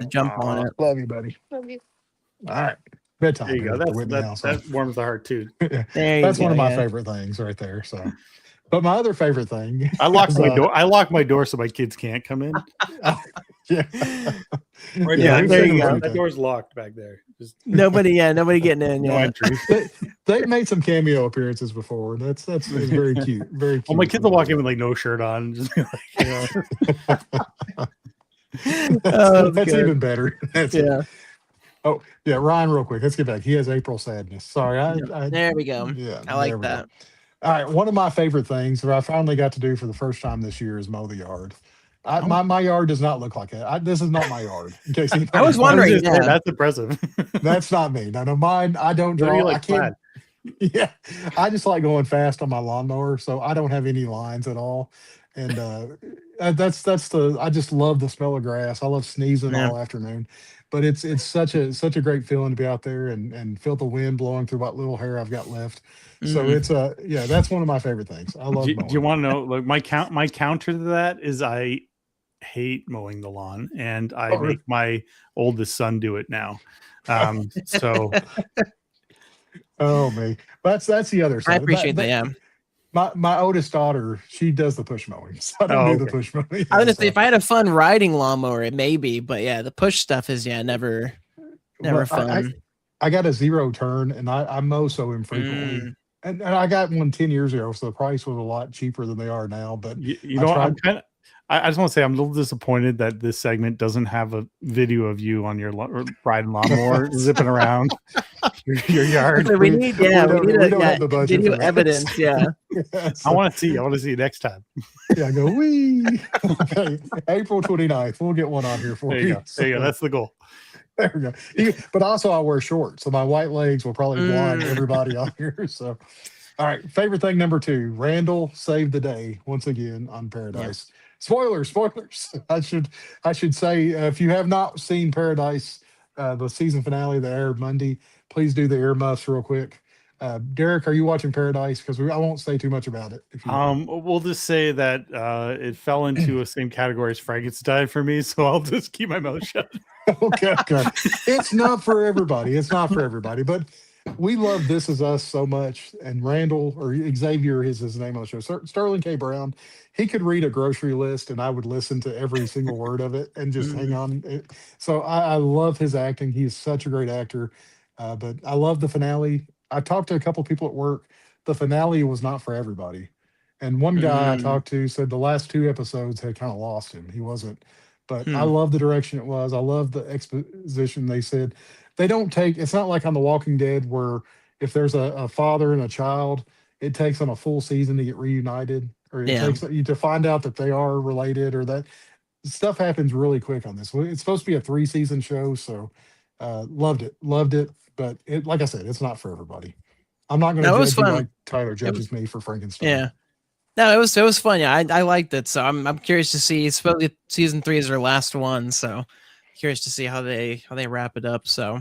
jump on it. Love you, buddy. Love you. All right. Bedtime. There you go. here at the Whitney House. That warms the heart too. That's one of my favorite things right there. So, but my other favorite thing, I lock my door. I lock my door so my kids can't come in. yeah, Right Yeah, now, there you go. that door's locked back there. Just Nobody getting in. no Yeah. entry. they've made some cameo appearances before. That's it's very cute. Very cute. Well, my kids will walk in with like no shirt on. Just be like, you know. That's good. even better. That's Yeah. Oh yeah, Ryan, real quick. Let's get back. He has April sadness. Sorry, There we go. yeah. I like there we go. that. All right, one of my favorite things that I finally got to do for the first time this year is mow the yard. My yard does not look like that. This is not my yard. In case I was wondering. Just saying, Yeah. that's impressive. That's not me. No, mine. I don't What do draw. you like, I can't. Yeah, I just like going fast on my lawnmower, so I don't have any lines at all. And that's the. I just love the smell of grass. I love sneezing Yeah. all afternoon. But it's such a great feeling to be out there and feel the wind blowing through what little hair I've got left. So it's yeah, that's one of my favorite things. I love. Do you want to know? Like my counter to that is I hate mowing the lawn, and I make my oldest son do it now. So oh me, that's the other side. I appreciate that. Yeah. My oldest daughter, she does the push mowing. So I don't do the push mowing. I was gonna say if I had a fun riding lawnmower, it may be, but yeah, the push stuff is never fun. I got a 0 turn, and I mow so infrequently. And I got one 10 years ago, so the price was a lot cheaper than they are now. But you know, I just want to say I'm a little disappointed that this segment doesn't have a video of you on your riding lawnmower zipping around your yard. We need video evidence. Yeah, so, I want to see it next time. Yeah, I go wee. Okay, April 29th. We'll get one on here for you. There you go. That's the goal. There we go. But also, I wear shorts, so my white legs will probably blind everybody on here. So, all right. Favorite thing number 2: Randall saved the day once again on Paradise. Yeah. Spoilers. I should say, if you have not seen Paradise, the season finale that aired Monday, please do the earmuffs real quick. Derek, are you watching Paradise? Because I won't say too much about it. We'll just say that it fell into the same category as Frankenstein for me, so I'll just keep my mouth shut. Okay. It's not for everybody. But we love This Is Us so much. And Randall, or Xavier is his name on the show. Sterling K. Brown, he could read a grocery list and I would listen to every single word of it and just hang on. So I love his acting. He's such a great actor. But I love the finale. I talked to a couple people at work. The finale was not for everybody. And one guy I talked to said the last 2 episodes had kind of lost him. He wasn't. But I love the direction it was. I love the exposition. They said they don't take, it's not like on The Walking Dead where if there's a father and a child, it takes them a full season to get reunited, or it takes you to find out that they are related, or that stuff happens really quick on this. It's supposed to be a 3-season show. So loved it. But like I said, it's not for everybody. I'm not going to judge you like Tyler judges me for Frankenstein. Yeah. No, it was fun. Yeah, I liked it. So I'm curious to see. Supposedly season 3 is their last one. So curious to see how they wrap it up. So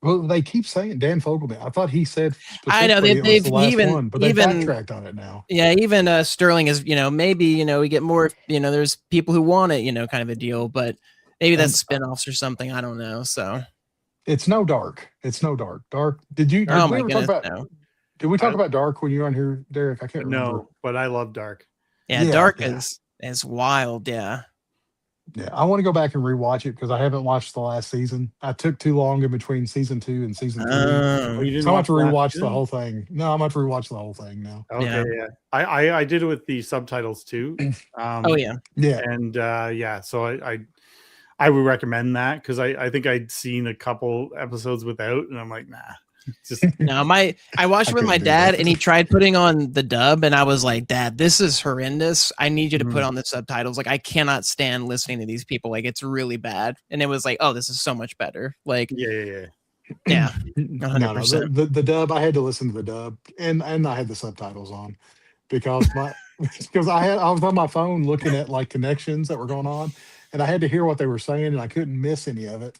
well, they keep saying Dan Fogelman. I thought he said I know they've but they backtracked on it now. Yeah, even Sterling is maybe we get more. There's people who want it. Kind of a deal. But maybe that's spinoffs or something. I don't know. So it's no Dark. Dark. Did you? Oh my goodness! No. Did we talk about Dark when you were on here, Derek? I can't remember. No, but I love Dark. Yeah, Dark is wild. Yeah. Yeah, I want to go back and rewatch it because I haven't watched the last season. I took too long in between season 2 and season 3. So I'm about to rewatch the whole thing. No, I'm about to rewatch the whole thing now. Okay, yeah. I did it with the subtitles too. Yeah. And so I would recommend that because I think I'd seen a couple episodes without, and I'm like, nah. No, I watched it with my dad, and he tried putting on the dub, and I was like, Dad, this is horrendous. I need you to put on the subtitles. Like, I cannot stand listening to these people. Like, it's really bad. And it was like, oh, this is so much better. Like, yeah. 100%. No, the dub. I had to listen to the dub, and I had the subtitles on because I was on my phone looking at like connections that were going on, and I had to hear what they were saying, and I couldn't miss any of it.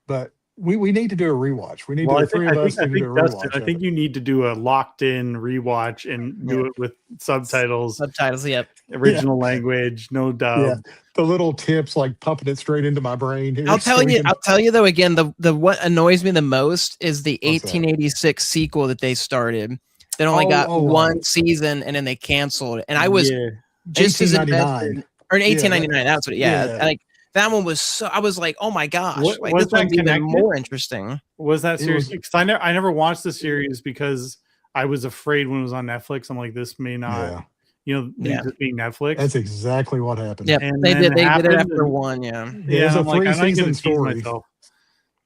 But we need to do a rewatch. We need Well, to I the three think, of I us think, I need to do think a Dustin, rewatch. I of think it. you need to do a locked in rewatch and do it with subtitles, Subtitles, yep. original language, no dub. Yeah, the little tips like pumping it straight into my brain. Here, I'll so we can- tell you though, again, the what annoys me the most is the What's that? 1886 sequel that they started. That only got one season and then they canceled. And I was Yeah. just as 1899. invested, or in 1899. That's what. yeah. Like that one was so. I was like, oh my gosh, What- like was this one's that even connected? more interesting. Was that It series? was- Because I never watched the series because I was afraid when it was on Netflix. I'm like, this may not, Yeah. just being Netflix. That's exactly what happened. Yep, And they then did. They did it happened after and- one. Yeah, Yeah, it's a I'm like, I'm not three-season gonna tease story. myself.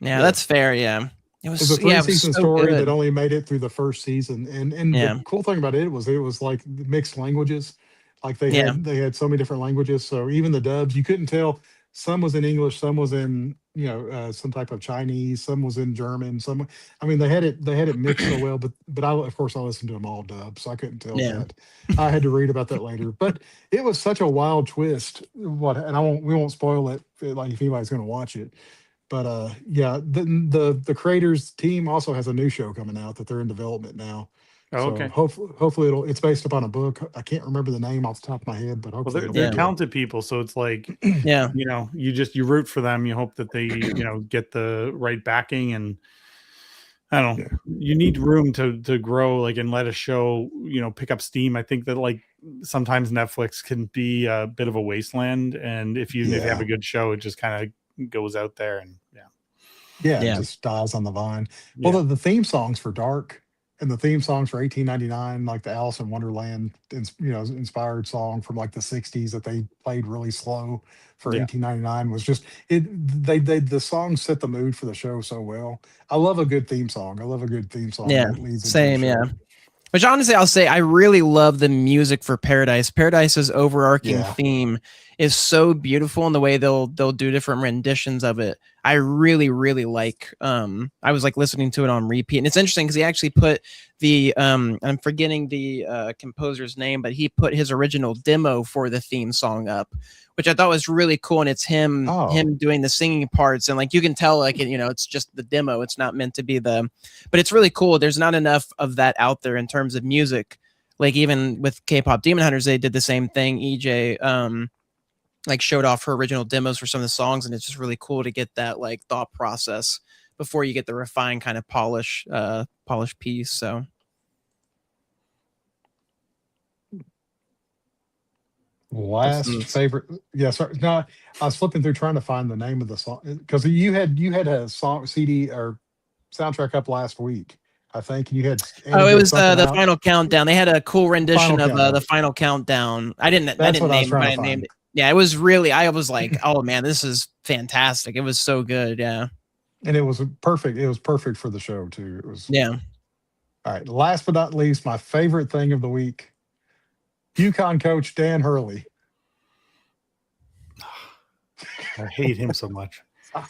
yeah, that's fair. Yeah, it was. It's a Yeah, it was three-season so story good. that only made it through the first season. And Yeah. the cool thing about it was like mixed languages. Like they had so many different languages. So even the dubs, you couldn't tell. Some was in English, some was in some type of Chinese, some was in German. I mean, they had it mixed so well. But of course I listened to them all dubbed, so I couldn't tell Yeah. that. I had to read about that later. But it was such a wild twist. We won't spoil it. Like if anybody's going to watch it. But yeah, the creators team also has a new show coming out that they're in development now. Oh, So okay. hopefully it's based upon a book. I can't remember the name off the top of my head, but Well, hopefully they're, it'll they're be good. talented people, so it's like, Yeah, you root for them. You hope that they, get the right backing, and I don't know. Yeah. You need room to grow, like, and let a show, pick up steam. I think that, like, sometimes Netflix can be a bit of a wasteland, and if you have a good show, it just kind of goes out there, and Yeah, Yeah. it just dies on the vine. Yeah. Well, the theme songs for Dark and the theme songs for 1899, like the Alice in Wonderland, inspired song from like the 60s that they played really slow for Yeah. 1899 was just it. The songs set the mood for the show so well. I love a good theme song. Yeah, that leads into the same, show. yeah. Which honestly, I'll say I really love the music for Paradise. Paradise's overarching Yeah. theme is so beautiful in the way they'll do different renditions of it. I really, really like. I was like listening to it on repeat, and it's interesting because he actually put the I'm forgetting the composer's name, but he put his original demo for the theme song up, which I thought was really cool. And it's him doing the singing parts, and like you can tell, like it's just the demo. It's not meant to be but it's really cool. There's not enough of that out there in terms of music. Like even with K-pop Demon Hunters, they did the same thing. EJ like showed off her original demos for some of the songs, and it's just really cool to get that like thought process before you get the refined kind of polished piece. So Last favorite, yeah. Sorry, no, I was flipping through trying to find the name of the song because you had a song CD or soundtrack up last week, I think. You had it was the Final Countdown. They had a cool rendition Final of Countdown. The Final Countdown. I didn't That's what I was name it, trying but to I find. named it. Yeah, it was really. I was like, oh man, this is fantastic. It was so good. Yeah, And it was perfect. It was perfect for the show too. It was yeah. All right. Last but not least, my favorite thing of the week: UConn coach Dan Hurley. I hate him so much.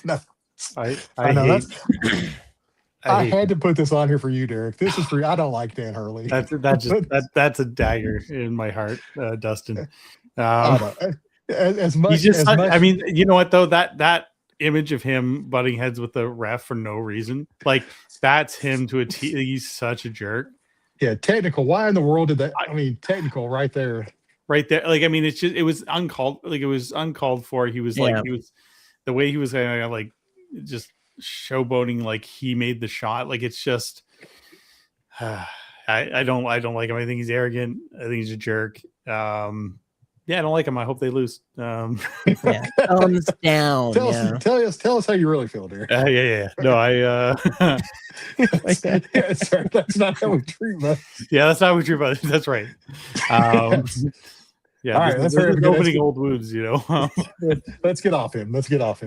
No, I know hate. I hate had to put this on here for you, Derek. This is for you. I don't like Dan Hurley. that's a dagger in my heart, Dustin. As much, He's just. as much, I mean, you know what though? That image of him butting heads with the ref for no reason, like that's him to a T. He's such a jerk. yeah, technical. Why in the world did that? I mean, technical right there. Right there, like I mean, it was uncalled for. He was like the way he was like just showboating, like he made the shot. Like it's just, I don't like him. I think he's arrogant. I think he's a jerk. Yeah, I don't like him. I hope they lose. Yeah. Thumbs down. Tell us how you really feel, Derek. Yeah. No, Sorry, that's not how we treat us. yeah, that's not what you're about. That's right. Yeah, all right, this that's is opening old wounds, Let's get off him.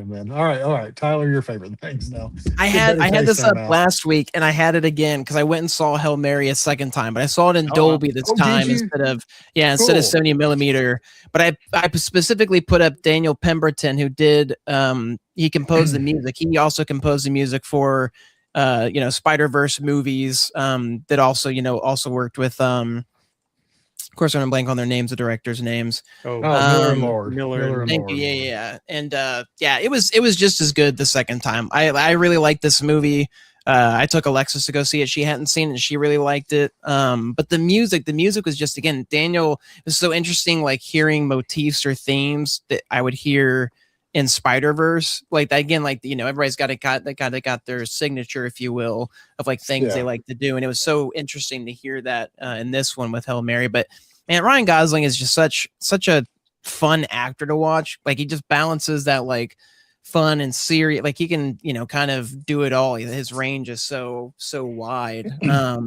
then. All right. Tyler, your favorite things now. I had this up last week, and I had it again because I went and saw Hail Mary a second time, but I saw it in Dolby this time instead of 70 millimeter. But I specifically put up Daniel Pemberton, who did he composed the music. He also composed the music for Spider-Verse movies. That also worked with Of course, I'm gonna blank on their names, the directors' names. Oh, Miller and Um, Lord. Miller and Thank you. Yeah. And yeah, it was just as good the second time. I really liked this movie. I took Alexis to go see it. She hadn't seen it, and she really liked it. But the music was just, again, Daniel, it was so interesting, like hearing motifs or themes that I would hear in Spider-Verse. Like again, like, you know, everybody's got their signature, if you will, of like things they like to do. And it was so interesting to hear that in this one with Hail Mary. But man, Ryan Gosling is just such a fun actor to watch. Like he just balances that like fun and serious, like he can, you know, kind of do it all. His range is so wide. I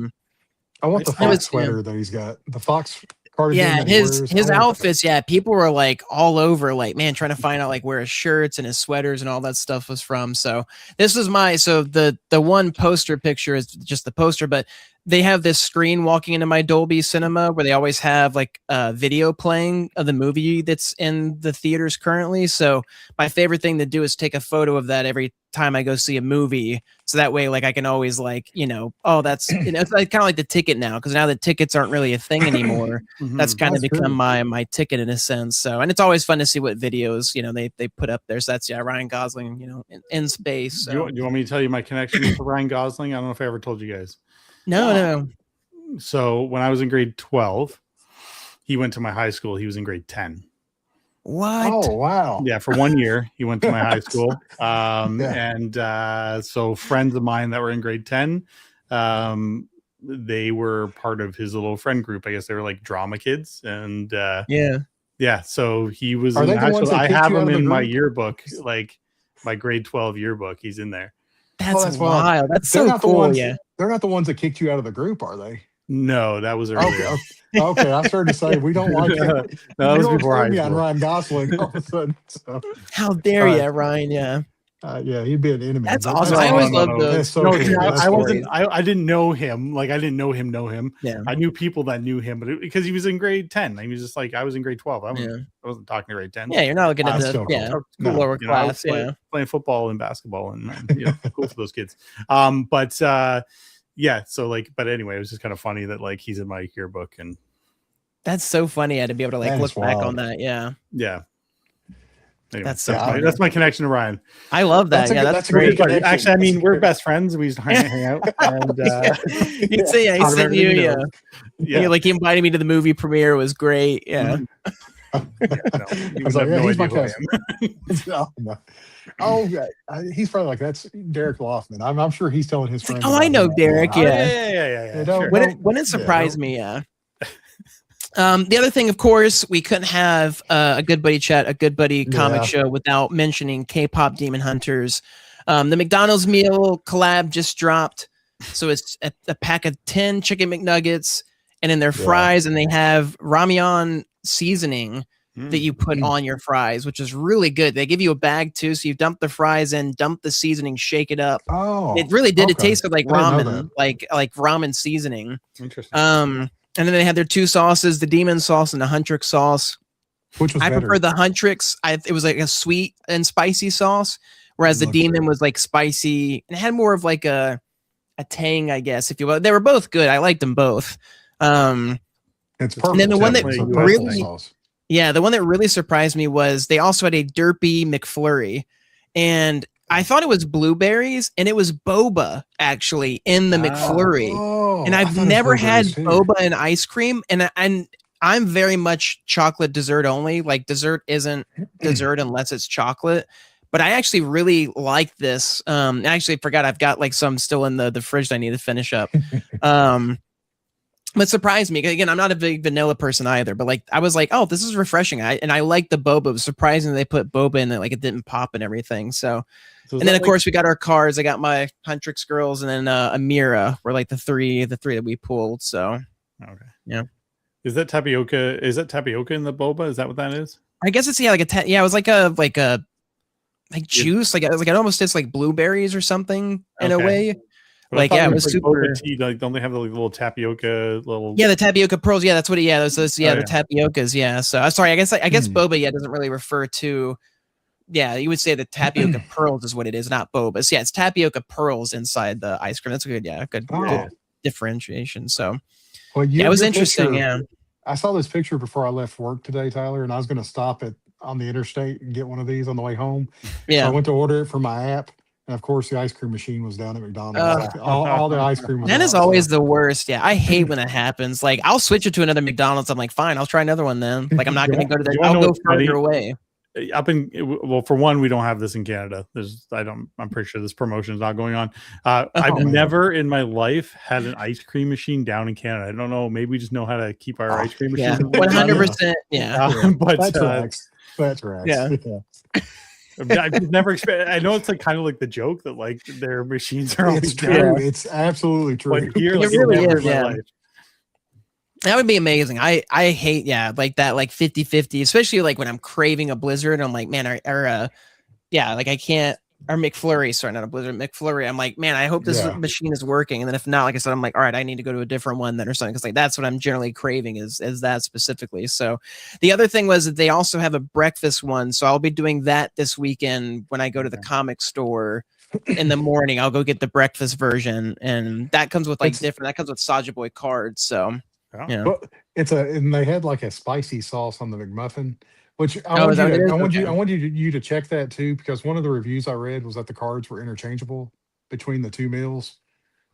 want the fox sweater that he's got. The fox cardigan. Yeah, that he wears. his outfits. Yeah, people were like all over, like, man, trying to find out like where his shirts and his sweaters and all that stuff was from. So this was the one poster picture is just the poster, but they have this screen walking into my Dolby Cinema where they always have like a video playing of the movie that's in the theaters currently. So my favorite thing to do is take a photo of that every time I go see a movie. So that way, like, I can always, like, you know, oh, that's, you know, it's like, kind of like the ticket now, because now the tickets aren't really a thing anymore. That's kind of become my ticket in a sense. So, and it's always fun to see what videos, you know, they put up there. So that's, yeah, Ryan Gosling, you know, in space. So. Do you want me to tell you my connection to Ryan Gosling? I don't know if I ever told you guys. No. So when I was in grade 12, he went to my high school. He was in grade 10. What? Oh, wow. Yeah, for 1 year, he went to my high school. And so friends of mine that were in grade 10, they were part of his little friend group. I guess they were like drama kids. And yeah, so he was in high school. I have him in my yearbook, like my grade 12 yearbook. He's in there. That's wild. That's so cool. They're not the ones that kicked you out of the group, are they? No, that was earlier. Okay, I started to say we don't like that. That was before high school. On Ryan Gosling all of a sudden. So. How dare you, Ryan? Yeah. Yeah, he'd be an enemy. That's awesome. I always loved those. So I wasn't. I didn't know him. Like I didn't know him. Yeah. I knew people that knew him, but because he was in grade 10, he was just like I was in grade 12. I wasn't talking to grade 10. Yeah, you're not looking at the lower class. Playing football and basketball, and cool for those kids. Yeah. So like, but anyway, it was just kind of funny that like he's in my yearbook, and that's so funny. I had to be able to like look back on that. Yeah. Anyway, that's my connection to Ryan. I love that. That's great. Actually, I mean, we're best friends. We used to hang out. And, You'd say, he sent you, like he invited me to the movie premiere. It was great. Yeah. I was like, he's my cousin. No. Oh, he's probably like, that's Derek Laufman. I'm sure he's telling his friends. I know Derek. Yeah. Sure. When it surprised me, the other thing, of course, we couldn't have a Good Buddy chat, a Good Buddy comic show without mentioning K-pop Demon Hunters. The McDonald's meal collab just dropped. So it's a pack of 10 chicken McNuggets and in their fries, and they have ramyun seasoning that you put on your fries, which is really good. They give you a bag too, so you dump the fries in, dump the seasoning, shake it up. Oh, it really did. Okay. It tasted like ramen, like ramen seasoning. Interesting. And then they had their two sauces, the Demon sauce and the Huntrix sauce. Which was better? Prefer the Huntrix. It was like a sweet and spicy sauce, whereas the Demon was like spicy and it had more of like a tang, I guess, if you will. They were both good. I liked them both. It's perfect. And then the one that the one that really surprised me was they also had a Derpy McFlurry, and I thought it was blueberries, and it was boba actually in the McFlurry. And I've never had boba and ice cream, and I'm very much chocolate dessert only. Like dessert isn't dessert unless it's chocolate. But I actually really like this. I actually forgot I've got like some still in the fridge that I need to finish up. But surprised me. Again, I'm not a big vanilla person either, but like I was like, oh, this is refreshing. And I like the boba. It was surprising they put boba in it, like it didn't pop and everything. So and then of course we got our cars. I got my Huntrix girls and then Amira were like the three that we pulled. So yeah. Is that tapioca? Is that tapioca in the boba? Is that what that is? I guess it's it was like a juice. Like it almost tastes like blueberries or something in a way. Like it was super. Tea, like, don't they have the little tapioca the tapioca pearls? Yeah, that's what the tapiocas. Yeah. So I'm sorry. I guess boba doesn't really refer to. Yeah, you would say the tapioca pearls is what it is, not boba. So yeah, it's tapioca pearls inside the ice cream. That's good. Yeah, good differentiation. So it was interesting. I saw this picture before I left work today, Tyler, and I was going to stop on the interstate and get one of these on the way home. So I Yeah. went to order it from my app, and of course, the ice cream machine was down at McDonald's. All the ice cream was That is out, always so. the worst. Yeah, I hate when that happens. Like, I'll switch it to another McDonald's. I'm like, fine, I'll try another one then. Like, I'm not going to go to you the. wanna I'll know go what's funny? further away. Well, for one, we don't have this in Canada. I'm pretty sure this promotion is not going on. I've man. never in my life had an ice cream machine down in Canada. I don't know. Maybe we just know how to keep our ice cream Yeah, machine. 100%. Yeah. But That's Rex. That's Rex. Yeah. I've never expected. I know it's like kind of like the joke that like their machines are always It's down. true. It's absolutely true. But here, It like, really never is, in my yeah. life. That would be amazing. I hate, like that, like 50-50, especially like when I'm craving a Blizzard. I'm like, man, like I can't, our McFlurry, sorry, not a Blizzard, McFlurry. I'm like, man, I hope this machine is working. And then if not, like I said, I'm like, all right, I need to go to a different one then or something. Cause like, that's what I'm generally craving is that specifically. So the other thing was that they also have a breakfast one. So I'll be doing that this weekend when I go to the comic store in the morning. I'll go get the breakfast version. And that comes with that comes with Saja Boy cards. So yeah. But and they had like a spicy sauce on the McMuffin, which I Oh, want is that what it is? I want you to check that too, because one of the reviews I read was that the cards were interchangeable between the two meals.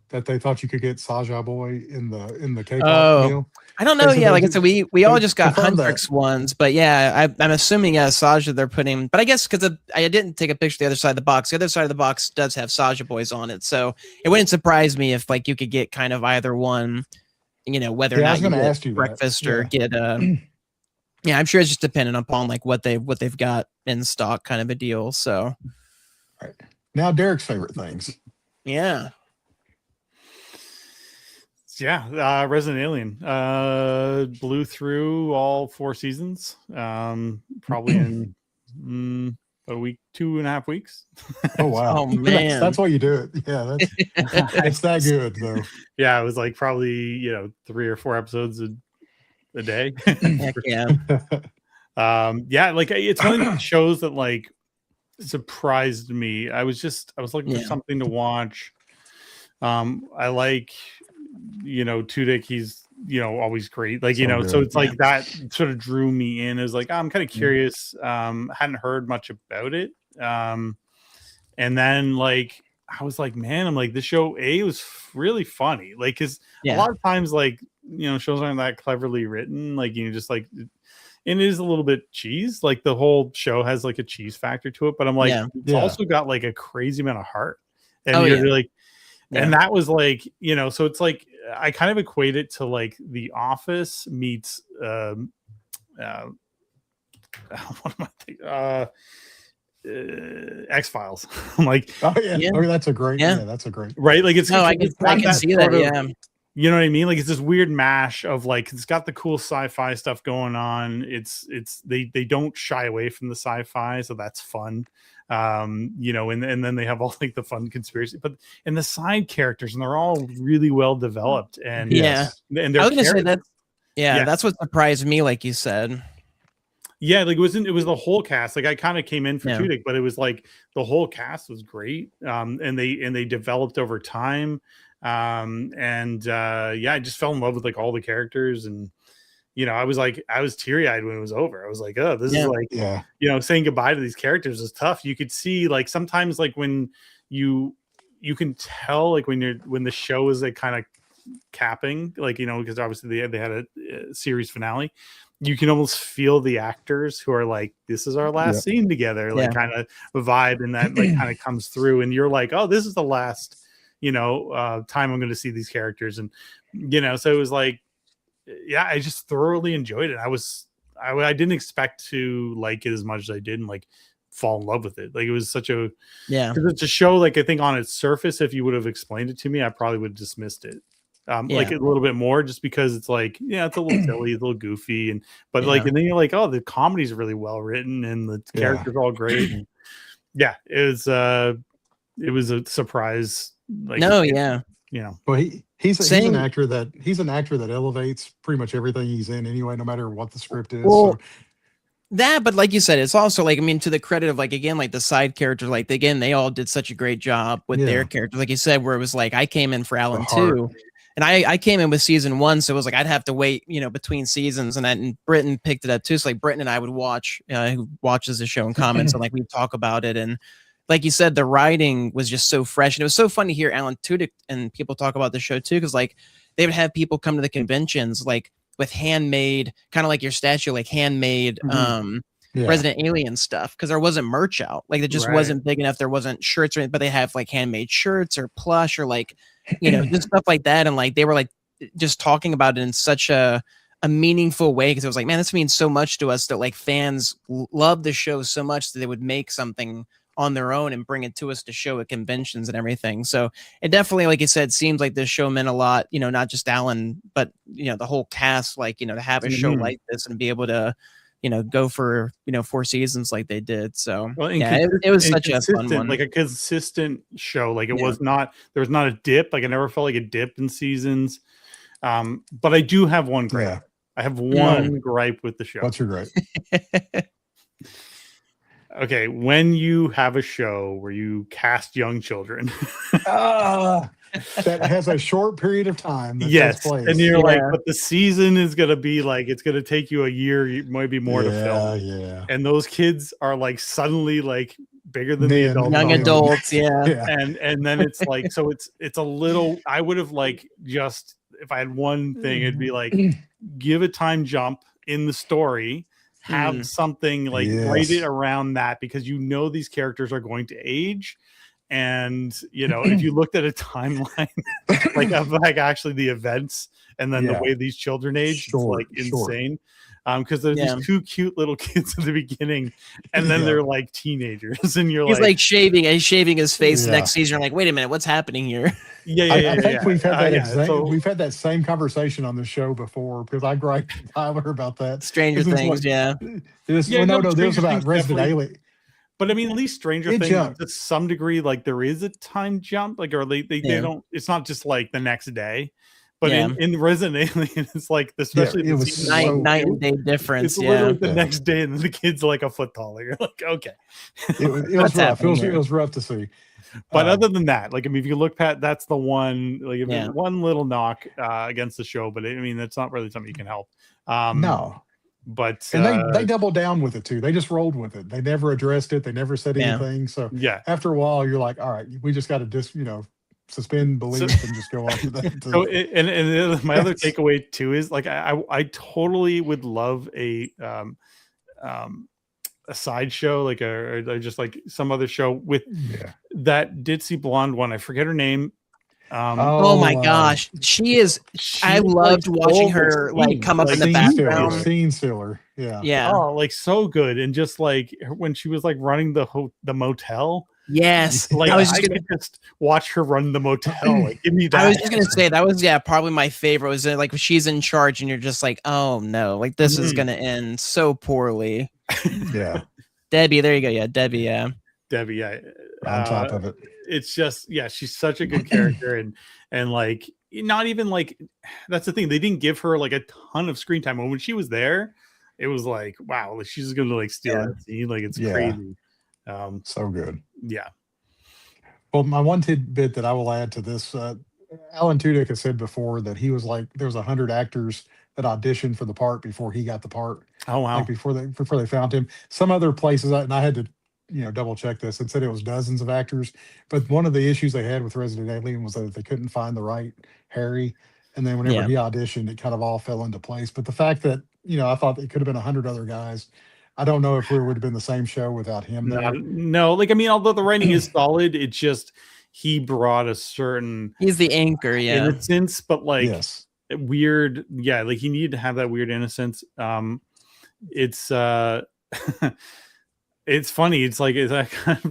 That they thought you could get Saja Boy in the K-pop meal. I don't know. Okay, so Yeah, like I they- said, we all just got confirm that. Huntrix ones, but yeah, I'm assuming Saja they're putting. But I guess because I didn't take a picture of the other side of the box. The other side of the box does have Saja Boys on it, so it wouldn't surprise me if like you could get kind of either one. Whether or Yeah, I not was you gonna get ask you that. breakfast or Yeah. get yeah, I'm sure it's just dependent upon like what they've got in stock, kind of a deal. So Now Derek's favorite things. yeah. Yeah, Resident Alien blew through all 4 seasons, probably in a week, 2.5 weeks. Oh wow! Oh man, that's why you do it. Yeah, it's that good though. Yeah, it was like probably 3 or 4 episodes a day. heck yeah. Yeah, like it's one of those shows that like surprised me. I was looking for something to watch. I like Tudyk, he's always great, like So so good. it's like that sort of drew me in. It was like, I'm kind of curious. Hadn't heard much about it, and then like I was like, man, I'm like, this show was really funny, like because a lot of times like shows aren't that cleverly written, like just like it is a little bit cheese, like the whole show has like a cheese factor to it, but I'm like it's also got like a crazy amount of heart, and you're like and that was like so it's like I kind of equate it to like The Office meets what am I thinking? X-Files. I'm like, oh yeah, oh, that's a great right, like it's I can see that, yeah. You know what I mean? Like it's this weird mash of like it's got the cool sci-fi stuff going on. It's they don't shy away from the sci-fi, so that's fun. And then they have all like the fun conspiracy, and the side characters, and they're all really well developed. And and I was gonna say that. Yeah, that's what surprised me, like you said. Yeah, like it was the whole cast. Like I kind of came in for Tudyk, but it was like the whole cast was great. And they developed over time. I just fell in love with like all the characters, and I was teary-eyed when it was over. I was like, oh, this is like saying goodbye to these characters is tough. You could see like sometimes like when you can tell like when the show is like kind of capping, like because obviously they had a series finale, you can almost feel the actors who are like, this is our last scene together, like kind of vibe, and that like kind of comes through, and you're like, oh, this is the last time I'm going to see these characters. And so it was like, I just thoroughly enjoyed it. I didn't expect to like it as much as I did and like fall in love with it. Like it was such a because it's a show, like I think on its surface, if you would have explained it to me, I probably would have dismissed it like a little bit more, just because it's like it's a little silly, a little goofy, but like, and then you're like, oh, the comedy's really well written and the characters are all great. And it was a surprise. Like, well, he's an actor that elevates pretty much everything he's in anyway, no matter what the script is. Well, but like you said, it's also like, I mean, to the credit of like, again, like the side characters, like again, they all did such a great job with their characters, like you said, where it was like I came in for Alan too, And I came in with season 1, so it was like I'd have to wait, between seasons, and Britton picked it up too. So like Britton and I would watch, who watches the show and comments, and like we'd talk about it. And like you said, the writing was just so fresh, and it was so fun to hear Alan Tudyk and people talk about the show too, because like they would have people come to the conventions like with handmade, kind of like your statue, like handmade Resident Alien stuff, because there wasn't merch out, like it just wasn't big enough. There wasn't shirts or anything, but they have like handmade shirts or plush or like just stuff like that. And like they were like just talking about it in such a meaningful way, because it was like, man, this means so much to us that like fans love the show so much that they would make something on their own and bring it to us to show at conventions and everything. So it definitely, like you said, seems like this show meant a lot, not just Alan, but the whole cast, like to have a show like this and be able to go for 4 seasons like they did. So it was such a fun one, like a consistent show. Like it was not, there was not a dip. Like I never felt like a dip in seasons. But I do have one gripe. I have one gripe with the show. What's your gripe? Okay, when you have a show where you cast young children, that has a short period of time. That yes, place. And you're like, but the season is gonna be like, it's gonna take you a year, maybe more to film. Yeah. And those kids are like suddenly like bigger than the adults, young adults, And then it's like, so it's a little. I would have like just, if I had one thing, it'd be like give a time jump in the story. Have something like write it around that, because these characters are going to age, and if you looked at a timeline like of like actually the events and then the way these children age, it's like insane. Because there's these 2 cute little kids at the beginning, and then they're like teenagers, and he's like shaving his face the next season. You're like, wait a minute, what's happening here? I think we've had that we've had that same conversation on the show before, because I griped with Tyler about that. Stranger Things, there's about Resident Alien. But I mean, at least Stranger Things, to some degree, like there is a time jump, like, or they don't. It's not just like the next day. But in Resident Alien, it's like, especially it was night and day difference. It's literally the next day, and then the kid's like a foot taller. You're like, okay, it was rough. It was rough to see. But other than that, like, I mean, if you look, Pat, that's the one, like, one little knock against the show. But I mean, that's not really something you can help. No. But they doubled down with it too. They just rolled with it. They never addressed it. They never said anything. So after a while, you're like, all right, we just got to suspend belief and just go on to that. So and my other takeaway too is like I totally would love a sideshow, like or just like some other show with that ditzy blonde one. I forget her name. Oh my gosh, she is. I loved watching her like come up in the background. Scene stealer, Oh, like so good, and just like when she was like running the motel. Yes, like I was just gonna just watch her run the motel. Like, give me that. I was just gonna say that was probably my favorite. Was it like she's in charge and you're just like, oh no, like this is gonna end so poorly. Yeah, Debbie, there you go. Yeah, Debbie. Debbie. On top of it. It's just she's such a good character, and like not even like that's the thing. They didn't give her like a ton of screen time. When she was there, it was like, wow, like, she's gonna like steal that scene. Like it's crazy. So good. Yeah. Well, my one tidbit that I will add to this, Alan Tudyk has said before that he was like, there was 100 actors that auditioned for the part before he got the part. Oh wow! Like before they found him. Some other places, and I had to double check this, and said it was dozens of actors. But one of the issues they had with Resident Alien was that they couldn't find the right Harry, and then whenever he auditioned, it kind of all fell into place. But the fact that I thought it could have been 100 other guys. I don't know if we would have been the same show without him there. No, like I mean, although the writing is solid, it's just he brought a certain. He's the anchor, innocence, but like weird, like he needed to have that weird innocence. It's it's funny. It's like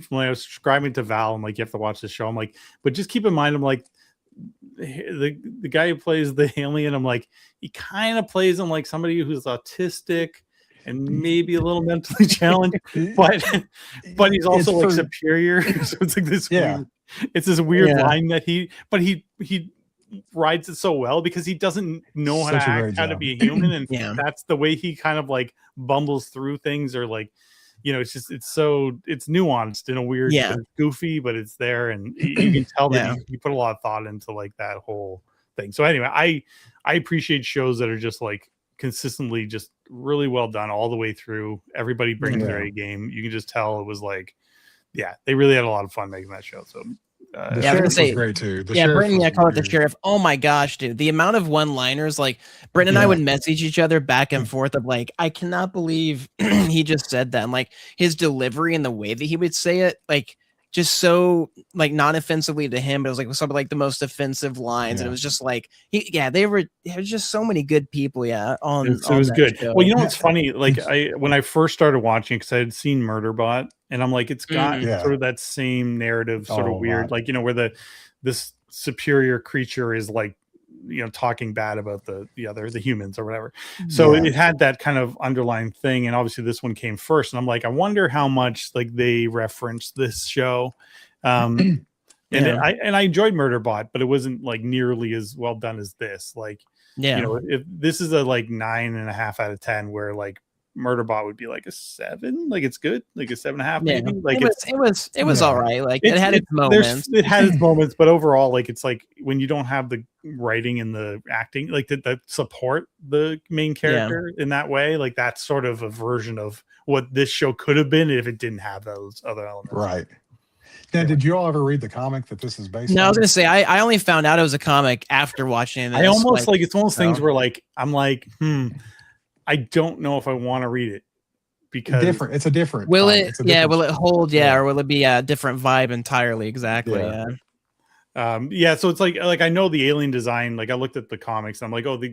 when I was describing to Val, I'm like, you have to watch this show. I'm like, but just keep in mind, I'm like, the guy who plays the alien, I'm like, he kind of plays him like somebody who's autistic and maybe a little mentally challenged, but he's also like superior. So it's like this weird, it's this weird line that he rides it so well because he doesn't know how to be a human, and that's the way he kind of like bumbles through things, or like, it's just it's nuanced in a weird, it's goofy, but it's there, and you can tell that he put a lot of thought into like that whole thing. So anyway, I appreciate shows that are just like consistently just really well done all the way through. Everybody brings their A game. You can just tell it was like, yeah, they really had a lot of fun making that show. So the sheriff was great too. Brittany, I call it the sheriff. Oh my gosh, dude. The amount of one-liners, like Brittany and I would message each other back and forth of like, I cannot believe he just said that. And like his delivery and the way that he would say it, like just so like non-offensively to him, but it was like some of like the most offensive lines. And it was just like there was just so many good people. Yeah. It was good. Show. Well, you know what's funny? Like when I first started watching, because I had seen Murderbot, and I'm like, it's got sort of that same narrative, sort of weird, like, you know, where this superior creature is like, you know, talking bad about the humans or whatever. So it had that kind of underlying thing, and obviously this one came first, and I'm like, I wonder how much like they referenced this show. And I enjoyed Murderbot, but it wasn't like nearly as well done as this. Like, you know, if this is a like 9.5 out of 10, where like Murderbot would be like a 7, like it's good, like a 7.5 maybe. Like it was all right. Like it had its moments. It had its moments, but overall, like it's like when you don't have the writing and the acting like that support the main character in that way, like that's sort of a version of what this show could have been if it didn't have those other elements. Right. Now, did you all ever read the comic that this is based on? No, I was gonna say I only found out it was a comic after watching it. I almost like it's one of those things where like I'm like, I don't know if I want to read it because it's a different. Will it? Will it hold? or will it be a different vibe entirely? Exactly. So it's like I know the alien design. Like I looked at the comics, and I'm like, oh, they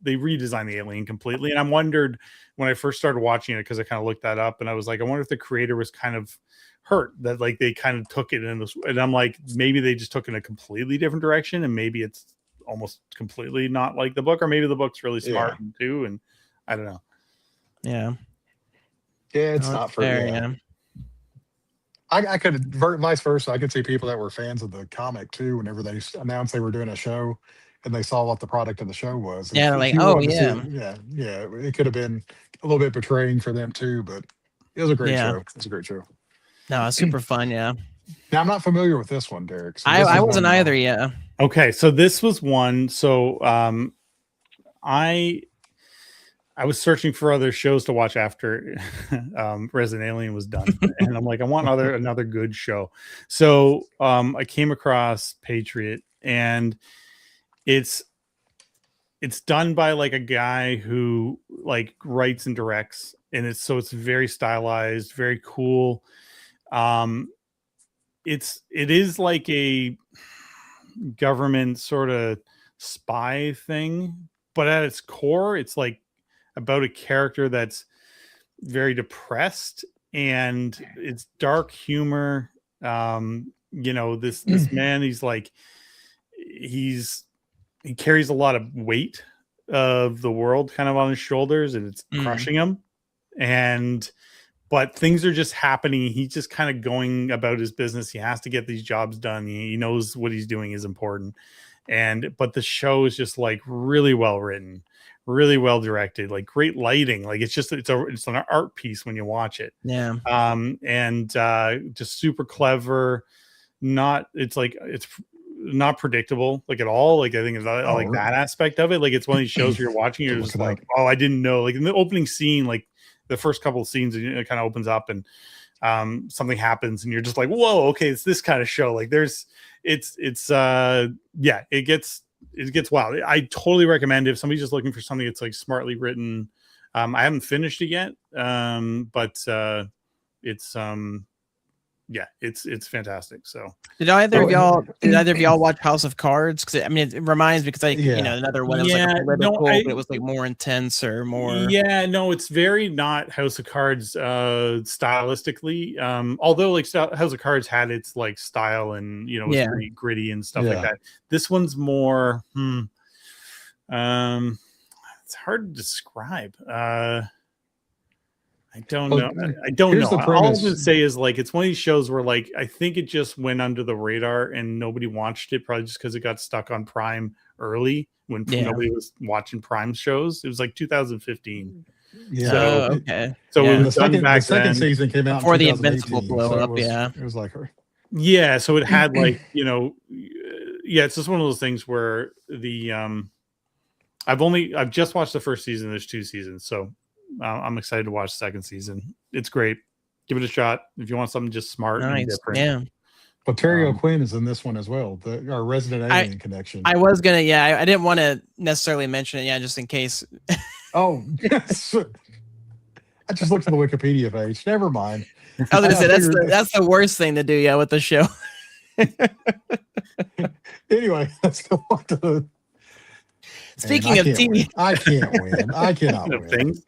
redesigned the alien completely, and I wondered when I first started watching it because I kind of looked that up, and I was like, I wonder if the creator was kind of hurt that like they kind of took it in this, and I'm like, maybe they just took it in a completely different direction, and maybe it's almost completely not like the book, or maybe the book's really smart too, and I don't know. Yeah, it's not for me. I could vice versa. I could see people that were fans of the comic too. Whenever they announced they were doing a show, and they saw what the product of the show was, like, it could have been a little bit betraying for them too. But it was a great show. It's a great show. No, it's super fun. Yeah. Now I'm not familiar with this one, Derek. So I wasn't either. Yeah. Okay, so this was one. So I was searching for other shows to watch after Resident Alien was done, and I'm like, I want another good show. So I came across Patriot, and it's done by like a guy who like writes and directs, and it's very stylized, very cool. It is like a government sort of spy thing, but at its core, it's like about a character that's very depressed, and it's dark humor. You know, this man, he's like, he carries a lot of weight of the world kind of on his shoulders, and it's crushing him. But things are just happening. He's just kind of going about his business. He has to get these jobs done. He knows what he's doing is important. But the show is just like really well written, really well directed, like great lighting. Like it's an art piece when you watch it. Yeah. Just super clever. It's not predictable like at all. Like I think it's I like that aspect of it. Like it's one of these shows where you're watching, you're just like, oh, I didn't know. Like in the opening scene, like the first couple of scenes, it kind of opens up and something happens, and you're just like, whoa, okay, it's this kind of show. Like it gets wild. I totally recommend it if somebody's just looking for something that's like smartly written. I haven't finished it yet, but it's fantastic. So did either of y'all watch House of Cards? Because I mean, it reminds me because another one. It was but it was like more intense or more. Yeah, no, it's very not House of Cards stylistically. Although like House of Cards had its like style and was pretty gritty and stuff like that. This one's more. It's hard to describe. I don't know. I don't know. All I was going to say is like it's one of these shows where like I think it just went under the radar and nobody watched it, probably just because it got stuck on Prime early when nobody was watching Prime shows. It was like 2015. Yeah. Okay. So it was the second season came out before the Invincible blow up. It was like her. Yeah. So it had like yeah, it's just one of those things where the I've just watched the first season. There's 2 seasons, so I'm excited to watch the second season. It's great. Give it a shot if you want something just smart and different. Yeah. Well, Terry O'Quinn is in this one as well. Our resident alien connection. I was gonna, I didn't want to necessarily mention it, just in case. Oh, yes. I just looked at the Wikipedia page. Never mind. I was gonna say that's the worst thing to do, with the show. Anyway, let's go on to the. Speaking of TV, I can't win. I cannot win. Things.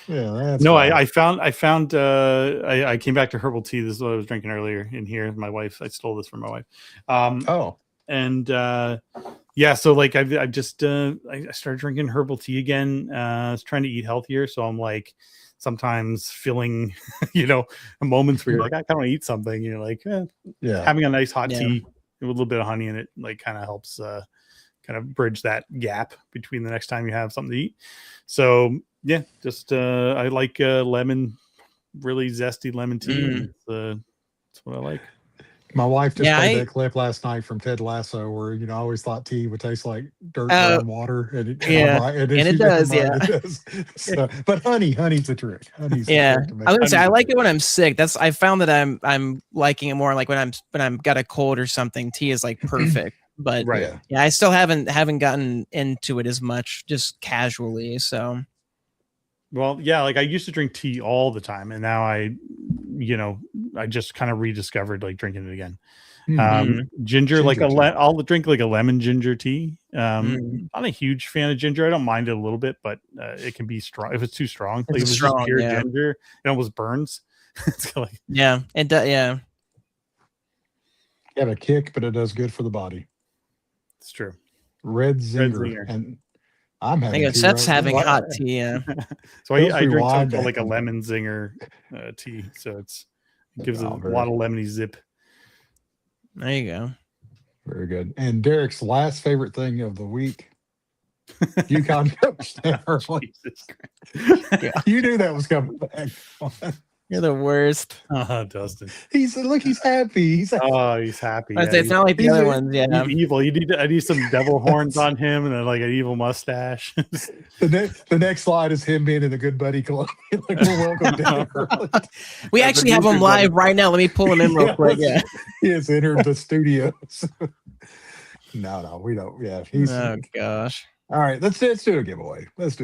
Yeah, that's no, right. I found I came back to herbal tea. This is what I was drinking earlier in here. My wife, I stole this from my wife. And yeah, so like I just I started drinking herbal tea again. I was trying to eat healthier, so I'm like sometimes feeling moments where you're like, I kind of want to eat something. You're like, having a nice hot tea with a little bit of honey in it, like kind of helps kind of bridge that gap between the next time you have something to eat. So yeah, just I like lemon, really zesty lemon tea. That's what I like. My wife just played that clip last night from Ted Lasso where I always thought tea would taste like dirt and water, and it does. So, but honey's the trick. Honey's the trick to make. I was gonna say I like it when I'm sick. I found that I'm liking it more like when I'm got a cold or something. Tea is like perfect. But I still haven't gotten into it as much, just casually. So, well, yeah, like I used to drink tea all the time, and now I just kind of rediscovered like drinking it again. Ginger, like I'll drink like a lemon ginger tea. Not a huge fan of ginger. I don't mind it a little bit, but it can be strong if it's too strong. Like if it's just pure ginger, it almost burns. It's like, it does. Yeah, you have a kick, but it does good for the body. It's true. Red Zinger. And I'm having. I think Seth's having hot tea. Yeah. So I drink something called like a lemon zinger tea. So it gives a lot of lemony zip. There you go. Very good. And Derek's last favorite thing of the week. UConn coach. You knew that was coming back. You're the worst. Dustin. He's happy. He's happy. I say it's not like the other ones. Yeah, he's evil. I need some devil horns on him and then like an evil mustache. The next slide is him being in the Good Buddy Club. Like, we're welcome to we actually have him live right now. Let me pull him in real quick. Yeah, he has entered the studio. No, we don't. Yeah, oh gosh. All right, let's do a giveaway. Let's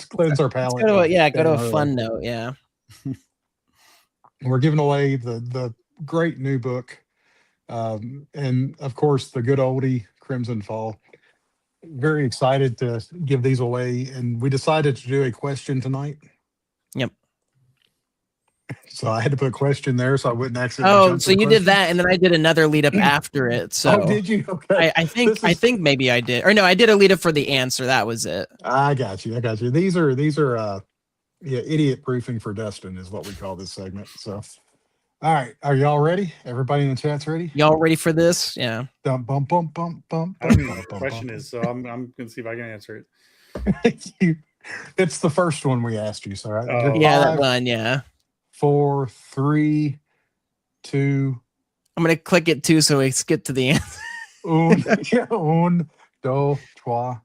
cleanse our palate. Go to a fun note. Yeah. We're giving away the great new book, and of course the good oldie Crimson Fall. Very excited to give these away, and we decided to do a question tonight. Yep. So I had to put a question there so I wouldn't accidentally. Oh, so you did that, and then I did another lead up after it. So did you? Okay. I think maybe I did, or no, I did a lead up for the answer. That was it. I got you. These are idiot proofing for Dustin is what we call this segment. So, all right, are y'all ready? Everybody in the chat's ready? Y'all ready for this? Yeah. Bump, bump, bump, bump, bump. I don't know what the question is, so I'm gonna see if I can answer it. It's the first one we asked you. So, right? That one. Yeah. 4, 3, 2. I'm gonna click it too, so we skip to the answer. Un, dos, trois.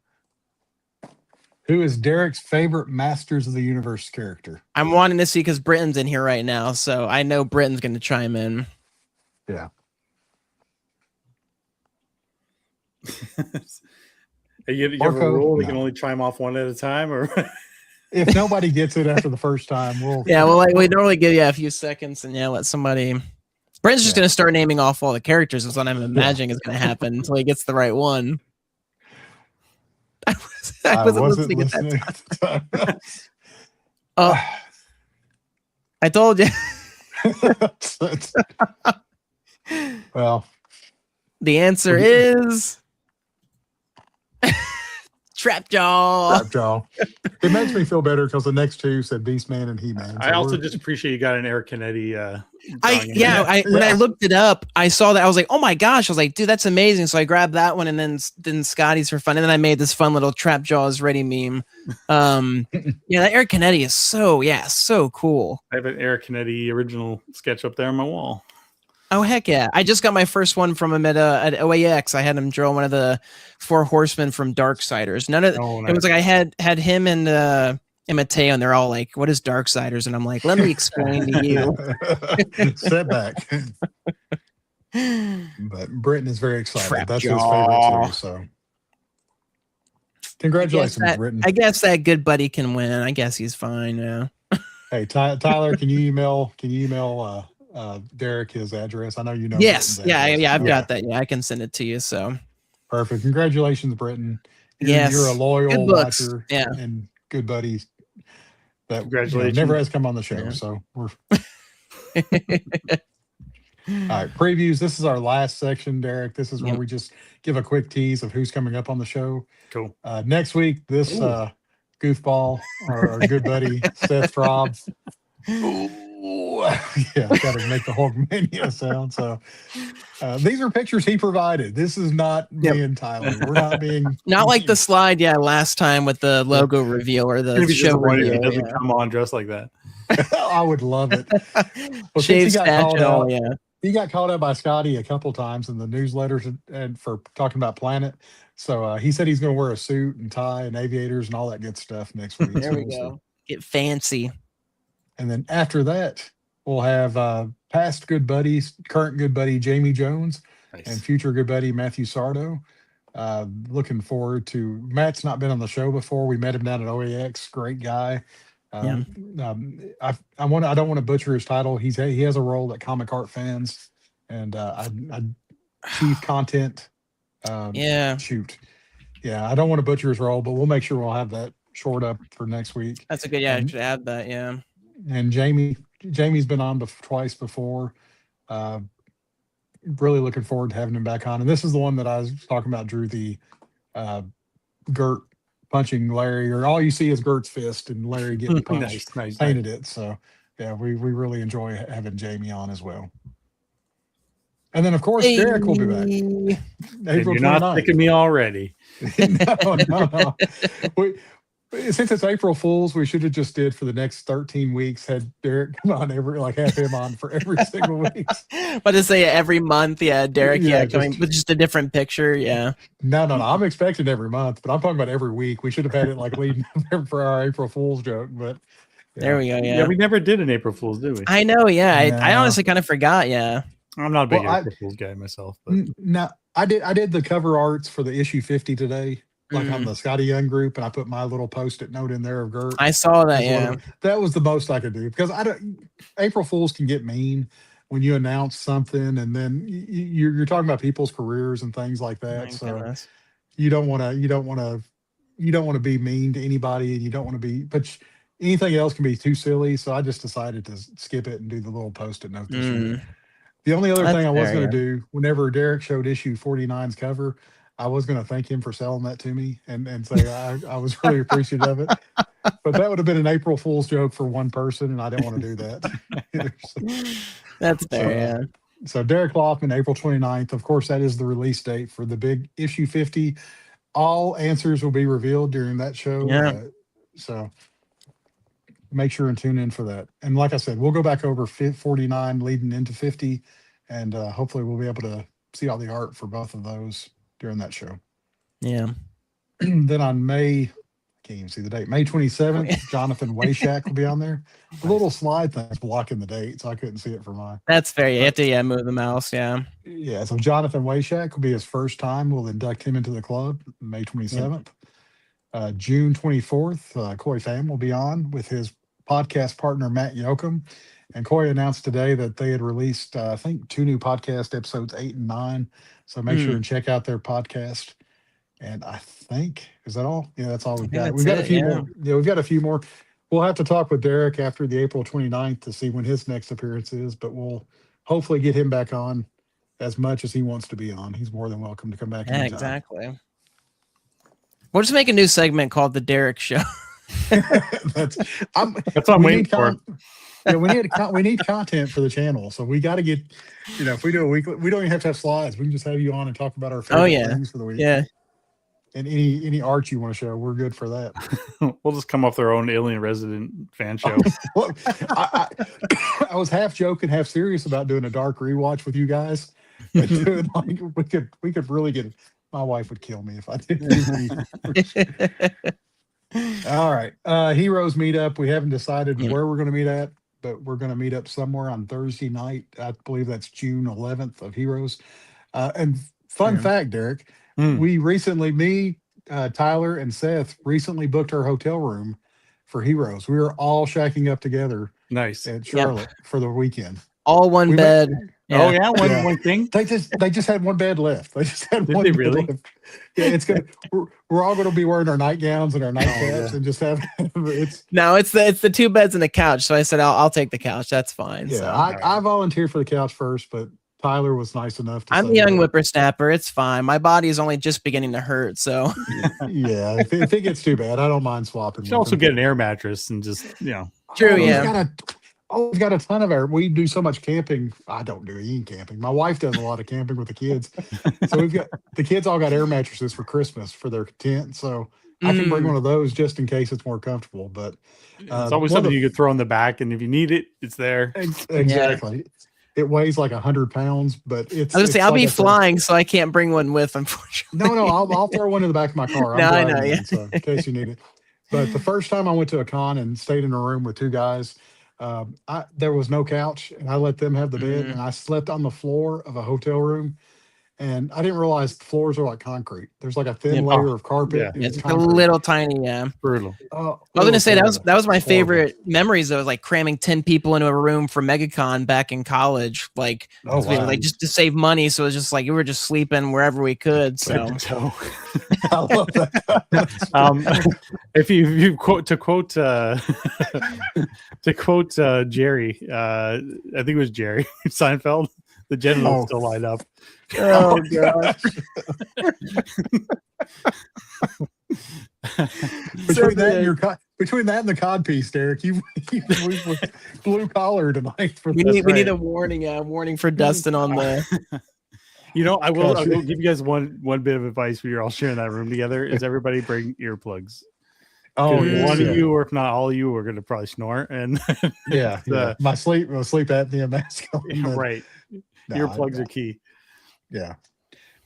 Who is Derek's favorite Masters of the Universe character? I'm wanting to see because Britton's in here right now, so I know Britton's going to chime in. Yeah. You have a rule? You can only chime off one at a time, or if nobody gets it after the first time, we'll. Yeah, well, like we normally give you a few seconds, and let somebody. Britton's just going to start naming off all the characters. Is what I'm imagining is going to happen until he gets the right one. I wasn't listening at that time. I told you. Well, the answer is Trapjaw. It makes me feel better because the next two said Beastman and He-Man. I also just appreciate you got an Eric Kennedy. When I looked it up, I saw that. I was like, oh my gosh. I was like, dude, that's amazing. So I grabbed that one and then Scotty's for fun. And then I made this fun little Trapjaw is ready meme. That Eric Kennedy is so cool. I have an Eric Kennedy original sketch up there on my wall. Oh heck yeah! I just got my first one from him at OAX. I had him draw one of the 4 horsemen from Darksiders. It was like I had him and Mateo, and they're all like, "What is Darksiders?" And I'm like, "Let me explain to you." Setback. But Britton is very excited. Trap That's jaw. his favorite too. So congratulations, Britton. I guess that good buddy can win. I guess he's fine now. Hey, Tyler, can you email Derek his address? I know you know. Yes, I've got that. Yeah, I can send it to you. So perfect. Congratulations, Britton. Yes, you're a loyal watcher. Yeah, and good buddy. That congratulations. Never has come on the show. Yeah. So we're all right. Previews. This is our last section, Derek. This is where we just give a quick tease of who's coming up on the show. Cool. Next week, this goofball, our good buddy Seth Robbs. Yeah, got to make the Hulkmania sound. So these are pictures he provided. This is not me and Tyler. We're not being not like the slide. Yeah, last time with the logo reveal or the show reveal. It doesn't come on dressed like that. I would love it. Well, Shaved spatula, yeah. He got called out by Scotty a couple times in the newsletters and for talking about Planet. So he said he's going to wear a suit and tie and aviators and all that good stuff next week. There we go. Get fancy. And then after that, we'll have past good buddies, current good buddy Jamie Jones, and future good buddy Matthew Sardo. Looking forward to Matt's not been on the show before. We met him down at OAX. Great guy. I don't want to butcher his title. He has a role at Comic Art Fans and chief content. Shoot. Yeah, I don't want to butcher his role, but we'll make sure we'll have that short up for next week. That's a good. Yeah, I should add that. Yeah. And Jamie's been on twice before. Really looking forward to having him back on. And this is the one that I was talking about, Drew, the Gert punching Larry, or all you see is Gert's fist and Larry getting punched. nice. Painted it. So yeah, we really enjoy having Jamie on as well. And then of course Derek will be back. April You're 29th. Not thinking me already. No. Since it's April Fools, we should have just did for the next 13 weeks. Had Derek come on have him on for every single week. But to say every month, Derek, coming with just a different picture, No. I'm expecting every month, but I'm talking about every week. We should have had it like leading for our April Fools joke, but there we go. Yeah, we never did an April Fools, did we? I know. Yeah, no. I honestly kind of forgot. Yeah, I'm not a big April Fools guy myself. But no, I did the cover arts for the issue 50 today. Like on the Scotty Young group, and I put my little post-it note in there of Gert. I saw that. That was the most I could do because April Fools can get mean when you announce something, and then you're talking about people's careers and things like that. Goodness. You don't want to be mean to anybody, and you don't want to be. But anything else can be too silly. So I just decided to skip it and do the little post-it note this week. The only other thing I was going to do, whenever Derek showed issue 49's cover, I was going to thank him for selling that to me and say I was really appreciative of it. But that would have been an April Fool's joke for one person, and I didn't want to do that. That's fair, So Derek Laufman, April 29th. Of course, that is the release date for the big issue 50. All answers will be revealed during that show. Yeah. So make sure and tune in for that. And like I said, we'll go back over 49 leading into 50, and hopefully we'll be able to see all the art for both of those during that show. Yeah. Then on May 27th, Jonathan Wayshak will be on there. The little slide thing's blocking the date, so I couldn't see it for mine. That's fair. You have to move the mouse. Yeah. Yeah. So Jonathan Wayshak will be his first time. We'll induct him into the club May 27th. June 24th, Coy Pham will be on with his podcast partner, Matt Yoakum. And Coy announced today that they had released, I think, 2 new podcast episodes, 8 and 9. So make sure and check out their podcast. And I think, is that all? Yeah, that's all we've got. We've got a few more. Yeah, we've got a few more. We'll have to talk with Derek after the April 29th to see when his next appearance is, but we'll hopefully get him back on as much as he wants to be on. He's more than welcome to come back. Yeah, exactly. We'll just make a new segment called The Derek Show. That's what I'm waiting for. Yeah, we need content for the channel, so we got to get. If we do a weekly, we don't even have to have slides. We can just have you on and talk about our favorite things for the week. Yeah, And any art you want to show, we're good for that. We'll just come off their own Alien Resident fan show. Well, I was half joking, half serious about doing a dark rewatch with you guys. But doing, like, we could really get. My wife would kill me if I did. All right, Heroes meetup. We haven't decided where we're going to meet at, but we're going to meet up somewhere on Thursday night. I believe that's June 11th of Heroes. And fun fact, Derek, we recently, Tyler and Seth recently booked our hotel room for Heroes. We were all shacking up together. Nice. At Charlotte for the weekend. All one bed. Oh yeah, one thing. They just had one bed left. They just had one they bed really? left. Yeah, it's gonna. We're all gonna be wearing our nightgowns and our nightcaps and just have. It's the 2 beds and the couch. So I said I'll take the couch. That's fine. Yeah, so. I volunteered for the couch first, but Tyler was nice enough to. I'm a young whippersnapper. It's fine. My body is only just beginning to hurt. So yeah, if it gets too bad, I don't mind swapping. You should also get an air mattress and just True. We've got a ton of air. We do so much camping. I don't do any camping. My wife does a lot of camping with the kids. So we've got the kids all got air mattresses for Christmas for their tent. So I can bring one of those just in case it's more comfortable. But it's always something you could throw in the back, and if you need it, it's there. Exactly. Yeah. It weighs like 100 pounds, but it's. I was gonna say I'll be flying, so I can't bring one with, unfortunately. No, I'll throw one in the back of my car. I know, yeah. So in case you need it. But the first time I went to a con and stayed in a room with 2 guys. There was no couch, and I let them have the bed, and I slept on the floor of a hotel room, and I didn't realize the floors are like concrete. There's like a thin layer of carpet. Yeah. It's a little tiny, brutal. I was gonna say that was my favorite memories, though, like cramming 10 people into a room for MegaCon back in college, like just to save money. So it was just like we were just sleeping wherever we could. So I love that. if you quote Jerry, I think it was Jerry Seinfeld, the genitals still light up. Oh gosh. Between that and the cod piece, Derek, we blue collar tonight. We need a warning for Dustin on the. I will give you guys one bit of advice when you're all sharing that room together. Is everybody bring earplugs? One of you, or if not all of you, are going to probably snore. And my sleep apnea mask. Right. Earplugs are key. Yeah.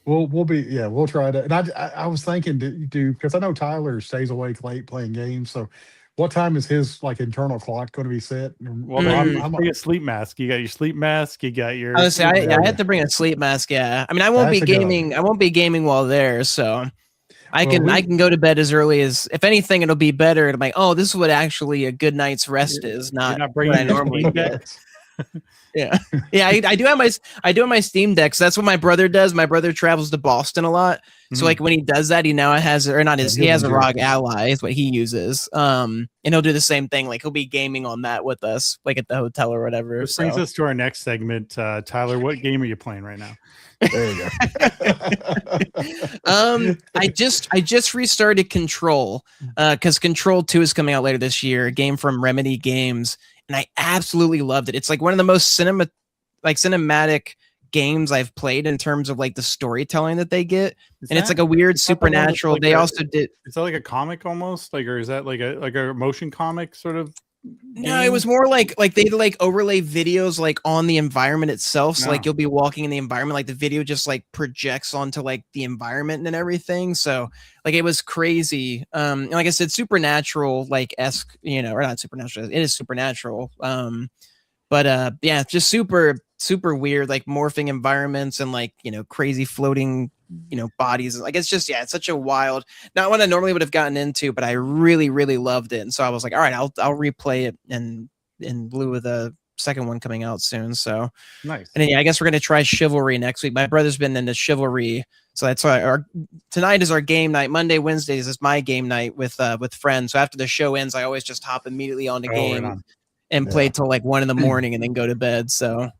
We'll try to. And I was thinking to do, because I know Tyler stays awake late playing games. So what time is his like internal clock going to be set? Well, I'm bring a sleep mask. You got your sleep mask. You got your. I have to bring a sleep mask. Yeah. I mean, I won't be gaming. I won't be gaming while there. So I can go to bed as early as, if anything, it'll be better. I'm like, oh, this is what actually a good night's rest is. Not what I normally get. Yeah. I do have my Steam Deck. So that's what my brother does. My brother travels to Boston a lot. So like when he does that, he now has, or not his, he has a ROG Ally is what he uses. And he'll do the same thing. Like he'll be gaming on that with us, like at the hotel or whatever. This brings us to our next segment. Tyler, what game are you playing right now? There you go. I just restarted Control, because Control 2 is coming out later this year, a game from Remedy Games. And I absolutely loved it. It's like one of the most cinematic games I've played in terms of like the storytelling that they get. It's like a weird supernatural. They also did. Is that like a comic almost? Like, or is that like a motion comic sort of? No, it was more like they like overlay videos like on the environment itself. So like you'll be walking in the environment, like the video just like projects onto like the environment and everything. So like it was crazy. And like I said, supernatural like esque, or not supernatural. It is supernatural. But just super weird, like morphing environments and like crazy floating bodies. Like it's just it's such a wild, not what I normally would have gotten into, but I really loved it. And so I was like, all right, I'll replay it and in lieu of the second one coming out soon. So nice. And then, I guess we're gonna try Chivalry next week. My brother's been into Chivalry, so that's why tonight is our game night. Monday, Wednesdays is my game night with friends. So after the show ends, I always just hop immediately on the game and play till like 1 a.m. and then go to bed. So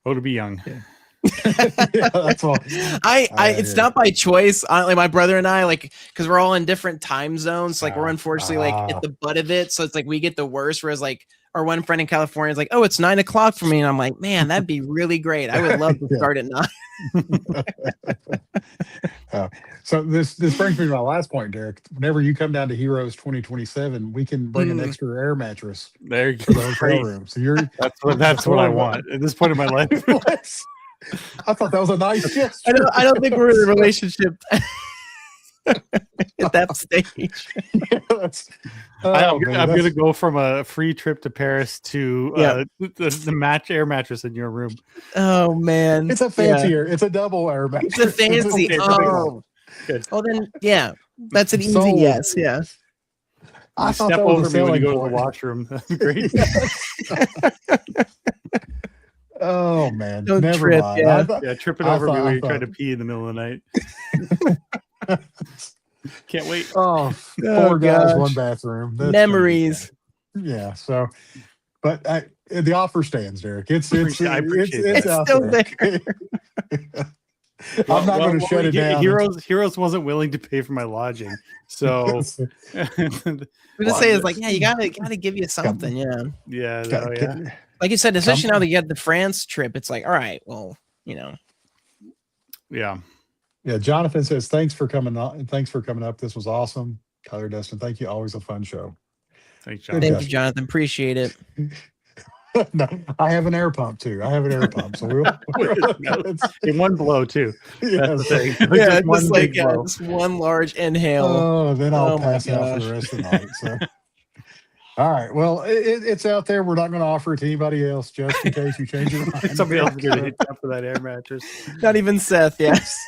to be young. That's all. It's not by choice. Like my brother and I, like, because we're all in different time zones. Like we're unfortunately like at the butt of it. So it's like we get the worst. Whereas like our one friend in California is like, "Oh, it's 9:00 for me," and I'm like, "Man, that'd be really great. I would love to start at 9." So this brings me to my last point, Derek. Whenever you come down to Heroes 2027, we can bring an extra air mattress There you for the go. hotel room. So That's what I want at this point in my life. I thought that was a nice gesture. I don't think we're in a relationship at that stage. I'm gonna go from a free trip to Paris to the air mattress in your room. Oh man, it's a fancier. It's a double air mattress. It's a fancy. Good. Oh, then yeah, that's an easy Sold. yes. Yeah. I thought Step that was over me when you go to the point. washroom. That'd be great. Oh man, Don't never trip, mind. Yeah, tripping over me when you're trying to pee in the middle of the night. Can't wait. Oh, four guys, gosh. one bathroom. That's Memories. Yeah. So, but the offer stands, Derek. It's I appreciate that. it's out Still there. I'm not going to shut it down. Heroes wasn't willing to pay for my lodging, so I'm gonna say is like, yeah, you gotta give you something, yeah. Yeah. Like you said, especially now that you had the France trip, it's like, all right, well, you know. Yeah. Yeah. Jonathan says, thanks for coming up. This was awesome. Tyler, Dustin, thank you. Always a fun show. Thanks, Thank Jonathan. you, Jonathan. Appreciate it. No, I have an air pump too. So In one blow too. Yeah, That's the thing. Yeah, Just one big blow. just one large inhale. Oh, then I'll Oh my pass out for gosh. the rest of the night. So, all right. Well, it's out there. We're not going to offer it to anybody else, just in case you change your mind. Somebody else is going to hit you up for that air mattress. Not even Seth, yes.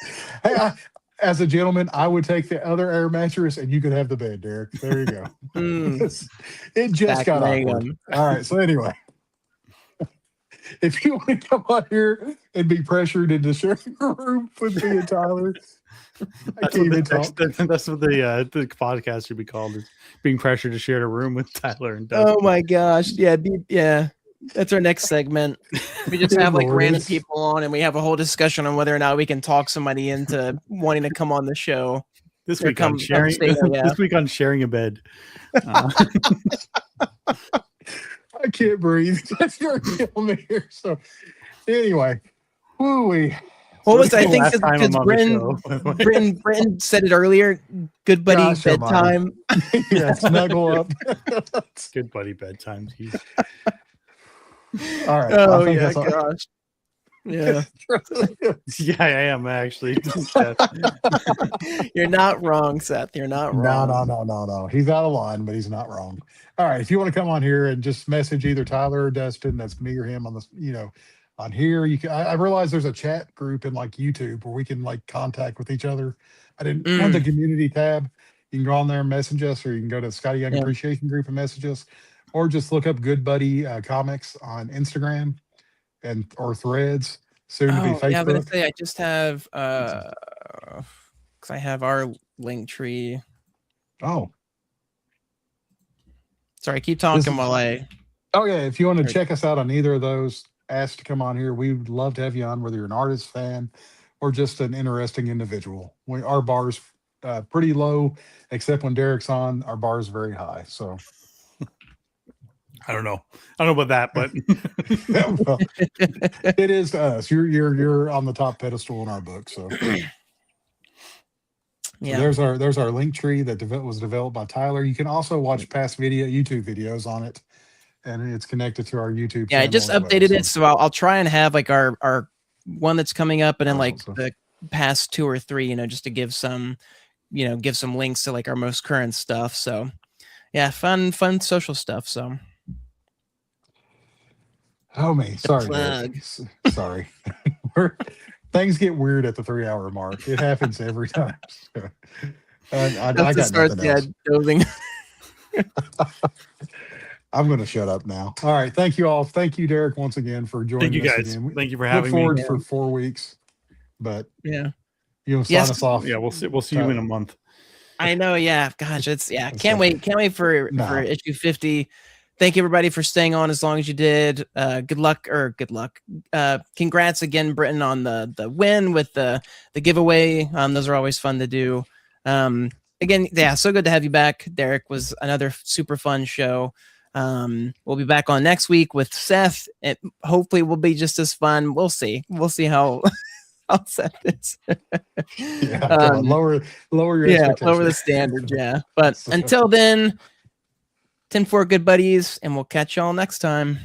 Hey, as a gentleman, I would take the other air mattress, and you could have the bed, Derek. There you go. It just Back got laying awkward. them. All right. So anyway, if you want to come on here and be pressured into sharing a room with me and Tyler, That's what the podcast should be called, is being pressured to share a room with Tyler and Dustin. Oh my gosh. Yeah. That's our next segment. We just have like random people on and we have a whole discussion on whether or not we can talk somebody into wanting to come on the show. This week on sharing a bed. I can't breathe. You're killing me here. So anyway, woo-wee. What was I think last time because I'm on the show. Brenton said it earlier. Good buddy Gosh, bedtime. Yeah, snuggle up. Good buddy bedtime. Jeez. All right. Oh I think yeah, that's all. gosh. Yeah. Yeah, I am actually. You're not wrong, Seth. You're not wrong. No. He's out of line, but he's not wrong. All right. If you want to come on here and just message either Tyler or Dustin, that's me or him on this, on here, you can. I realize there's a chat group in like YouTube where we can like contact with each other. I didn't on the community tab. You can go on there and message us, or you can go to the Scotty Young Appreciation Group and message us, or just look up Good Buddy Comics on Instagram or Threads. Soon to be Facebook. Yeah, I'm gonna say I just have because I have our link tree. Oh. Sorry, keep talking while I. Oh yeah, if you want to check us out on either of those, ask to come on here. We would love to have you on, whether you're an artist, fan, or just an interesting individual. Our bar's pretty low, except when Derek's on. Our bar is very high. So I don't know about that, but well, it is to us. You're on the top pedestal in our book. So yeah, so there's our link tree that was developed by Tyler. You can also watch past YouTube videos on it, and it's connected to our YouTube. Yeah, I just updated it, so I'll try and have like our one that's coming up, and then like the past 2 or 3, just to give some links to like our most current stuff. So yeah, fun social stuff. So. Oh me, sorry. Sorry. Things get weird at the 3-hour mark. It happens every time. So, I got nothing else. Dozing. I'm going to shut up now. All right. Thank you all. Thank you, Derek, once again for joining us. Thank you, guys. Again. Thank you for having me. Look forward for 4 weeks. But yeah, sign us off. Yeah, we'll see you in a month. I know. Yeah, gosh, can't wait for issue 50. Thank you everybody for staying on as long as you did. Good luck. Congrats again, Britton, on the win with the giveaway. Those are always fun to do. Again, yeah, so good to have you back. Derek, was another super fun show. We'll be back on next week with Seth. It hopefully will be just as fun. We'll see how how Seth is. Yeah, come on, lower your expectations. Lower the standard. Yeah, but until then, 10-4 good buddies, and we'll catch y'all next time.